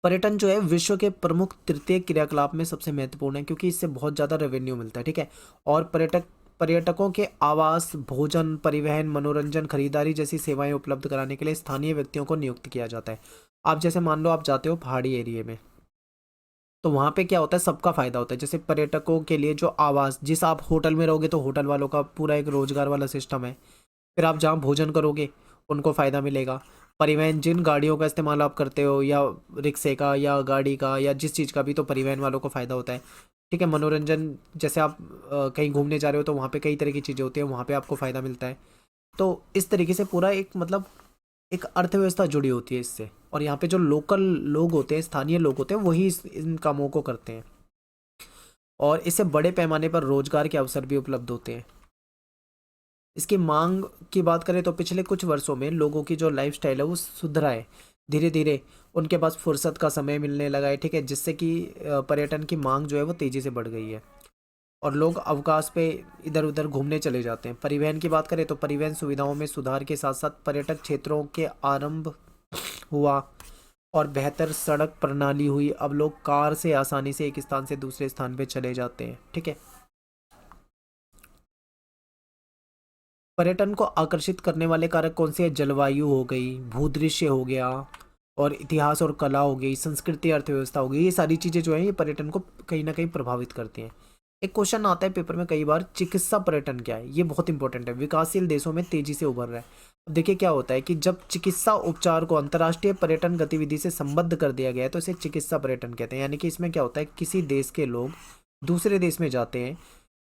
Speaker 1: पर्यटन जो है विश्व के प्रमुख तृतीय क्रियाकलाप में सबसे महत्वपूर्ण है, क्योंकि इससे बहुत ज़्यादा रेवेन्यू मिलता है, ठीक है। और पर्यटकों के आवास, भोजन, परिवहन, मनोरंजन, खरीदारी जैसी सेवाएं उपलब्ध कराने के लिए स्थानीय व्यक्तियों को नियुक्त किया जाता है। आप जैसे मान लो आप जाते हो पहाड़ी एरिया में, तो वहाँ पे क्या होता है, सबका फायदा होता है। जैसे पर्यटकों के लिए जो आवास, जिस आप होटल में रहोगे तो होटल वालों का पूरा एक रोजगार वाला सिस्टम है। फिर आप जहाँ भोजन करोगे उनको फ़ायदा मिलेगा। परिवहन, जिन गाड़ियों का इस्तेमाल आप करते हो, या रिक्शे का या गाड़ी का या जिस चीज़ का भी, तो परिवहन वालों को फ़ायदा होता है, ठीक है। मनोरंजन, जैसे आप कहीं घूमने जा रहे हो तो वहाँ पे कई तरह की चीज़ें होती हैं, वहाँ पे आपको फ़ायदा मिलता है। तो इस तरीके से पूरा एक मतलब एक अर्थव्यवस्था जुड़ी होती है इससे। और यहाँ पे जो लोकल लोग होते हैं, स्थानीय लोग होते हैं, वही इन कामों को करते हैं। और इससे बड़े पैमाने पर रोजगार के अवसर भी उपलब्ध होते हैं। इसकी मांग की बात करें तो पिछले कुछ वर्षों में लोगों की जो लाइफस्टाइल है वो सुधरा है। धीरे धीरे उनके पास फुर्सत का समय मिलने लगा है, ठीक है, जिससे कि पर्यटन की मांग जो है वो तेज़ी से बढ़ गई है। और लोग अवकाश पे इधर उधर घूमने चले जाते हैं। परिवहन की बात करें तो परिवहन सुविधाओं में सुधार के साथ साथ पर्यटक क्षेत्रों के आरंभ हुआ और बेहतर सड़क प्रणाली हुई। अब लोग कार से आसानी से एक स्थान से दूसरे स्थान पे चले जाते हैं, ठीक है। पर्यटन को आकर्षित करने वाले कारक कौन से हैं, जलवायु हो गई, भूदृश्य हो गया, और इतिहास और कला हो गई, संस्कृति, अर्थव्यवस्था हो गई। ये सारी चीज़ें जो है ये पर्यटन को कहीं ना कहीं प्रभावित करती हैं। एक क्वेश्चन आता है पेपर में कई बार, चिकित्सा पर्यटन क्या है, ये बहुत इंपॉर्टेंट है, विकासशील देशों में तेजी से उभर रहा है। अब देखिए क्या होता है कि जब चिकित्सा उपचार को अंतर्राष्ट्रीय पर्यटन गतिविधि से संबद्ध कर दिया गया है तो इसे चिकित्सा पर्यटन कहते हैं। यानी कि इसमें क्या होता है, किसी देश के लोग दूसरे देश में जाते हैं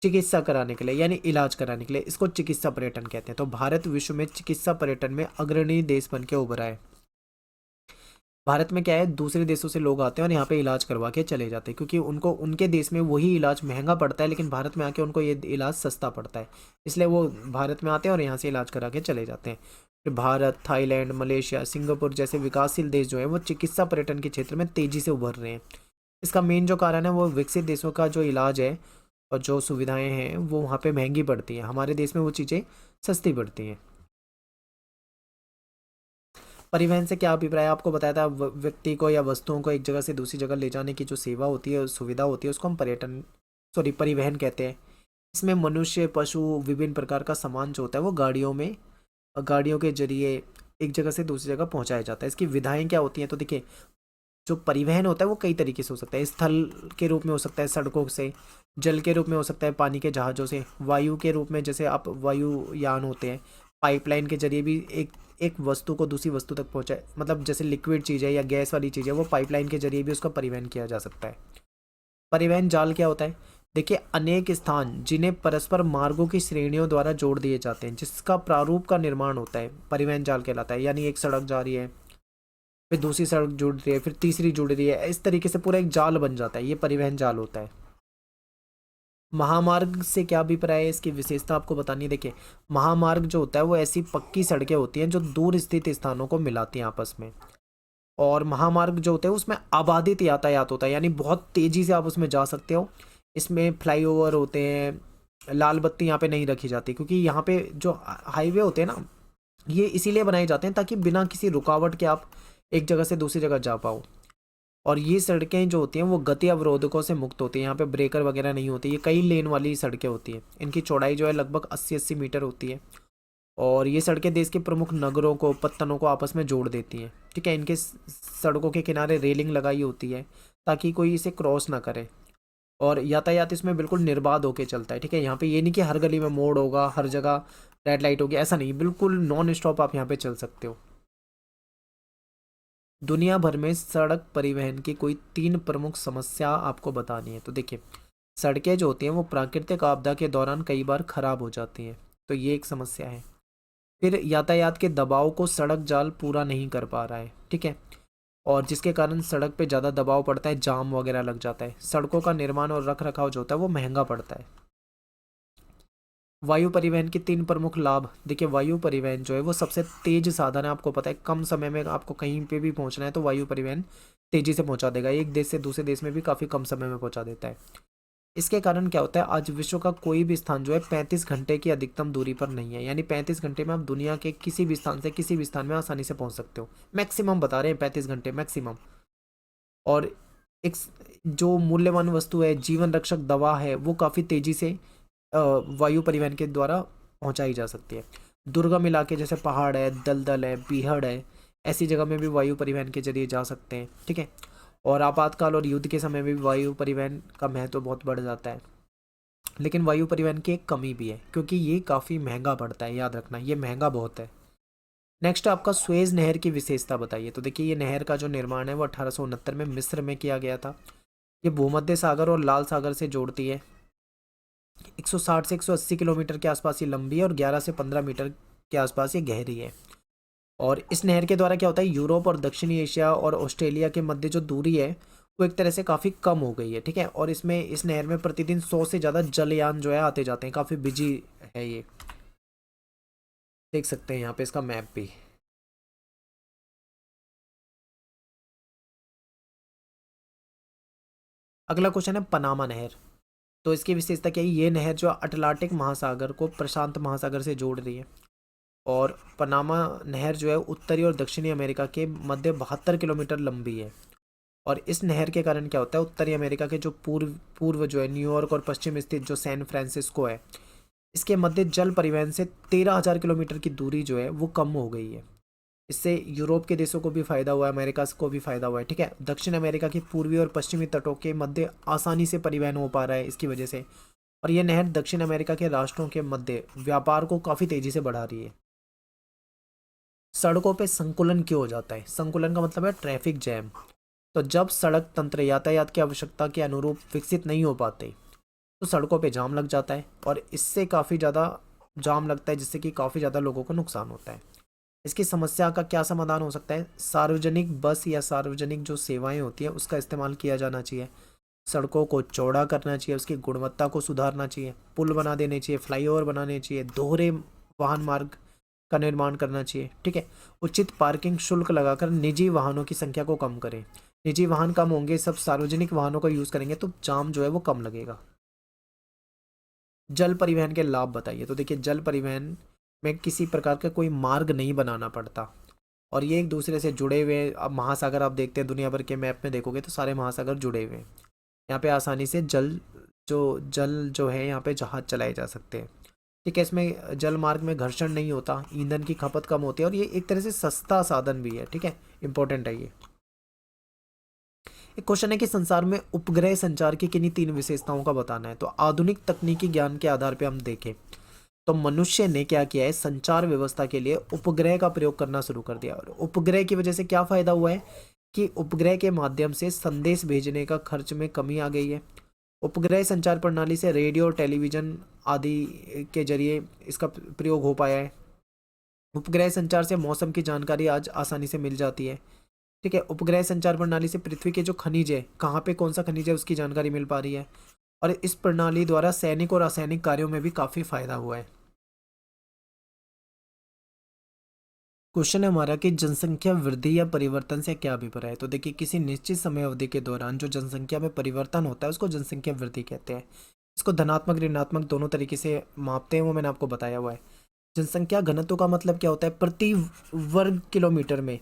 Speaker 1: चिकित्सा कराने के लिए, यानी इलाज कराने के लिए, इसको चिकित्सा पर्यटन कहते हैं। तो भारत विश्व में चिकित्सा पर्यटन में अग्रणी देश बन के उभरा है। भारत में क्या है, दूसरे देशों से लोग आते हैं और यहाँ पे इलाज करवा के चले जाते हैं, क्योंकि उनको उनके देश में वही इलाज महंगा पड़ता है, लेकिन भारत में आके उनको ये इलाज सस्ता पड़ता है, इसलिए वो भारत में आते हैं और यहाँ से इलाज करा के चले जाते हैं। फिर भारत, थाईलैंड, मलेशिया, सिंगापुर जैसे विकासशील देश जो है वो चिकित्सा पर्यटन के क्षेत्र में तेजी से उभर रहे हैं। इसका मेन जो कारण है वो विकसित देशों का जो इलाज है और जो सुविधाएं हैं वो वहाँ पे महंगी पड़ती हैं, हमारे देश में वो चीज़ें सस्ती पड़ती हैं। परिवहन से क्या अभिप्राय है, आपको बताया था, व्यक्ति को या वस्तुओं को एक जगह से दूसरी जगह ले जाने की जो सेवा होती है, सुविधा होती है, उसको हम परिवहन कहते हैं। इसमें मनुष्य, पशु, विभिन्न प्रकार का सामान जो होता है वो गाड़ियों के जरिए एक जगह से दूसरी जगह पहुंचाया जाता है। इसकी विधाएं क्या होती हैं, तो देखिए, जो परिवहन होता है वो कई तरीके से हो सकता है। स्थल के रूप में हो सकता है सड़कों से, जल के रूप में हो सकता है पानी के जहाज़ों से, वायु के रूप में जैसे आप वायुयान होते हैं, पाइपलाइन के जरिए भी एक एक वस्तु को दूसरी वस्तु तक पहुंचाए, मतलब जैसे लिक्विड चीज़ है या गैस वाली चीज़ है, वो पाइपलाइन के जरिए भी उसका परिवहन किया जा सकता है। परिवहन जाल क्या होता है, देखिए, अनेक स्थान जिन्हें परस्पर मार्गों की श्रेणियों द्वारा जोड़ दिए जाते हैं, जिसका प्रारूप का निर्माण होता है, परिवहन जाल कहलाता है। यानी एक सड़क जा रही है, फिर दूसरी सड़क जुड़ रही है, फिर तीसरी जुड़ रही है, इस तरीके से पूरा एक जाल बन जाता है, ये परिवहन जाल होता है। महामार्ग से क्या अभिप्राय है, इसकी विशेषता आपको बतानी है। देखिए, महामार्ग जो होता है वो ऐसी पक्की सड़कें होती हैं जो दूर स्थित स्थानों को मिलाती हैं आपस में। और महामार्ग जो होते हैं उसमें आबादित यातायात होता है, यानी बहुत तेज़ी से आप उसमें जा सकते हो। इसमें फ्लाईओवर होते हैं, लाल बत्ती यहाँ पे नहीं रखी जाती, क्योंकि यहाँ पे जो हाईवे होते हैं ना, ये इसीलिए बनाए जाते हैं ताकि बिना किसी रुकावट के आप एक जगह से दूसरी जगह जा पाओ। और ये सड़कें जो होती हैं वो गति अवरोधकों से मुक्त होती हैं, यहाँ पे ब्रेकर वगैरह नहीं होती, ये कई लेन वाली सड़कें होती हैं। इनकी चौड़ाई जो है लगभग 80-80 मीटर होती है। और ये सड़कें देश के प्रमुख नगरों को, पत्तनों को आपस में जोड़ देती हैं। ठीक है, इनके सड़कों के किनारे रेलिंग लगाई होती है ताकि कोई इसे क्रॉस ना करे, और यातायात इसमें बिल्कुल निर्बाध होके चलता है। ठीक है, यहाँ पे ये नहीं कि हर गली में मोड़ होगा, हर जगह रेड लाइट होगी, ऐसा नहीं, बिल्कुल नॉन स्टॉप आप यहाँ पे चल सकते हो। दुनिया भर में सड़क परिवहन की कोई 3 प्रमुख समस्या आपको बतानी है। तो देखिए, सड़कें जो होती हैं वो प्राकृतिक आपदा के दौरान कई बार खराब हो जाती हैं, तो ये एक समस्या है। फिर यातायात के दबाव को सड़क जाल पूरा नहीं कर पा रहा है। ठीक है, और जिसके कारण सड़क पे ज़्यादा दबाव पड़ता है, जाम वगैरह लग जाता है। सड़कों का निर्माण और रख रखाव जो होता है वो महंगा पड़ता है। वायु परिवहन के 3 प्रमुख लाभ। देखिए, वायु परिवहन जो है वो सबसे तेज साधन है, आपको पता है। कम समय में आपको कहीं पे भी पहुंचना है तो वायु परिवहन तेजी से पहुंचा देगा, एक देश से दूसरे देश में भी काफ़ी कम समय में पहुंचा देता है। इसके कारण क्या होता है, आज विश्व का कोई भी स्थान जो है 35 घंटे की अधिकतम दूरी पर नहीं है, यानी 35 घंटे में आप दुनिया के किसी भी स्थान से किसी भी स्थान में आसानी से पहुंच सकते हो। मैक्सिमम बता रहे हैं 35 घंटे मैक्सिमम। और एक जो मूल्यवान वस्तु है, जीवन रक्षक दवा है, वो काफ़ी तेज़ी से वायु परिवहन के द्वारा पहुंचाई जा सकती है। दुर्गम इलाके जैसे पहाड़ है, दलदल है, बीहड़ है, ऐसी जगह में भी वायु परिवहन के जरिए जा सकते हैं। ठीक है, और आपातकाल और युद्ध के समय में भी वायु परिवहन का महत्व बहुत बढ़ जाता है। लेकिन वायु परिवहन की एक कमी भी है, क्योंकि ये काफ़ी महंगा पड़ता है, याद रखना ये महंगा बहुत है। नेक्स्ट आपका स्वेज नहर की विशेषता बताइए। तो देखिए, ये नहर का जो निर्माण है वो 1869 में मिस्र में किया गया था। ये भूमध्य सागर और लाल सागर से जोड़ती है। 160 से 180 किलोमीटर के आसपास ये लंबी है और 11 से 15 मीटर के आसपास ये गहरी है। और इस नहर के द्वारा क्या होता है, यूरोप और दक्षिणी एशिया और ऑस्ट्रेलिया के मध्य जो दूरी है वो एक तरह से काफ़ी कम हो गई है। ठीक है, और इसमें इस नहर में प्रतिदिन 100 से ज़्यादा जलयान जो है आते जाते हैं, काफ़ी बिजी है ये, देख सकते हैं यहाँ पे इसका मैप भी। अगला क्वेश्चन है पनामा नहर। तो इसकी विशेषता क्या है, ये नहर जो अटलांटिक महासागर को प्रशांत महासागर से जोड़ रही है। और पनामा नहर जो है उत्तरी और दक्षिणी अमेरिका के मध्य 72 किलोमीटर लंबी है। और इस नहर के कारण क्या होता है, उत्तरी अमेरिका के जो पूर्व पूर्व जो है न्यूयॉर्क और पश्चिम स्थित जो सैन फ्रांसिस्को है, इसके मध्य जल परिवहन से 13,000 किलोमीटर की दूरी जो है वो कम हो गई है। इससे यूरोप के देशों को भी फायदा हुआ है, अमेरिका को भी फायदा हुआ है। ठीक है, दक्षिण अमेरिका के पूर्वी और पश्चिमी तटों के मध्य आसानी से परिवहन हो पा रहा है इसकी वजह से। और यह नहर दक्षिण अमेरिका के राष्ट्रों के मध्य व्यापार को काफ़ी तेज़ी से बढ़ा रही है। सड़कों पे संकुलन क्यों हो जाता है, संकुलन का मतलब है ट्रैफिक जैम। तो जब सड़क तंत्र यातायात की आवश्यकता के अनुरूप विकसित नहीं हो पाते तो सड़कों पे जाम लग जाता है, और इससे काफ़ी ज़्यादा जाम लगता है, जिससे कि काफ़ी ज़्यादा लोगों को नुकसान होता है। इसकी समस्या का क्या समाधान हो सकता है, सार्वजनिक बस या सार्वजनिक जो सेवाएं होती हैं उसका इस्तेमाल किया जाना चाहिए। सड़कों को चौड़ा करना चाहिए, उसकी गुणवत्ता को सुधारना चाहिए, पुल बना देने चाहिए, फ्लाईओवर बनाने चाहिए, दोहरे वाहन मार्ग का निर्माण करना चाहिए। ठीक है, उचित पार्किंग शुल्क लगाकर निजी वाहनों की संख्या को कम करें। निजी वाहन कम होंगे, सब सार्वजनिक वाहनों का यूज़ करेंगे तो जाम जो है वो कम लगेगा। जल परिवहन के लाभ बताइए। तो देखिए, जल परिवहन में किसी प्रकार का कोई मार्ग नहीं बनाना पड़ता, और ये एक दूसरे से जुड़े हुए हैं। अब महासागर आप देखते हैं, दुनिया भर के मैप में देखोगे तो सारे महासागर जुड़े हुए हैं। यहाँ पे आसानी से जल जो है यहाँ पे जहाज चलाए जा सकते हैं। ठीक है, इसमें जल मार्ग में घर्षण नहीं होता, ईंधन की खपत कम होती है, और ये एक तरह से सस्ता साधन भी है। ठीक है, इंपॉर्टेंट है ये। एक क्वेश्चन है कि संसार में उपग्रह संचार की किन्हीं 3 विशेषताओं का बताना है। तो आधुनिक तकनीकी ज्ञान के आधार पे हम देखें तो मनुष्य ने क्या किया है, संचार व्यवस्था के लिए उपग्रह का प्रयोग करना शुरू कर दिया। और उपग्रह की वजह से क्या फ़ायदा हुआ है कि उपग्रह के माध्यम से संदेश भेजने का खर्च में कमी आ गई है। उपग्रह संचार प्रणाली से रेडियो और टेलीविज़न आदि के जरिए इसका प्रयोग हो पाया है। उपग्रह संचार से मौसम की जानकारी आज आसानी से मिल जाती है। ठीक है, उपग्रह संचार प्रणाली से पृथ्वी के जो खनिज है, कहाँ पे कौन सा खनिज है उसकी जानकारी मिल पा रही है। और इस प्रणाली द्वारा सैनिक और रासायनिक कार्यों में भी काफ़ी फायदा हुआ है। क्वेश्चन है हमारा कि जनसंख्या वृद्धि या परिवर्तन से क्या अभिप्राय है। तो देखिए, किसी निश्चित समय अवधि के दौरान जो जनसंख्या में परिवर्तन होता है उसको जनसंख्या वृद्धि कहते हैं। इसको धनात्मक ऋणात्मक दोनों तरीके से मापते हैं, वो मैंने आपको बताया हुआ है। जनसंख्या घनत्व का मतलब क्या होता है, प्रति वर्ग किलोमीटर में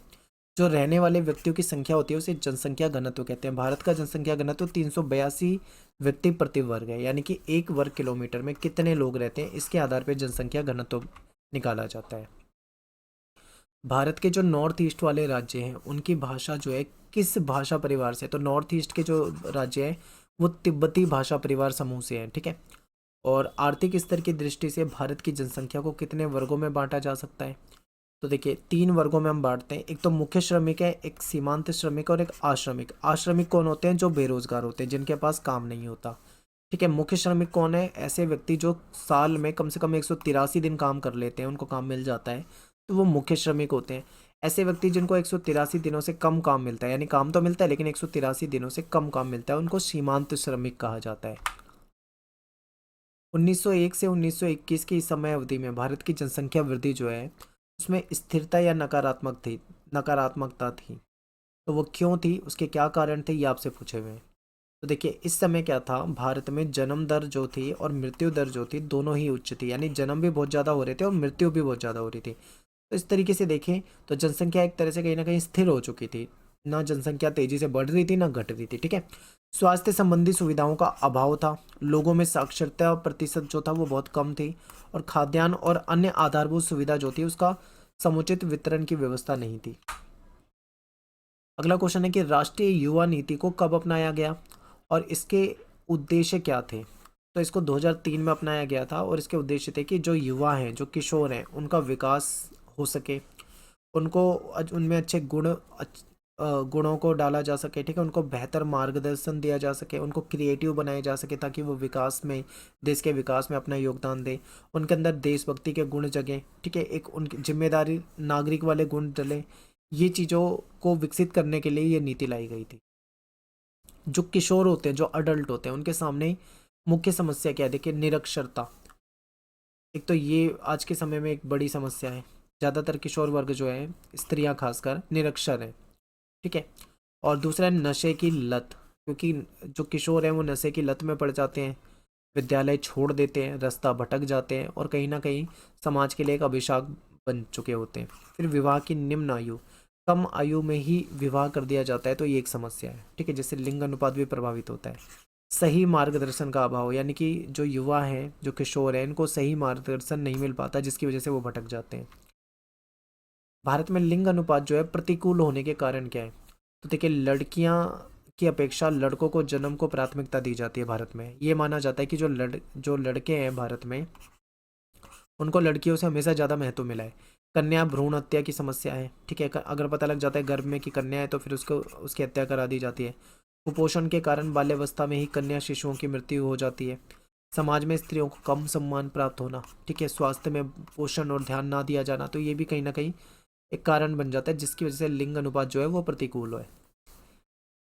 Speaker 1: जो रहने वाले व्यक्तियों की संख्या होती है उसे जनसंख्या घनत्व कहते हैं। भारत का जनसंख्या घनत्व 382 व्यक्ति प्रति वर्ग है, यानी कि एक वर्ग किलोमीटर में कितने लोग रहते हैं इसके आधार पर जनसंख्या घनत्व निकाला जाता है। भारत के जो नॉर्थ ईस्ट वाले राज्य हैं उनकी भाषा जो है किस भाषा परिवार से, तो नॉर्थ ईस्ट के जो राज्य हैं वो तिब्बती भाषा परिवार समूह से हैं, ठीक है। और आर्थिक स्तर की दृष्टि से भारत की जनसंख्या को कितने वर्गों में बांटा जा सकता है। तो देखिए, 3 वर्गों में हम बांटते हैं। एक तो मुख्य श्रमिक है, एक सीमांत श्रमिक और एक आश्रमिक। आश्रमिक कौन होते हैं, जो बेरोजगार होते हैं, जिनके पास काम नहीं होता, ठीक है। मुख्य श्रमिक कौन है, ऐसे व्यक्ति जो साल में कम से कम 183 दिन काम कर लेते हैं, उनको काम मिल जाता है, तो वो मुख्य श्रमिक होते हैं। ऐसे व्यक्ति जिनको 183 दिनों से कम काम मिलता है, यानी काम तो मिलता है लेकिन 183 दिनों से कम काम मिलता है, उनको सीमांत श्रमिक कहा जाता है। 1901 से 1921 की इस समय अवधि में भारत की जनसंख्या वृद्धि जो है उसमें स्थिरता या नकारात्मकता थी। तो वो क्यों थी, उसके क्या कारण थे, ये आपसे पूछे हुए हैं। तो देखिए, इस समय क्या था, भारत में जन्म दर जो थी और मृत्यु दर जो थी दोनों ही उच्च थी, यानी जन्म भी बहुत ज़्यादा हो रहे थे और मृत्यु भी बहुत ज़्यादा हो रही थी। तो इस तरीके से देखें तो जनसंख्या एक तरह से कहीं ना कहीं स्थिर हो चुकी थी, ना जनसंख्या तेजी से बढ़ रही थी ना घट रही थी, ठीक है। स्वास्थ्य संबंधी सुविधाओं का अभाव था, लोगों में साक्षरता प्रतिशत जो था वो बहुत कम थी, और खाद्यान्न और अन्य आधारभूत सुविधा जो थी उसका समुचित वितरण की व्यवस्था नहीं थी। अगला क्वेश्चन है कि राष्ट्रीय युवा नीति को कब अपनाया गया और इसके उद्देश्य क्या थे। तो इसको 2003 में अपनाया गया था और इसके उद्देश्य थे कि जो युवा हैं, जो किशोर हैं, उनका विकास हो सके, उनको उनमें अच्छे गुणों को डाला जा सके, ठीक है। उनको बेहतर मार्गदर्शन दिया जा सके, उनको क्रिएटिव बनाया जा सके ताकि वो विकास में, देश के विकास में अपना योगदान दें। उनके अंदर देशभक्ति के गुण जगें, ठीक है, एक उनकी जिम्मेदारी नागरिक वाले गुण डलें। ये चीज़ों को विकसित करने के लिए ये नीति लाई गई थी। जो किशोर होते हैं, जो अडल्ट होते हैं, उनके सामने मुख्य समस्या क्या है, देखिए, निरक्षरता। एक तो ये आज के समय में एक बड़ी समस्या है, ज़्यादातर किशोर वर्ग जो है, स्त्रियां खासकर, निरक्षर है, ठीक है। और दूसरा है नशे की लत, क्योंकि जो किशोर हैं वो नशे की लत में पड़ जाते हैं, विद्यालय छोड़ देते हैं, रास्ता भटक जाते हैं और कहीं ना कहीं समाज के लिए एक अभिशाप बन चुके होते हैं। फिर विवाह की निम्न आयु, कम आयु में ही विवाह कर दिया जाता है, तो ये एक समस्या है, ठीक है, जिससे लिंग अनुपात भी प्रभावित होता है। सही मार्गदर्शन का अभाव, यानी कि जो युवा हैं, जो किशोर हैं, इनको सही मार्गदर्शन नहीं मिल पाता, जिसकी वजह से वो भटक जाते हैं। भारत में लिंग अनुपात जो है प्रतिकूल होने के कारण क्या है, तो देखिए, लड़कियां की अपेक्षा लड़कों को जन्म को प्राथमिकता दी जाती है भारत में। ये माना जाता है कि जो लड़के हैं भारत में, उनको लड़कियों से हमेशा ज़्यादा महत्व मिला है। कन्या भ्रूण हत्या की समस्या है, ठीक है, अगर पता लग जाता है गर्भ में कि कन्या है तो फिर उसको उसकी हत्या करा दी जाती है। कुपोषण के कारण बाल्यावस्था में ही कन्या शिशुओं की मृत्यु हो जाती है। समाज में स्त्रियों को कम सम्मान प्राप्त होना, ठीक है, स्वास्थ्य में पोषण और ध्यान ना दिया जाना, तो ये भी कहीं ना कहीं एक कारण बन जाता है जिसकी वजह से लिंग अनुपात जो है वो प्रतिकूल है।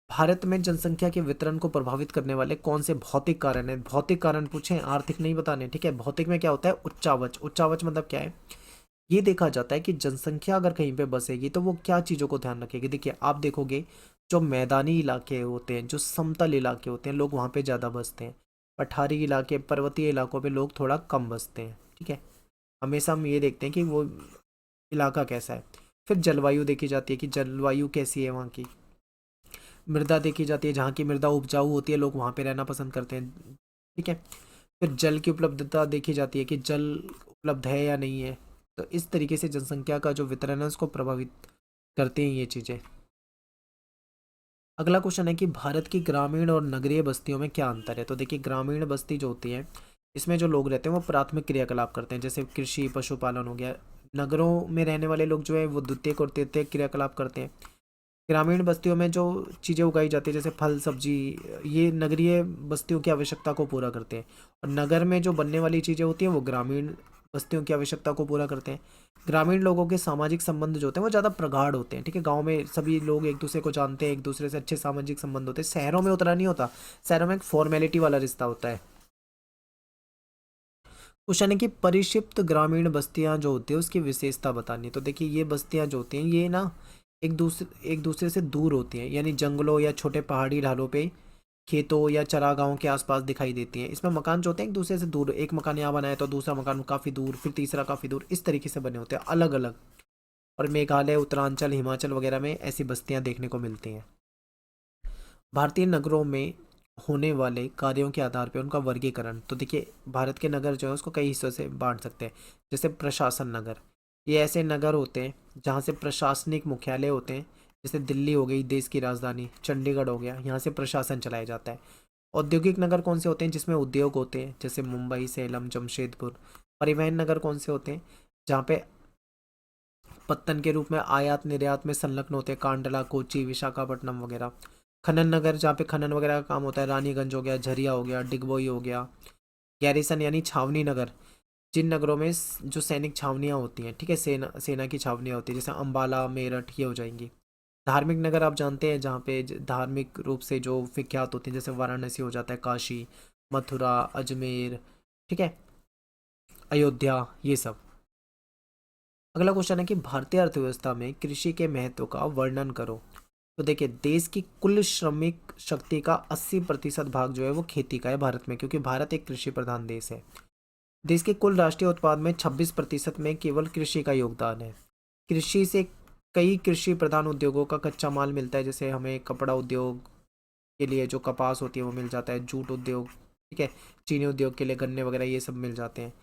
Speaker 1: भारत में जनसंख्या के वितरण को प्रभावित करने वाले कौन से भौतिक कारण हैं, भौतिक कारण पूछें, आर्थिक नहीं बताने, ठीक है। भौतिक में क्या होता है, उच्चावच। उच्चावच मतलब क्या है, ये देखा जाता है कि जनसंख्या अगर कहीं पे बसेगी तो वो क्या चीज़ों को ध्यान रखेगी। देखिए, आप देखोगे जो मैदानी इलाके होते हैं, जो समतल इलाके होते हैं, लोग वहाँ पे ज़्यादा बसते हैं। पठारी इलाके, पर्वतीय इलाकों पे लोग थोड़ा कम बसते हैं, ठीक है। हमेशा हम ये देखते हैं कि वो इलाका कैसा है। फिर जलवायु देखी जाती है कि जलवायु कैसी है वहाँ की। मृदा देखी जाती है, जहाँ की मृदा उपजाऊ होती है लोग वहाँ पे रहना पसंद करते हैं, ठीक है। फिर जल की उपलब्धता देखी जाती है कि जल उपलब्ध है या नहीं है। तो इस तरीके से जनसंख्या का जो वितरण है उसको प्रभावित करती हैं ये चीज़ें। अगला क्वेश्चन है कि भारत की ग्रामीण और नगरीय बस्तियों में क्या अंतर है। तो देखिए, ग्रामीण बस्ती जो होती है इसमें जो लोग रहते हैं वो प्राथमिक क्रियाकलाप करते हैं, जैसे कृषि पशुपालन हो गया। नगरों में रहने वाले लोग जो है वो द्वितीयक और तृतीयक क्रियाकलाप करते हैं। ग्रामीण बस्तियों में जो चीज़ें उगाई जाती है जैसे फल सब्जी, ये नगरीय बस्तियों की आवश्यकता को पूरा करते हैं। और नगर में जो बनने वाली चीज़ें होती हैं वो ग्रामीण बस्तियों की आवश्यकता को पूरा करते हैं। ग्रामीण लोगों के सामाजिक संबंध जो होते हैं वो ज़्यादा प्रगाढ़ होते हैं, ठीक है। गांव में सभी लोग एक दूसरे को जानते हैं, एक दूसरे से अच्छे सामाजिक संबंध होते हैं। शहरों में उतना नहीं होता, शहरों में एक फॉर्मेलिटी वाला रिश्ता होता है। क्वेश्चन है कि परिक्षिप्त ग्रामीण बस्तियां जो होती है उसकी विशेषता बतानी है। तो देखिए ये बस्तियां जो होती हैं ये ना एक दूसरे से दूर होती हैं, यानी जंगलों या छोटे पहाड़ी ढालों पे, खेतों या चरागाहों के आसपास दिखाई देती हैं। इसमें मकान जो होते हैं एक दूसरे से दूर, एक मकान यहाँ बना है तो दूसरा मकान काफ़ी दूर, फिर तीसरा काफ़ी दूर, इस तरीके से बने होते हैं अलग अलग। और मेघालय, उत्तरांचल, हिमाचल वगैरह में ऐसी बस्तियां देखने को मिलती हैं। भारतीय नगरों में होने वाले कार्यों के आधार पर उनका वर्गीकरण। तो देखिए भारत के नगर जो है उसको कई हिस्सों से बांट सकते हैं। जैसे प्रशासन नगर, ये ऐसे नगर होते हैं जहाँ से प्रशासनिक मुख्यालय होते हैं। जैसे दिल्ली हो गई देश की राजधानी, चंडीगढ़ हो गया, यहाँ से प्रशासन चलाया जाता है। औद्योगिक नगर कौन से होते हैं? जिसमें उद्योग होते हैं, जैसे मुंबई, सेलम, जमशेदपुर। परिवहन नगर कौन से होते हैं? जहाँ पे पत्तन के रूप में आयात निर्यात में संलग्न होते हैं, कांडला, कोची, विशाखापट्टनम वगैरह। खनन नगर जहाँ पे खनन वगैरह का काम होता है, रानीगंज हो गया, झरिया हो गया, डिगबोई हो गया। गैरिसन यानी छावनी नगर, जिन नगरों में जो सैनिक छावनियाँ होती हैं, ठीक है, सेना की छावनियाँ होती हैं, जैसे अम्बाला, मेरठ, ये हो जाएंगी। धार्मिक नगर आप जानते हैं जहाँ पे धार्मिक रूप से जो विख्यात होती हैं, जैसे वाराणसी हो जाता है, काशी, मथुरा, अजमेर, ठीक है, अयोध्या, ये सब। अगला क्वेश्चन है कि भारतीय अर्थव्यवस्था में कृषि के महत्व का वर्णन करो। तो देखिए देश की कुल श्रमिक शक्ति का 80% भाग जो है वो खेती का है भारत में, क्योंकि भारत एक कृषि प्रधान देश है। देश के कुल राष्ट्रीय उत्पाद में 26% में केवल कृषि का योगदान है। कृषि से कई कृषि प्रधान उद्योगों का कच्चा माल मिलता है, जैसे हमें कपड़ा उद्योग के लिए जो कपास होती है वो मिल जाता है, जूट उद्योग, ठीक है, चीनी उद्योग के लिए गन्ने वगैरह ये सब मिल जाते हैं।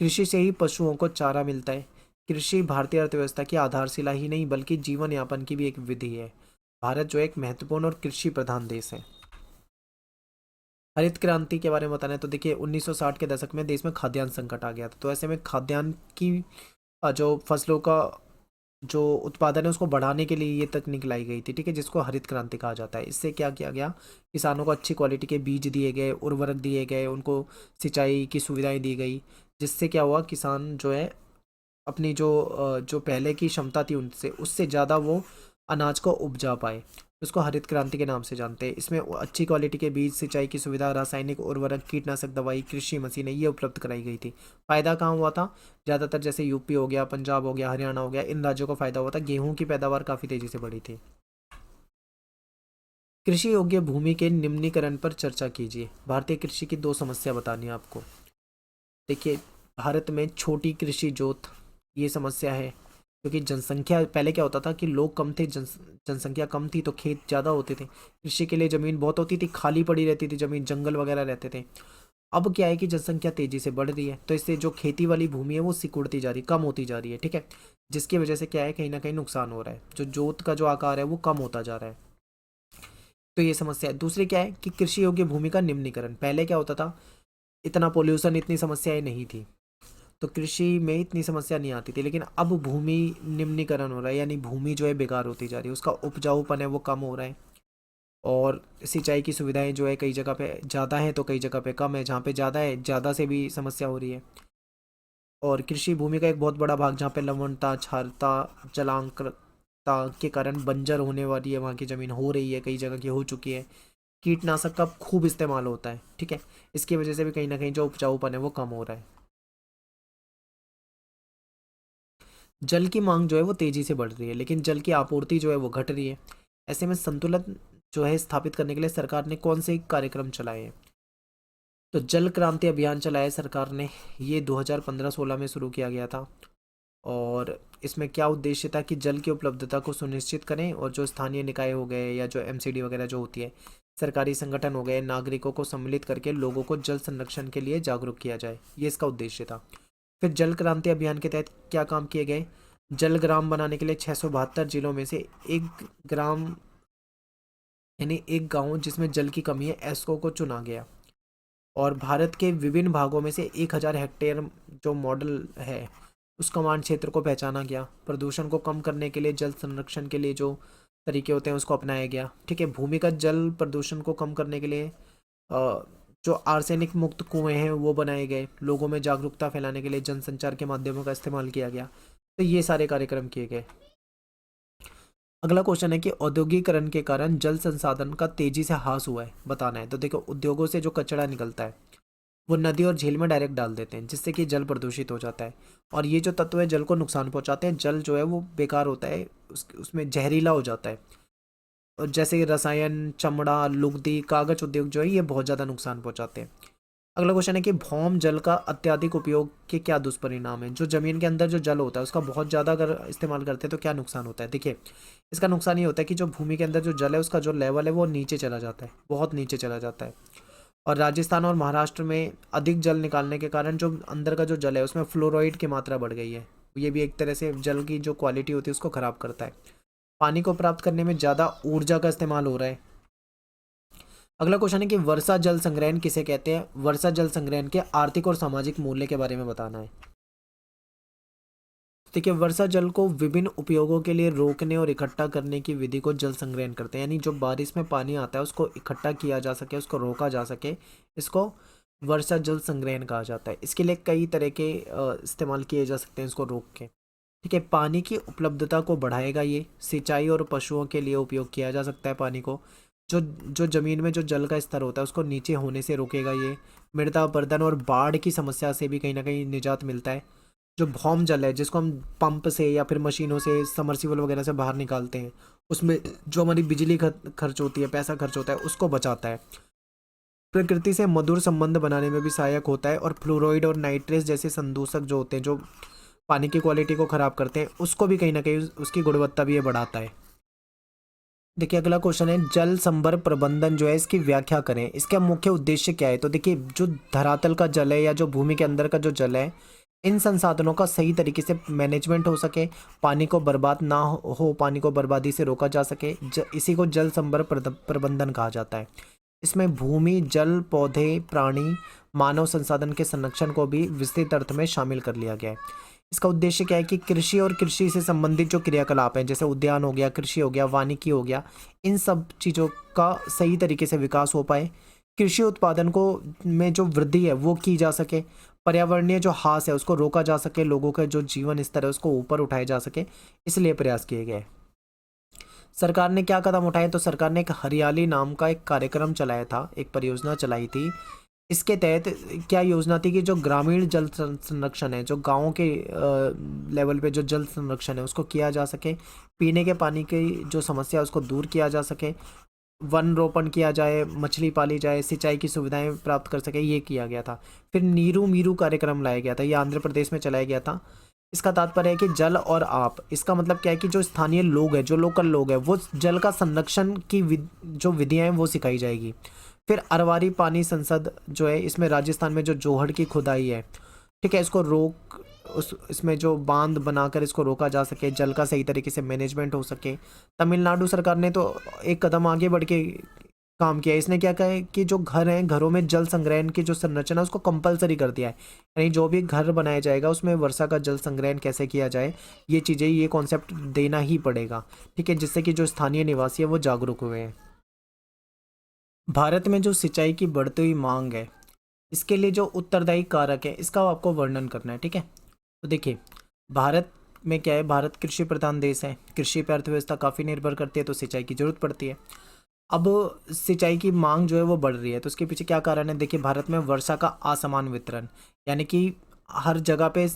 Speaker 1: कृषि से ही पशुओं को चारा मिलता है। कृषि भारतीय अर्थव्यवस्था की आधारशिला ही नहीं बल्कि जीवन यापन की भी एक विधि है। भारत जो एक महत्वपूर्ण और कृषि प्रधान देश है। हरित क्रांति के बारे में बताना है तो देखिए 1960 के दशक में देश में खाद्यान्न संकट आ गया था, तो ऐसे में खाद्यान्न की जो फसलों का जो उत्पादन है उसको बढ़ाने के लिए ये तकनीक लाई गई थी, ठीक है, जिसको हरित क्रांति कहा जाता है। इससे क्या किया गया, किसानों को अच्छी क्वालिटी के बीज दिए गए, उर्वरक दिए गए, उनको सिंचाई की सुविधाएं दी गई, जिससे क्या हुआ, किसान जो है अपनी जो पहले की क्षमता थी उनसे उससे ज़्यादा वो अनाज को उपजा पाए। उसको हरित क्रांति के नाम से जानते हैं। इसमें अच्छी क्वालिटी के बीज, सिंचाई की सुविधा, रासायनिक उर्वरक, कीटनाशक दवाई, कृषि मशीनें ये उपलब्ध कराई गई थी। फायदा कहाँ हुआ था? ज़्यादातर जैसे यूपी हो गया, पंजाब हो गया, हरियाणा हो गया, इन राज्यों को फायदा हुआ था। गेहूं की पैदावार काफ़ी तेजी से बढ़ी थी। कृषि योग्य भूमि के निम्नीकरण पर चर्चा कीजिए। भारतीय कृषि की 2 समस्या बतानी है आपको। देखिए भारत में छोटी कृषि जोत ये समस्या है, क्योंकि जनसंख्या पहले क्या होता था कि लोग कम थे, जनसंख्या कम थी तो खेत ज़्यादा होते थे, कृषि के लिए ज़मीन बहुत होती थी, खाली पड़ी रहती थी ज़मीन, जंगल वगैरह रहते थे। अब क्या है कि जनसंख्या तेज़ी से बढ़ रही है, तो इससे जो खेती वाली भूमि है वो सिकुड़ती जा रही, कम होती जा रही है, ठीक है, जिसकी वजह से क्या है, कहीं ना कहीं नुकसान हो रहा है, जो जोत का जो आकार है वो कम होता जा रहा है। तो ये समस्या है। दूसरी क्या है कि कृषि योग्य भूमि का निम्नीकरण। पहले क्या होता था, इतना पोल्यूशन, इतनी समस्याएं नहीं थी, तो कृषि में इतनी समस्या नहीं आती थी, लेकिन अब भूमि निम्नीकरण हो रहा है, यानी भूमि जो है बेकार होती जा रही है, उसका उपजाऊपन है वो कम हो रहा है। और सिंचाई की सुविधाएं जो है कई जगह पे ज़्यादा है तो कई जगह पे कम है, जहाँ पे ज़्यादा है ज़्यादा से भी समस्या हो रही है। और कृषि भूमि का एक बहुत बड़ा भाग जहाँ पे लवणता, क्षारता, जलांकता के कारण बंजर होने वाली है, वहाँ की ज़मीन हो रही है, कई जगह की हो चुकी है। कीटनाशक का खूब इस्तेमाल होता है, ठीक है, इसकी वजह से भी कहीं ना कहीं जो उपजाऊपन है वो कम हो रहा है। जल की मांग जो है वो तेजी से बढ़ रही है, लेकिन जल की आपूर्ति जो है वो घट रही है। ऐसे में संतुलन जो है स्थापित करने के लिए सरकार ने कौन से कार्यक्रम चलाए हैं? तो जल क्रांति अभियान चलाया है सरकार ने, ये 2015-16 में शुरू किया गया था। और इसमें क्या उद्देश्य था कि जल की उपलब्धता को सुनिश्चित करें, और जो स्थानीय निकाय हो गए या जो एमसीडी वगैरह जो होती है, सरकारी संगठन हो गए, नागरिकों को सम्मिलित करके लोगों को जल संरक्षण के लिए जागरूक किया जाए, ये इसका उद्देश्य था। फिर जल क्रांति अभियान के तहत क्या काम किए गए? जल ग्राम बनाने के लिए 672 जिलों में से एक ग्राम, यानी एक गांव जिसमें जल की कमी है, एसको को चुना गया। और भारत के विभिन्न भागों में से 1000 हेक्टेयर जो मॉडल है उस कमांड क्षेत्र को पहचाना गया। प्रदूषण को कम करने के लिए, जल संरक्षण के लिए जो तरीके होते हैं उसको अपनाया गया, ठीक है। भूमिगत जल प्रदूषण को कम करने के लिए जो आर्सेनिक मुक्त कुएं हैं वो बनाए गए, लोगों में जागरूकता फैलाने के लिए जनसंचार के माध्यमों का इस्तेमाल किया गया। तो ये सारे कार्यक्रम किए गए। अगला क्वेश्चन है कि औद्योगिकरण के कारण जल संसाधन का तेजी से ह्रास हुआ है, बताना है। तो देखो, उद्योगों से जो कचरा निकलता है वो नदी और झील में डायरेक्ट डाल देते हैं, जिससे कि जल प्रदूषित हो जाता है। और ये जो तत्व है जल को नुकसान पहुंचाते हैं, जल जो है वो बेकार होता है, उसमें जहरीला हो जाता है। और जैसे रसायन, चमड़ा, लुगदी, कागज उद्योग जो है ये बहुत ज़्यादा नुकसान पहुंचाते हैं। अगला क्वेश्चन है कि भौम जल का अत्यधिक उपयोग के क्या दुष्परिणाम है। जो जमीन के अंदर जो जल होता है उसका बहुत ज़्यादा अगर इस्तेमाल करते हैं तो क्या नुकसान होता है। देखिए, इसका नुकसान ये होता है कि जो भूमि के अंदर जो जल है उसका जो लेवल है वो नीचे चला जाता है, बहुत नीचे चला जाता है। और राजस्थान और महाराष्ट्र में अधिक जल निकालने के कारण जो अंदर का जो जल है उसमें फ्लोराइड की मात्रा बढ़ गई है। ये भी एक तरह से जल की जो क्वालिटी होती है उसको ख़राब करता है। पानी को प्राप्त करने में ज़्यादा ऊर्जा का इस्तेमाल हो रहा है। अगला क्वेश्चन है कि वर्षा जल संग्रहण किसे कहते हैं। वर्षा जल संग्रहण के आर्थिक और सामाजिक मूल्य के बारे में बताना है। देखिए, वर्षा जल को विभिन्न उपयोगों के लिए रोकने और इकट्ठा करने की विधि को जल संग्रहण करते हैं। यानी जो बारिश में पानी आता है उसको इकट्ठा किया जा सके, उसको रोका जा सके, इसको वर्षा जल संग्रहण कहा जाता है। इसके लिए कई तरह के इस्तेमाल किए जा सकते हैं इसको रोक के। ठीक है, पानी की उपलब्धता को बढ़ाएगा ये। सिंचाई और पशुओं के लिए उपयोग किया जा सकता है पानी को। जो जो ज़मीन में जो जल का स्तर होता है उसको नीचे होने से रोकेगा ये। मृदा अपरदन और बाढ़ की समस्या से भी कहीं ना कहीं निजात मिलता है। जो भौम जल है जिसको हम पंप से या फिर मशीनों से, समरसीबल वगैरह से बाहर निकालते हैं, उसमें जो हमारी बिजली खर्च होती है, पैसा खर्च होता है, उसको बचाता है। प्रकृति से मधुर संबंध बनाने में भी सहायक होता है। और फ्लोराइड और नाइट्रेस जैसे संदूषक जो होते हैं जो पानी की क्वालिटी को ख़राब करते हैं, उसको भी कहीं ना कहीं उसकी गुणवत्ता भी ये बढ़ाता है। देखिए, अगला क्वेश्चन है जल संभर प्रबंधन जो है इसकी व्याख्या करें। इसका मुख्य उद्देश्य क्या है। तो देखिए, जो धरातल का जल है या जो भूमि के अंदर का जो जल है, इन संसाधनों का सही तरीके से मैनेजमेंट हो सके, पानी को बर्बाद ना हो, पानी को बर्बादी से रोका जा सके, इसी को जल संभर प्रबंधन कहा जाता है। इसमें भूमि, जल, पौधे, प्राणी, मानव संसाधन के संरक्षण को भी विस्तृत अर्थ में शामिल कर लिया गया है। इसका उद्देश्य क्या है कि कृषि और कृषि से संबंधित जो क्रियाकलाप हैं, जैसे उद्यान हो गया, कृषि हो गया, वानिकी हो गया, इन सब चीज़ों का सही तरीके से विकास हो पाए। कृषि उत्पादन को में जो वृद्धि है वो की जा सके। पर्यावरणीय जो ह्रास है उसको रोका जा सके, लोगों का जो जीवन स्तर है उसको ऊपर उठाया जा सके, इसलिए प्रयास किए गए। सरकार ने क्या कदम उठाए। तो सरकार ने एक हरियाली नाम का एक कार्यक्रम चलाया था, एक परियोजना चलाई थी। इसके तहत क्या योजना थी कि जो ग्रामीण जल संरक्षण है, जो गाँव के लेवल पे जो जल संरक्षण है उसको किया जा सके, पीने के पानी की जो समस्या है उसको दूर किया जा सके, वन रोपण किया जाए, मछली पाली जाए, सिंचाई की सुविधाएं प्राप्त कर सके, ये किया गया था। फिर नीरू मीरू कार्यक्रम लाया गया था, ये आंध्र प्रदेश में चलाया गया था। इसका तात्पर्य है कि जल और आप, इसका मतलब क्या है कि जो स्थानीय लोग हैं, जो लोकल लोग हैं, वो जल का संरक्षण की जो विधियाँ हैं वो सिखाई जाएगी। फिर अरवारी पानी संसद जो है, इसमें राजस्थान में जो जोहड़ की खुदाई है, ठीक है, इसको रोक इसमें जो बांध बनाकर इसको रोका जा सके, जल का सही तरीके से मैनेजमेंट हो सके। तमिलनाडु सरकार ने तो एक कदम आगे बढ़ के काम किया। इसने क्या कहा है कि जो घर हैं, घरों में जल संग्रहण की जो संरचना उसको कंपलसरी कर दिया है। यानी जो भी घर बनाया जाएगा उसमें वर्षा का जल संग्रहण कैसे किया जाए, ये चीज़ें, ये कॉन्सेप्ट देना ही पड़ेगा। ठीक है, जिससे कि जो स्थानीय निवासी है वो जागरूक हुए हैं। भारत में जो सिंचाई की बढ़ती हुई मांग है, इसके लिए जो उत्तरदायी कारक है इसका आपको वर्णन करना है। ठीक है, तो देखिए, भारत में क्या है, भारत कृषि प्रधान देश है। कृषि पर अर्थव्यवस्था काफ़ी निर्भर करती है, तो सिंचाई की जरूरत पड़ती है। अब सिंचाई की मांग जो है वो बढ़ रही है, तो उसके पीछे क्या कारण है। देखिए, भारत में वर्षा का असमान वितरण, यानी कि हर जगह पे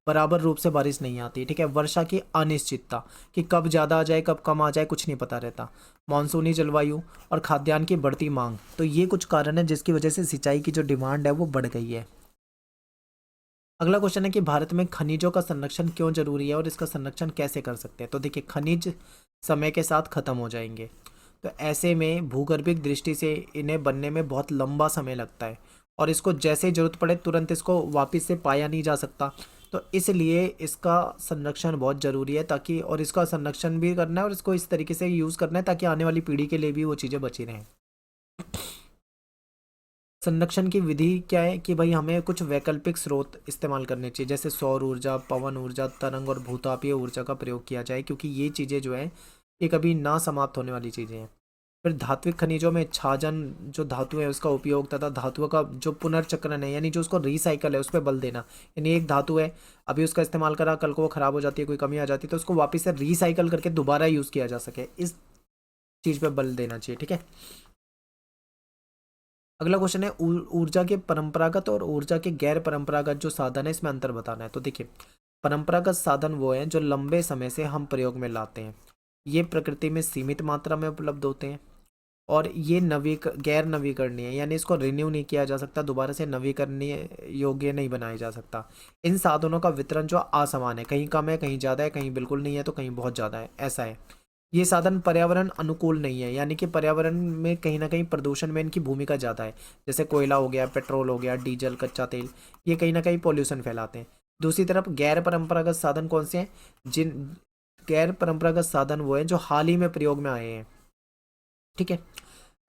Speaker 1: बराबर रूप से बारिश नहीं आती। ठीक है, वर्षा की अनिश्चितता कि कब ज़्यादा आ जाए कब कम आ जाए कुछ नहीं पता रहता। मानसूनी जलवायु और खाद्यान्न की बढ़ती मांग, तो ये कुछ कारण है जिसकी वजह से सिंचाई की जो डिमांड है वो बढ़ गई है। अगला क्वेश्चन है कि भारत में खनिजों का संरक्षण क्यों जरूरी है और इसका संरक्षण कैसे कर सकते हैं। तो देखिए, खनिज समय के साथ खत्म हो जाएंगे, तो ऐसे में भूगर्भिक दृष्टि से इन्हें बनने में बहुत लंबा समय लगता है, और इसको जैसे ज़रूरत पड़े तुरंत इसको वापस से पाया नहीं जा सकता। तो इसलिए इसका संरक्षण बहुत ज़रूरी है, ताकि, और इसका संरक्षण भी करना है और इसको इस तरीके से यूज़ करना है ताकि आने वाली पीढ़ी के लिए भी वो चीज़ें बची रहें। संरक्षण की विधि क्या है कि भाई हमें कुछ वैकल्पिक स्रोत इस्तेमाल करने चाहिए, जैसे सौर ऊर्जा, पवन ऊर्जा, तरंग और भूतापीय ऊर्जा का प्रयोग किया जाए, क्योंकि ये चीज़ें जो है ये कभी ना समाप्त होने वाली चीज़ें हैं। फिर धात्विक खनिजों में छाजन जो धातु है उसका उपयोग तथा धातुओं का जो पुनर्चक्रण है, यानी जो उसको रिसाइकल है उस पर बल देना। यानी एक धातु है, अभी उसका इस्तेमाल करा, कल को वो खराब हो जाती है, कोई कमी आ जाती है, तो उसको वापस से रिसाइकल करके दोबारा यूज़ किया जा सके, इस चीज़ पे बल देना चाहिए। ठीक है, अगला क्वेश्चन है ऊर्जा के परंपरागत और ऊर्जा के गैर परंपरागत जो साधन है इसमें अंतर बताना है। तो देखिए, परंपरागत साधन वो हैं जो लंबे समय से हम प्रयोग में लाते हैं, ये प्रकृति में सीमित मात्रा में उपलब्ध होते हैं, और ये गैर नवीकरणीय है, यानी इसको रिन्यू नहीं किया जा सकता, दोबारा से नवीकरणीय योग्य नहीं बनाया जा सकता। इन साधनों का वितरण जो असमान है, कहीं कम है, कहीं ज़्यादा है, कहीं बिल्कुल नहीं है, तो कहीं बहुत ज़्यादा है, ऐसा है। ये साधन पर्यावरण अनुकूल नहीं है, यानी कि पर्यावरण में कहीं ना कहीं प्रदूषण में इनकी भूमिका ज़्यादा है। जैसे कोयला हो गया, पेट्रोल हो गया, डीजल, कच्चा तेल, ये कहीं ना कहीं पॉल्यूशन फैलाते हैं। दूसरी तरफ गैर परंपरागत साधन कौन से हैं? जिन गैर परंपरागत साधन वो हैं जो हाल ही में प्रयोग में आए हैं। ठीक है,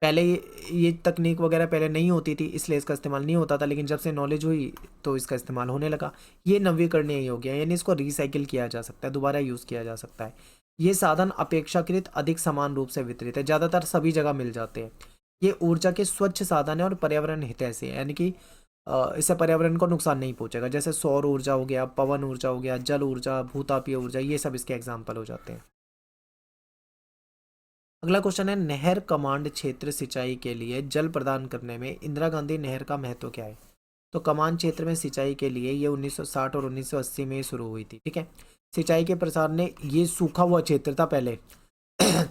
Speaker 1: पहले ये तकनीक वगैरह पहले नहीं होती थी, इसलिए इसका इस्तेमाल नहीं होता था, लेकिन जब से नॉलेज हुई तो इसका इस्तेमाल होने लगा। ये नवीकरणीय हो गया, यानी इसको रिसाइकिल किया जा सकता है, दोबारा यूज़ किया जा सकता है। ये साधन अपेक्षाकृत अधिक समान रूप से वितरित है, ज़्यादातर सभी जगह मिल जाते हैं। ये ऊर्जा के स्वच्छ साधन है और पर्यावरण हितैषी है, यानी कि इससे पर्यावरण को नुकसान नहीं पहुंचेगा। जैसे सौर ऊर्जा हो गया, पवन ऊर्जा हो गया, जल ऊर्जा, भूतापीय ऊर्जा, ये सब इसके एग्जाम्पल हो जाते हैं। अगला क्वेश्चन है, नहर कमांड क्षेत्र सिंचाई के लिए जल प्रदान करने में इंदिरा गांधी नहर का महत्व क्या है? तो कमांड क्षेत्र में सिंचाई के लिए ये 1960 और 1980 में शुरू हुई थी। ठीक है, सिंचाई के प्रसार ने, ये सूखा हुआ क्षेत्र था पहले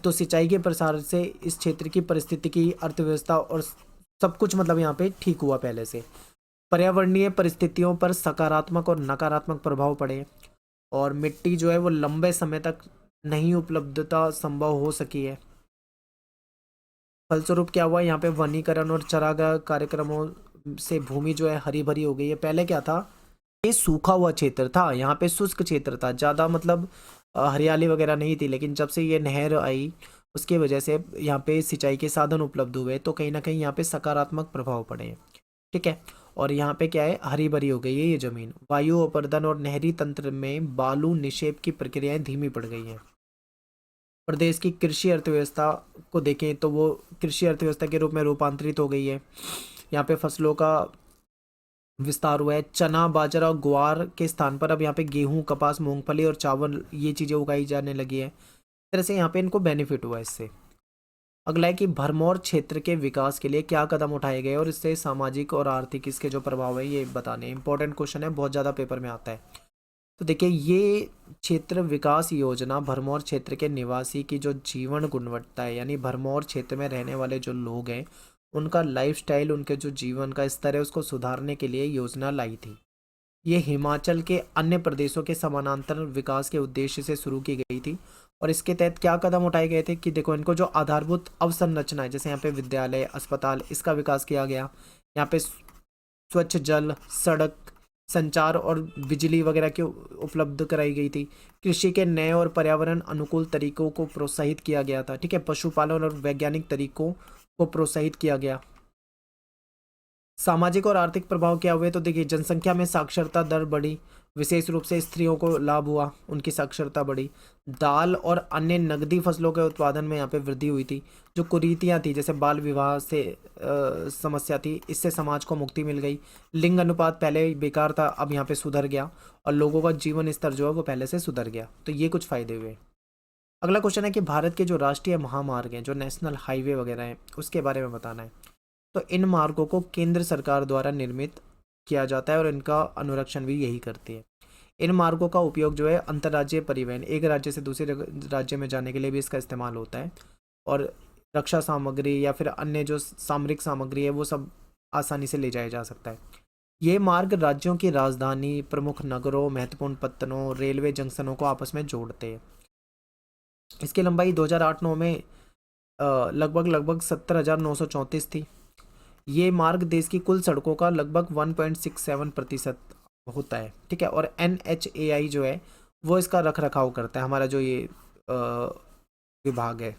Speaker 1: तो सिंचाई के प्रसार से इस क्षेत्र की परिस्थितिकी, अर्थव्यवस्था और सब कुछ मतलब यहाँ पे ठीक हुआ पहले से। पर्यावरणीय परिस्थितियों पर सकारात्मक और नकारात्मक प्रभाव पड़े, और मिट्टी जो है वो लंबे समय तक नहीं उपलब्धता संभव हो सकी है। फलस्वरूप क्या हुआ, यहाँ पे वनीकरण और चरागाह कार्यक्रमों से भूमि जो है हरी भरी हो गई है। पहले क्या था, ये सूखा हुआ क्षेत्र था, यहाँ पे शुष्क क्षेत्र था, ज़्यादा मतलब हरियाली वगैरह नहीं थी, लेकिन जब से ये नहर आई उसकी वजह से यहाँ पे सिंचाई के साधन उपलब्ध हुए, तो कहीं ना कहीं यहाँ पे सकारात्मक प्रभाव पड़े हैं। ठीक है, और यहाँ पे क्या है, हरी भरी हो गई है ये ज़मीन। वायु अपर्दन और नहरी तंत्र में बालू निक्षेप की प्रक्रियाएं धीमी पड़ गई हैं। प्रदेश की कृषि अर्थव्यवस्था को देखें तो वो कृषि अर्थव्यवस्था के रूप में रूपांतरित हो गई है। यहाँ पे फसलों का विस्तार हुआ है, चना, बाजरा और ग्वार के स्थान पर अब यहाँ पे गेहूं, कपास, मूंगफली और चावल, ये चीज़ें उगाई जाने लगी है। इस तरह से यहाँ पे इनको बेनिफिट हुआ है इससे। अगला है कि भरमौर क्षेत्र के विकास के लिए क्या कदम उठाए गए और इससे सामाजिक और आर्थिक इसके जो प्रभाव है ये बताने। इंपॉर्टेंट क्वेश्चन है, बहुत ज़्यादा पेपर में आता है। तो देखिए, ये क्षेत्र विकास योजना भरमौर क्षेत्र के निवासी की जो जीवन गुणवत्ता है, यानी भरमौर क्षेत्र में रहने वाले जो लोग हैं उनका लाइफस्टाइल, उनके जो जीवन का स्तर है उसको सुधारने के लिए योजना लाई थी। ये हिमाचल के अन्य प्रदेशों के समानांतर विकास के उद्देश्य से शुरू की गई थी। और इसके तहत क्या कदम उठाए गए थे कि देखो, इनको जो आधारभूत अवसंरचना है, जैसे यहाँ पे विद्यालय, अस्पताल, इसका विकास किया गया। यहाँ पे स्वच्छ जल, सड़क, संचार और बिजली वगैरह की उपलब्ध कराई गई थी। कृषि के नए और पर्यावरण अनुकूल तरीकों को प्रोत्साहित किया गया था। ठीक है, पशुपालन और वैज्ञानिक तरीकों को प्रोत्साहित किया गया। सामाजिक और आर्थिक प्रभाव क्या हुए, तो देखिए, जनसंख्या में साक्षरता दर बढ़ी, विशेष रूप से स्त्रियों को लाभ हुआ, उनकी साक्षरता बढ़ी। दाल और अन्य नगदी फसलों के उत्पादन में यहाँ पे वृद्धि हुई थी। जो कुरीतियाँ थी, जैसे बाल विवाह से समस्या थी, इससे समाज को मुक्ति मिल गई। लिंग अनुपात पहले बेकार था, अब यहाँ पे सुधर गया, और लोगों का जीवन स्तर जो है वो पहले से सुधर गया। तो ये कुछ फायदे हुए। अगला क्वेश्चन है कि भारत के जो राष्ट्रीय महामार्ग हैं, जो नेशनल हाईवे वगैरह हैं, उसके बारे में बताना है। तो इन मार्गों को केंद्र सरकार द्वारा निर्मित किया जाता है और इनका अनुरक्षण भी यही करती है। इन मार्गों का उपयोग जो है अंतर्राज्यीय परिवहन, एक राज्य से दूसरे राज्य में जाने के लिए भी इसका इस्तेमाल होता है, और रक्षा सामग्री या फिर अन्य जो सामरिक सामग्री है वो सब आसानी से ले जाया जा सकता है। ये मार्ग राज्यों की राजधानी, प्रमुख नगरों, महत्वपूर्ण पत्तनों, रेलवे जंक्शनों को आपस में जोड़ते हैं। इसकी लंबाई 2008-9 में लगभग 70,934 थी। ये मार्ग देश की कुल सड़कों का लगभग 1.67% होता है। ठीक है, और NHAI जो है वो इसका रख रखाव करता है, हमारा जो ये विभाग है।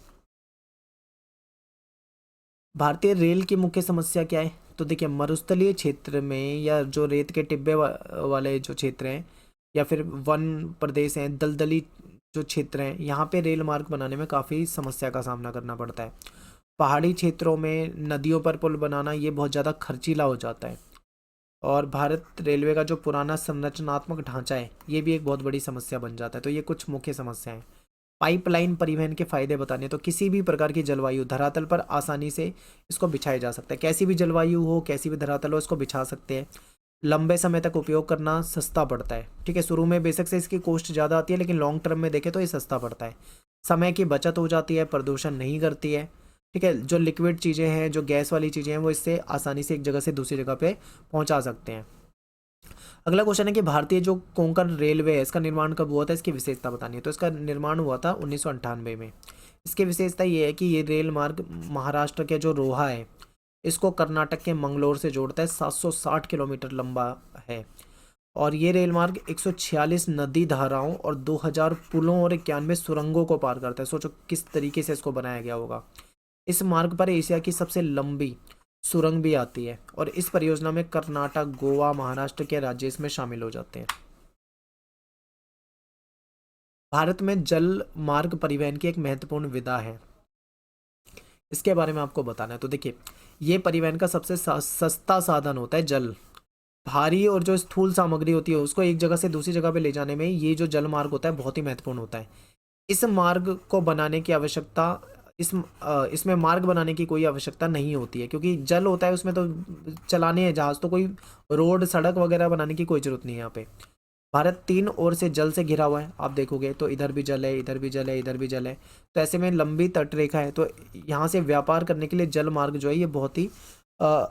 Speaker 1: भारतीय रेल की मुख्य समस्या क्या है, तो देखिए, मरुस्थलीय क्षेत्र में या जो रेत के टिब्बे वाले जो क्षेत्र हैं, या फिर वन प्रदेश हैं, दलदली जो क्षेत्र हैं, यहाँ पे रेल मार्ग बनाने में काफ़ी समस्या का सामना करना पड़ता है। पहाड़ी क्षेत्रों में नदियों पर पुल बनाना ये बहुत ज़्यादा खर्चीला हो जाता है। और भारत रेलवे का जो पुराना संरचनात्मक ढांचा है ये भी एक बहुत बड़ी समस्या बन जाता है। तो ये कुछ मुख्य समस्याएं। पाइपलाइन परिवहन के फायदे बताने, तो किसी भी प्रकार की जलवायु धरातल पर आसानी से इसको बिछाया जा सकता है। कैसी भी जलवायु हो, कैसी भी धरातल हो, इसको बिछा सकते हैं। लंबे समय तक उपयोग करना सस्ता पड़ता है। ठीक है, शुरू में बेशक से इसकी कॉस्ट ज़्यादा आती है, लेकिन लॉन्ग टर्म में देखें तो ये सस्ता पड़ता है। समय की बचत हो जाती है, प्रदूषण नहीं करती है। ठीक है, जो लिक्विड चीज़ें हैं, जो गैस वाली चीज़ें हैं, वो इससे आसानी से एक जगह से दूसरी जगह पे पहुंचा सकते हैं। अगला क्वेश्चन है कि भारतीय जो कोंकण रेलवे है इसका निर्माण कब हुआ था, इसकी विशेषता बतानी है। तो इसका निर्माण हुआ था 1998 में। इसकी विशेषता ये है कि ये रेल मार्ग महाराष्ट्र के जो रोहा है इसको कर्नाटक के मंगलोर से जोड़ता है। 760 किलोमीटर लंबा है और ये रेल मार्ग 146 नदी धाराओं और 2000 पुलों और 91 सुरंगों को पार करता है। सोचो किस तरीके से इसको बनाया गया होगा। इस मार्ग पर एशिया की सबसे लंबी सुरंग भी आती है और इस परियोजना में कर्नाटक, गोवा, महाराष्ट्र के राज्य इसमें शामिल हो जाते हैं। भारत में जल मार्ग परिवहन की एक महत्वपूर्ण विधा है, इसके बारे में आपको बताना है। तो देखिए, ये परिवहन का सबसे सस्ता साधन होता है जल। भारी और जो स्थूल सामग्री होती है उसको एक जगह से दूसरी जगह पे ले जाने में ये जो जल मार्ग होता है बहुत ही महत्वपूर्ण होता है। इस मार्ग को बनाने की आवश्यकता इसमें मार्ग बनाने की कोई आवश्यकता नहीं होती है, क्योंकि जल होता है उसमें तो चलाने हैं जहाज, तो कोई रोड सड़क वगैरह बनाने की कोई जरूरत नहीं है यहाँ पे। भारत 3 ओर से जल से घिरा हुआ है, आप देखोगे तो इधर भी जल है, इधर भी जल है, इधर भी जल है। तो ऐसे में लंबी तटरेखा है, तो यहाँ से व्यापार करने के लिए जल मार्ग जो है ये बहुत ही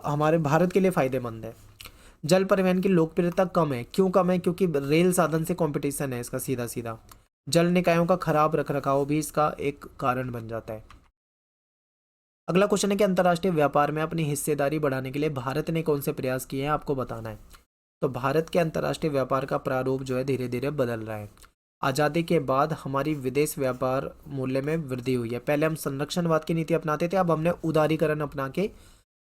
Speaker 1: हमारे भारत के लिए फायदेमंद है। जल परिवहन की लोकप्रियता कम है। क्यों कम है? क्योंकि रेल साधन से कंपटीशन है इसका सीधा सीधा। जल निकायों का खराब रखरखाव भी इसका एक कारण बन जाता है। अगला क्वेश्चन है कि अंतर्राष्ट्रीय व्यापार में अपनी हिस्सेदारी बढ़ाने के लिए भारत ने कौन से प्रयास किए हैं, आपको बताना है। तो भारत के अंतर्राष्ट्रीय व्यापार का प्रारूप जो है धीरे धीरे बदल रहा है। आज़ादी के बाद हमारी विदेश व्यापार मूल्य में वृद्धि हुई है। पहले हम संरक्षणवाद की नीति अपनाते थे, अब हमने उदारीकरण अपना के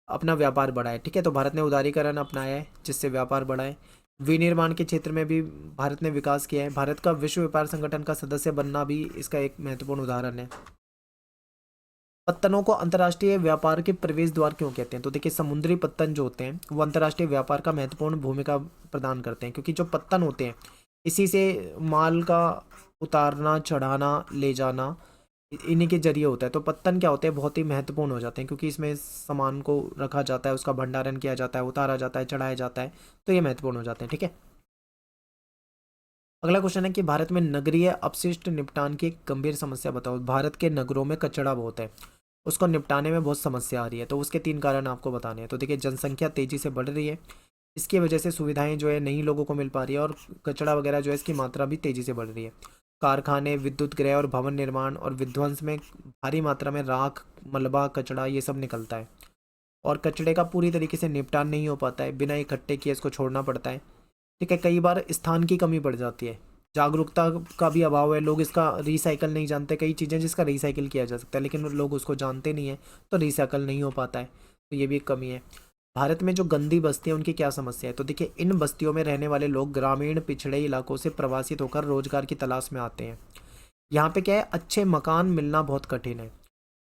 Speaker 1: अपना व्यापार बढ़ाया। ठीक है, तो भारत ने उदारीकरण अपनाया है जिससे व्यापार बढ़ा है। विनिर्माण के क्षेत्र में भी भारत ने विकास किया है। भारत का विश्व व्यापार संगठन का सदस्य बनना भी इसका एक महत्वपूर्ण उदाहरण है। पत्तनों को अंतर्राष्ट्रीय व्यापार के प्रवेश द्वार क्यों कहते हैं? तो देखिए, समुद्री पत्तन जो होते हैं वो अंतर्राष्ट्रीय व्यापार का महत्वपूर्ण भूमिका प्रदान करते हैं, क्योंकि जो पत्तन होते हैं इसी से माल का उतारना, चढ़ाना, ले जाना इन्हीं के जरिए होता है। तो पत्तन क्या होते हैं, बहुत ही महत्वपूर्ण हो जाते हैं, क्योंकि इसमें सामान को रखा जाता है, उसका भंडारण किया जाता है, उतारा जाता है, चढ़ाया जाता है, तो ये महत्वपूर्ण हो जाते हैं। ठीक है, अगला क्वेश्चन है कि भारत में नगरीय अपशिष्ट निपटान की एक गंभीर समस्या बताओ। भारत के नगरों में कचरा बहुत है, उसको निपटाने में बहुत समस्या आ रही है, तो उसके 3 कारण आपको बताने हैं। तो देखिए, जनसंख्या तेजी से बढ़ रही है, इसकी वजह से सुविधाएं जो है नई लोगों को मिल पा रही है, और कचरा वगैरह जो है इसकी मात्रा भी तेजी से बढ़ रही है। कारखाने, विद्युत गृह और भवन निर्माण और विध्वंस में भारी मात्रा में राख, मलबा, कचरा ये सब निकलता है, और कचरे का पूरी तरीके से निपटान नहीं हो पाता है। बिना इकट्ठे किए इसको छोड़ना पड़ता है। ठीक है, कई बार स्थान की कमी पड़ जाती है, जागरूकता का भी अभाव है, लोग इसका रिसाइकल नहीं जानते। कई चीज़ें जिसका रिसाइकिल किया जा सकता है लेकिन लोग उसको जानते नहीं है, तो रिसाइकल नहीं हो पाता है, तो ये भी एक कमी है। भारत में जो गंदी बस्तियाँ उनकी क्या समस्या है? तो देखिए, इन बस्तियों में रहने वाले लोग ग्रामीण पिछड़े इलाकों से प्रवासित होकर रोजगार की तलाश में आते हैं। यहाँ पे क्या है, अच्छे मकान मिलना बहुत कठिन है।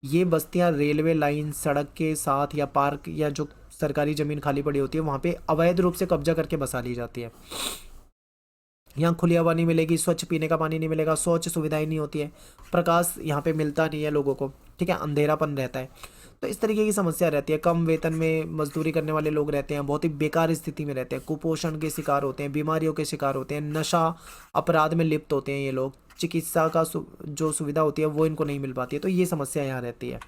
Speaker 1: ये बस्तियाँ रेलवे लाइन, सड़क के साथ या पार्क या जो सरकारी ज़मीन खाली पड़ी होती है वहाँ पे अवैध रूप से कब्जा करके बसा ली जाती है। यहाँ खुली हवा नहीं मिलेगी, स्वच्छ पीने का पानी नहीं मिलेगा, शौच सुविधाएं नहीं होती है, प्रकाश यहाँ पे मिलता नहीं है लोगों को। ठीक है, अंधेरापन रहता है, तो इस तरीके की समस्या रहती है। कम वेतन में मजदूरी करने वाले लोग रहते हैं, बहुत ही बेकार स्थिति में रहते हैं, कुपोषण के शिकार होते हैं, बीमारियों के शिकार होते हैं, नशा अपराध में लिप्त होते हैं ये लोग। चिकित्सा का जो सुविधा होती है वो इनको नहीं मिल पाती है, तो ये समस्या यहाँ रहती है।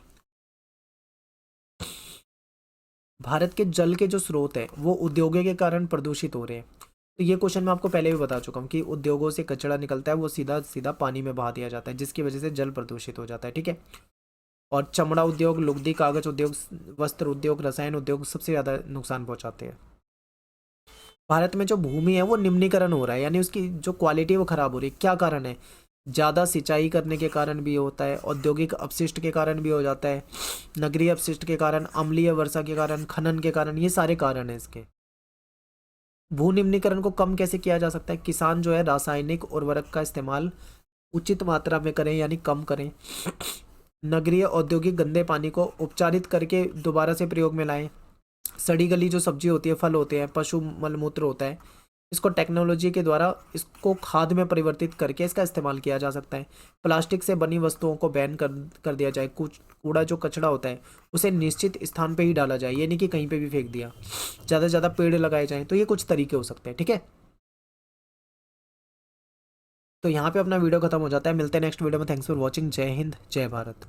Speaker 1: भारत के जल के जो स्रोत है वो उद्योगों के कारण प्रदूषित हो रहे हैं। तो ये क्वेश्चन मैं आपको पहले भी बता चुका हूँ कि उद्योगों से कचरा निकलता है, वो सीधा सीधा पानी में बहा दिया जाता है, जिसकी वजह से जल प्रदूषित हो जाता है। ठीक है, और चमड़ा उद्योग, लुगदी, कागज उद्योग, वस्त्र उद्योग, रसायन उद्योग सबसे ज़्यादा नुकसान पहुंचाते हैं। भारत में जो भूमि है वो निम्नीकरण हो रहा है, यानी उसकी जो क्वालिटी है वो खराब हो रही है। क्या कारण है? ज़्यादा सिंचाई करने के कारण भी होता है, औद्योगिक अपशिष्ट के कारण भी हो जाता है, नगरीय अपशिष्ट के कारण, अम्लीय वर्षा के कारण, खनन के कारण, ये सारे कारण हैं इसके। भू निम्नीकरण को कम कैसे किया जा सकता है? किसान जो है रासायनिक उर्वरक का इस्तेमाल उचित मात्रा में करें, यानी कम करें। नगरीय औद्योगिक गंदे पानी को उपचारित करके दोबारा से प्रयोग में लाएं। सड़ी गली जो सब्जी होती है, फल होते हैं, पशु मलमूत्र होता है, इसको टेक्नोलॉजी के द्वारा इसको खाद में परिवर्तित करके इसका इस्तेमाल किया जा सकता है। प्लास्टिक से बनी वस्तुओं को बैन कर दिया जाए। कुछ कूड़ा जो कचरा होता है उसे निश्चित स्थान पे ही डाला जाए, ये नहीं कि कहीं पे भी फेंक दिया। ज़्यादा से ज़्यादा पेड़ लगाए जाएं। तो ये कुछ तरीके हो सकते हैं, ठीक है। तो यहाँ पे अपना वीडियो खत्म हो जाता है। मिलते हैं नेक्स्ट वीडियो में। Thanks for watching. जय हिंद, जय भारत।